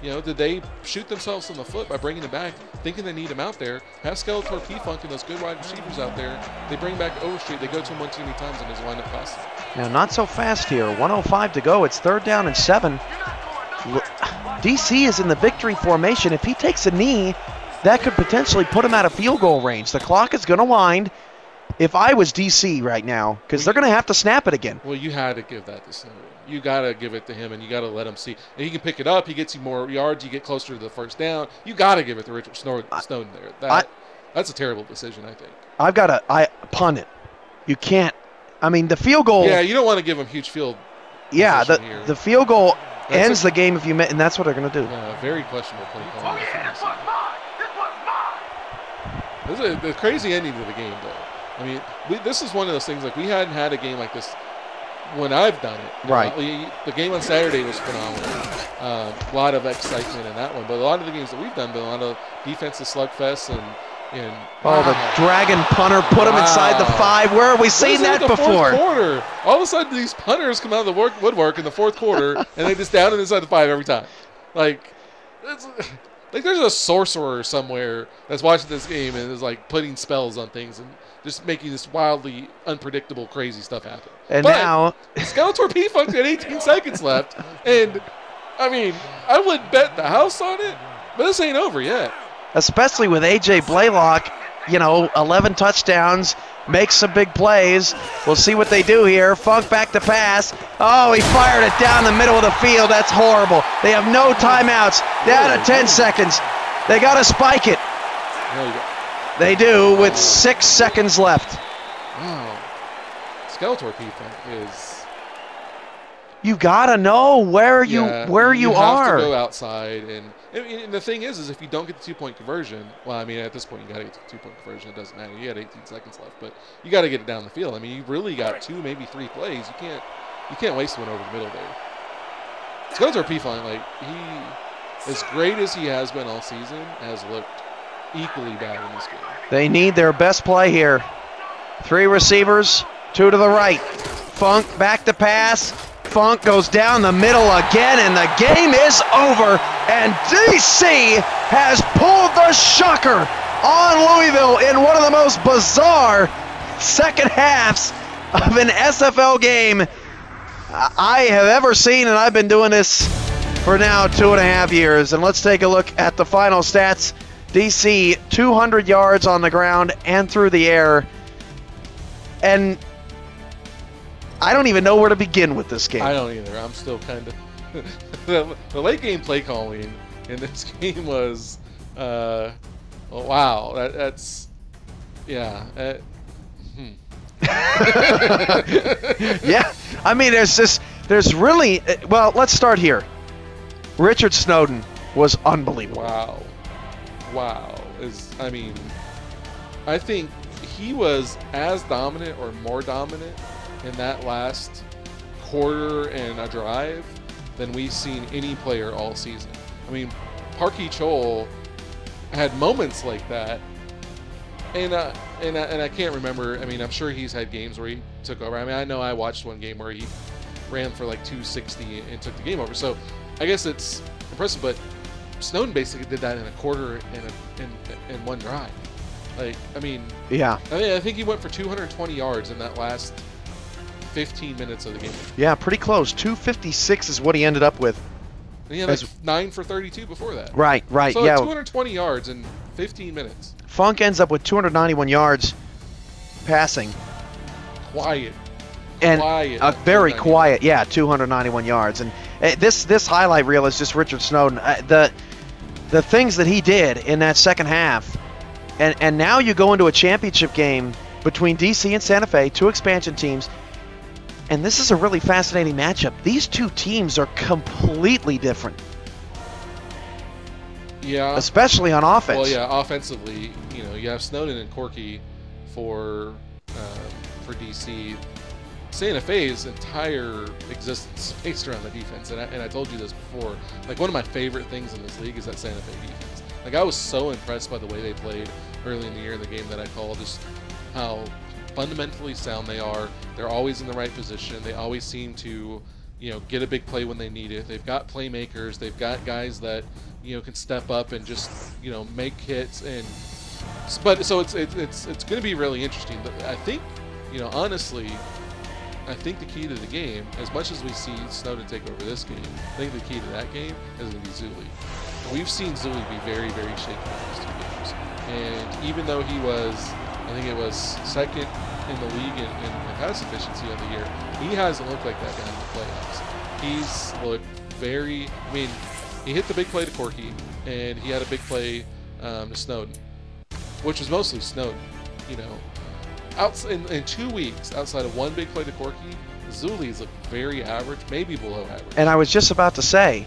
Did they shoot themselves in the foot by bringing him back, thinking they need him out there? Have Skeletor P-Funk and those good wide receivers out there. They bring back Overstreet. They go to him one too many times, and his lineup costs them. Now, not so fast here. 1:05 to go. It's 3rd down and 7. DC is in the victory formation. If he takes a knee, that could potentially put him out of field goal range. The clock is going to wind. If I was DC right now, because they're going to have to snap it again. Well, you had to give that to Snowden. You got to give it to him, and you got to let him see. And he can pick it up. He gets you more yards. You get closer to the first down. You got to give it to Richard Snowden there. That's a terrible decision, I think. I've got to punt it. You can't. I mean, the field goal. Yeah, you don't want to give him huge field. Yeah, the field goal ends the game if you miss, and that's what they're going to do. Yeah, very questionable play call. This is a crazy ending to the game, though. I mean, this is one of those things, like, we hadn't had a game like this when I've done it. Right. The game on Saturday was phenomenal. A lot of excitement in that one. But a lot of the games that we've done, a lot of defensive slugfests and the Dragon punter put him inside the 5. Where have we seen that before? Fourth quarter. All of a sudden, these punters come out of the woodwork in the fourth quarter, and they just down it inside the 5 every time. Like there's a sorcerer somewhere that's watching this game and is like putting spells on things and just making this wildly unpredictable, crazy stuff happen. And now Skeletor P-Funk had 18 seconds left, and I mean, I would bet the house on it, but this ain't over yet. Especially with A.J. Blaylock, 11 touchdowns, makes some big plays. We'll see what they do here. Funk back to pass. Oh, he fired it down the middle of the field. That's horrible. They have no timeouts. Down to 10 seconds. They got to spike it. They do with 6 seconds left. Wow. Skeletor P-Funk is... You got to know where you are. You have to go outside and the thing is if you don't get the 2-point conversion, well, I mean, at this point, you got to get the 2-point conversion. It doesn't matter. You got 18 seconds left, but you got to get it down the field. I mean, you really got 2, maybe 3 plays. You can't waste one over the middle there. Skeletor P-Funk, he, as great as he has been all season, has looked equally bad in this game. They need their best play here. 3 receivers, 2 to the right. Funk back to pass. Funk goes down the middle again, and the game is over. And DC has pulled the shocker on Louisville in one of the most bizarre second halves of an SFL game I have ever seen, and I've been doing this for now 2.5 years. And let's take a look at the final stats. DC, 200 yards on the ground and through the air. And I don't even know where to begin with this game. I don't either. I'm still kind of... the late game play calling in this game was... oh, wow. That's... Yeah. Yeah. I mean, there's really... Well, let's start here. Richard Snowden was unbelievable. Wow. I mean, I think he was as dominant or more dominant in that last quarter and a drive than we've seen any player all season. I mean, Parkey Chol had moments like that, and I can't remember. I mean, I'm sure he's had games where he took over. I mean, I know I watched one game where he ran for like 260 and took the game over. So I guess it's impressive, but Snowden basically did that in a quarter in one drive. Like, I mean, yeah. I think he went for 220 yards in that last 15 minutes of the game. Yeah, pretty close. 256 is what he ended up with. And he had like 9 for 32 before that. Right. So yeah. 220 yards in 15 minutes. Funk ends up with 291 yards passing. Quiet. And very quiet, yeah, 291 yards. And this highlight reel is just Richard Snowden. The things that he did in that second half, and now you go into a championship game between DC and Santa Fe, 2 expansion teams, and this is a really fascinating matchup. These 2 teams are completely different. Yeah. Especially on offense. Well, yeah, offensively, you have Snowden and Corky for DC. Santa Fe's entire existence is based around the defense, and I told you this before. Like, one of my favorite things in this league is that Santa Fe defense. Like, I was so impressed by the way they played early in the year in the game that I called, just how fundamentally sound they are. They're always in the right position. They always seem to, get a big play when they need it. They've got playmakers. They've got guys that, can step up and just, make hits. But so it's going to be really interesting. But I think, honestly, I think the key to the game, as much as we see Snowden take over this game, I think the key to that game is going to be Zuli. We've seen Zuli be very, very shaky in these 2 games. And even though he was, I think it was second in the league in pass efficiency of the year, he hasn't looked like that guy in the playoffs. He's looked very, I mean, he hit the big play to Corky, and he had a big play to Snowden, which was mostly Snowden. You know, in 2 weeks, outside of one big play to Corky, Zuli's looked very average, maybe below average. And I was just about to say,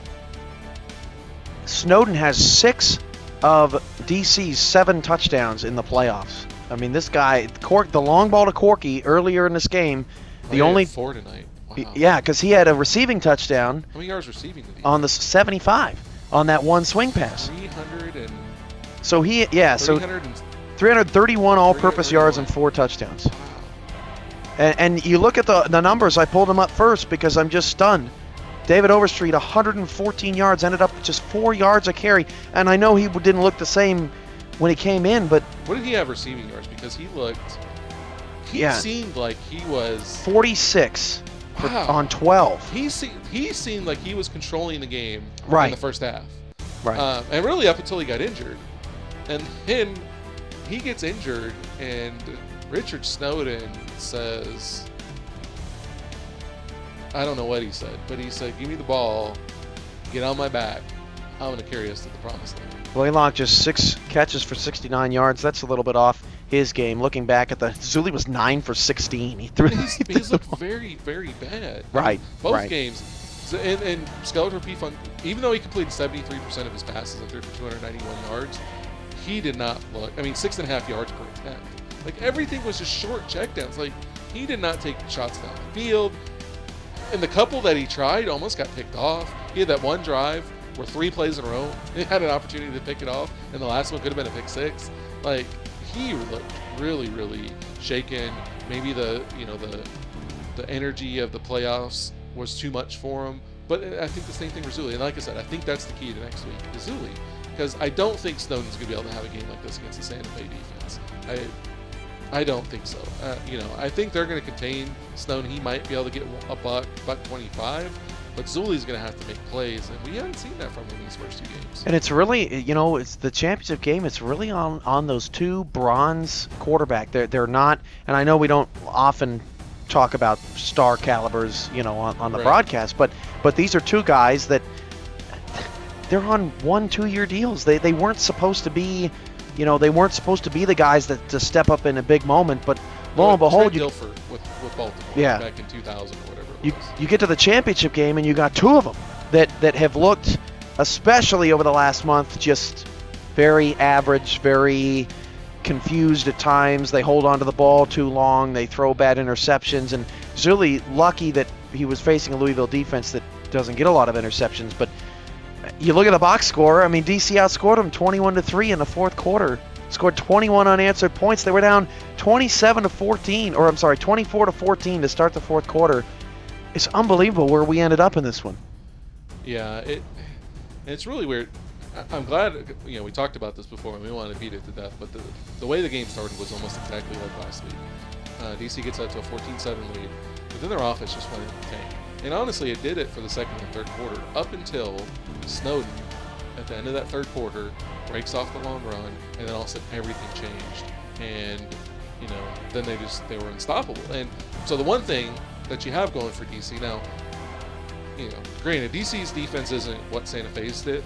Snowden has 6 of DC's 7 touchdowns in the playoffs. I mean, this guy, the long ball to Corky earlier in this game, the only 4 tonight. Wow. Yeah, because he had a receiving touchdown. How many yards receiving did he on the 75 on that one swing pass? 300 and. So he, yeah, so 331 all-purpose yards and 4 touchdowns. Wow. And you look at the numbers. I pulled them up first because I'm just stunned. David Overstreet, 114 yards, ended up just 4 yards a carry. And I know he didn't look the same when he came in, but what did he have receiving yards? Because he looked. He seemed like he was 46 wow. on 12. He seemed like he was controlling the game right. in the first half. Right. And really up until he got injured. And then he gets injured, and Richard Snowden says, I don't know what he said, but he said, give me the ball, get on my back, I'm going to carry us to the promised land. Blaylock just 6 catches for 69 yards. That's a little bit off his game. Looking back at the Zuli was 9 for 16. He threw. He's looked very, very bad. Right. Both games. And Skeletor P Fun, even though he completed 73% of his passes and threw for 291 yards, he did not look. I mean, 6.5 yards per attempt. Like everything was just short checkdowns. Like he did not take shots down the field. And the couple that he tried almost got picked off. He had that one drive where 3 plays in a row, he had an opportunity to pick it off, and the last one could have been a pick 6. Like he looked really, really shaken. Maybe the energy of the playoffs was too much for him. But I think the same thing for Zuli. And like I said, I think that's the key to next week is Zuli, because I don't think Snowden's going to be able to have a game like this against the Santa Fe defense. I don't think so. I think they're going to contain Snowden. He might be able to get a buck 25. But Zuli's going to have to make plays, and we haven't seen that from him in these first 2 games. And it's really, it's the championship game. It's really on those 2 bronze quarterback. They're not, and I know we don't often talk about star calibers, on the broadcast, but these are 2 guys that they're on 1-2 year deals. They weren't supposed to be, they weren't supposed to be the guys that to step up in a big moment, but lo and behold, Dilfer with Baltimore back in 2000 or whatever. You get to the championship game and you got 2 of them that have looked, especially over the last month, just very average, very confused at times. They hold on to the ball too long. They throw bad interceptions. And Zuli, lucky that he was facing a Louisville defense that doesn't get a lot of interceptions. But you look at the box score. I mean, DC outscored them 21-3 in the 4th quarter. Scored 21 unanswered points. They were down 24-14 to start the 4th quarter. It's unbelievable where we ended up in this one. Yeah, it's really weird. I'm glad, we talked about this before and we wanted to beat it to death, but the way the game started was almost exactly like last week. DC gets out to a 14-7 lead, but then their offense just went in the tank. And honestly, it did it for the 2nd and 3rd quarter, up until Snowden, at the end of that 3rd quarter, breaks off the long run, and then all of a sudden everything changed. And, then they were unstoppable. And so the one thing that you have going for DC now, granted, DC's defense isn't what Santa Fe's is,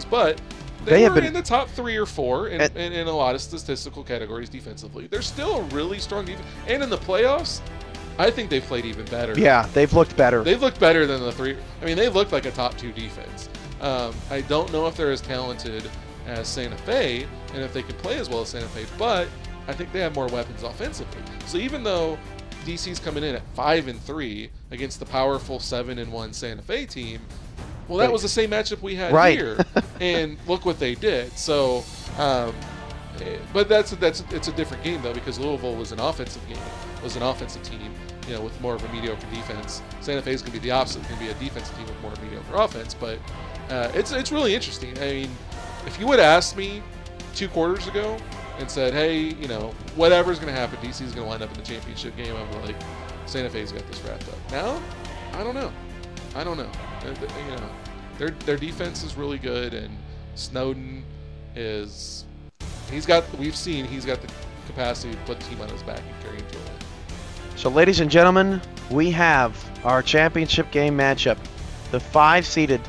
but they were in the top 3 or 4 in a lot of statistical categories defensively. They're still a really strong defense, and in the playoffs, I think they've played even better. Yeah, they've looked better. They've looked better than the 3. I mean, they've looked like a top 2 defense. I don't know if they're as talented as Santa Fe, and if they can play as well as Santa Fe, but I think they have more weapons offensively. So even though DC's coming in at 5-3 against the powerful 7-1 Santa Fe team, well, that was the same matchup we had here, and look what they did. So, but it's a different game though, because Louisville was an offensive team, with more of a mediocre defense. Santa Fe is going to be the opposite, going to be a defensive team with more mediocre offense. But it's really interesting. I mean, if you would have asked me 2 quarters ago and said, hey, whatever's going to happen, DC is going to wind up in the championship game, I'm like, Santa Fe's got this wrapped up. Now, I don't know. You know, their defense is really good, and Snowden is he's got the capacity to put the team on his back and carry him to a win. So, ladies and gentlemen, we have our championship game matchup. The 5-seeded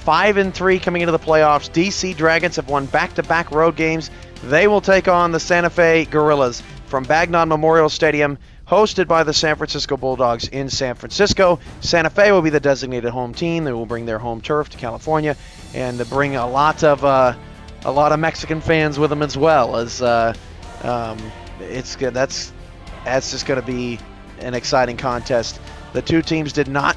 5-3 coming into the playoffs. DC Dragons have won back-to-back road games. They will take on the Santa Fe Gorillas from Bagnon Memorial Stadium, hosted by the San Francisco Bulldogs in San Francisco. Santa Fe will be the designated home team. They will bring their home turf to California and bring a lot of Mexican fans with them as well. As it's good. That's just going to be an exciting contest. The two teams did not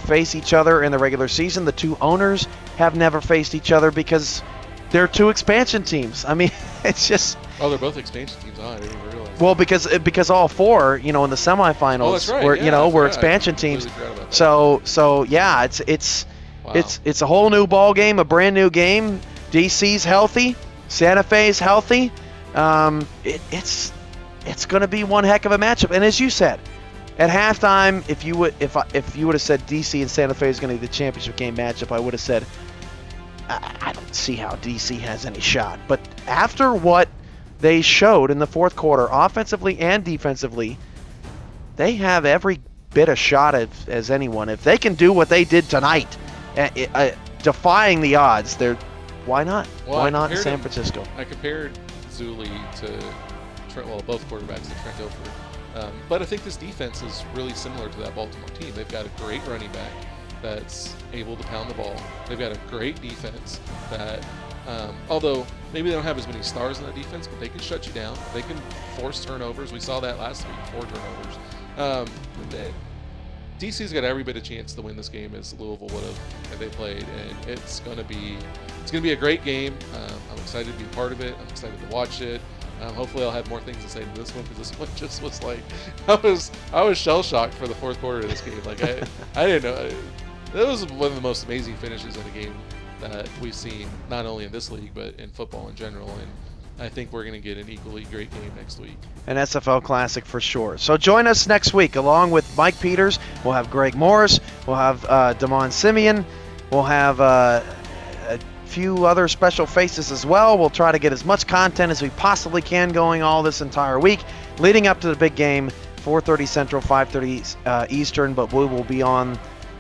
face each other in the regular season. The two owners have never faced each other because they're two expansion teams. I mean, it's just. Oh, they're both expansion teams. Oh, I didn't even realize. Well, because all four, in the semifinals, were expansion teams. So yeah, it's a whole new ball game, a brand new game. DC's healthy, Santa Fe's healthy. It's going to be one heck of a matchup. And as you said, at halftime, if you would have said DC and Santa Fe is going to be the championship game matchup, I would have said I don't see how DC has any shot. But after what they showed in the fourth quarter, offensively and defensively, they have every bit of shot as anyone. If they can do what they did tonight, defying the odds, why not? Well, why not in San Francisco? I compared Zuli to Trent, both quarterbacks to Trent Dilfer. But I think this defense is really similar to that Baltimore team. They've got a great running back that's able to pound the ball. They've got a great defense that, although maybe they don't have as many stars in that defense, but they can shut you down. They can force turnovers. We saw that last week, 4 turnovers. DC's got every bit of chance to win this game as Louisville would have if they played, and it's going to be a great game. I'm excited to be a part of it. I'm excited to watch it. Hopefully I'll have more things to say to this one, because this one just was like, I was shell shocked for the fourth quarter of this game. Like I didn't know. That was one of the most amazing finishes in a game that we've seen, not only in this league but in football in general. And I think we're going to get an equally great game next week. An SFL Classic for sure. So join us next week along with Mike Peters. We'll have Greg Morris. We'll have Damon Simeon. We'll have a few other special faces as well. We'll try to get as much content as we possibly can going all this entire week, leading up to the big game, 4:30 Central, 5:30 Eastern, but we will be on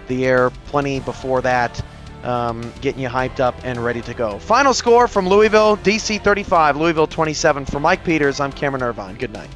the air plenty before that, getting you hyped up and ready to go. Final score from Louisville, DC 35, Louisville 27. For Mike Peters, I'm Cameron Irvine. Good night.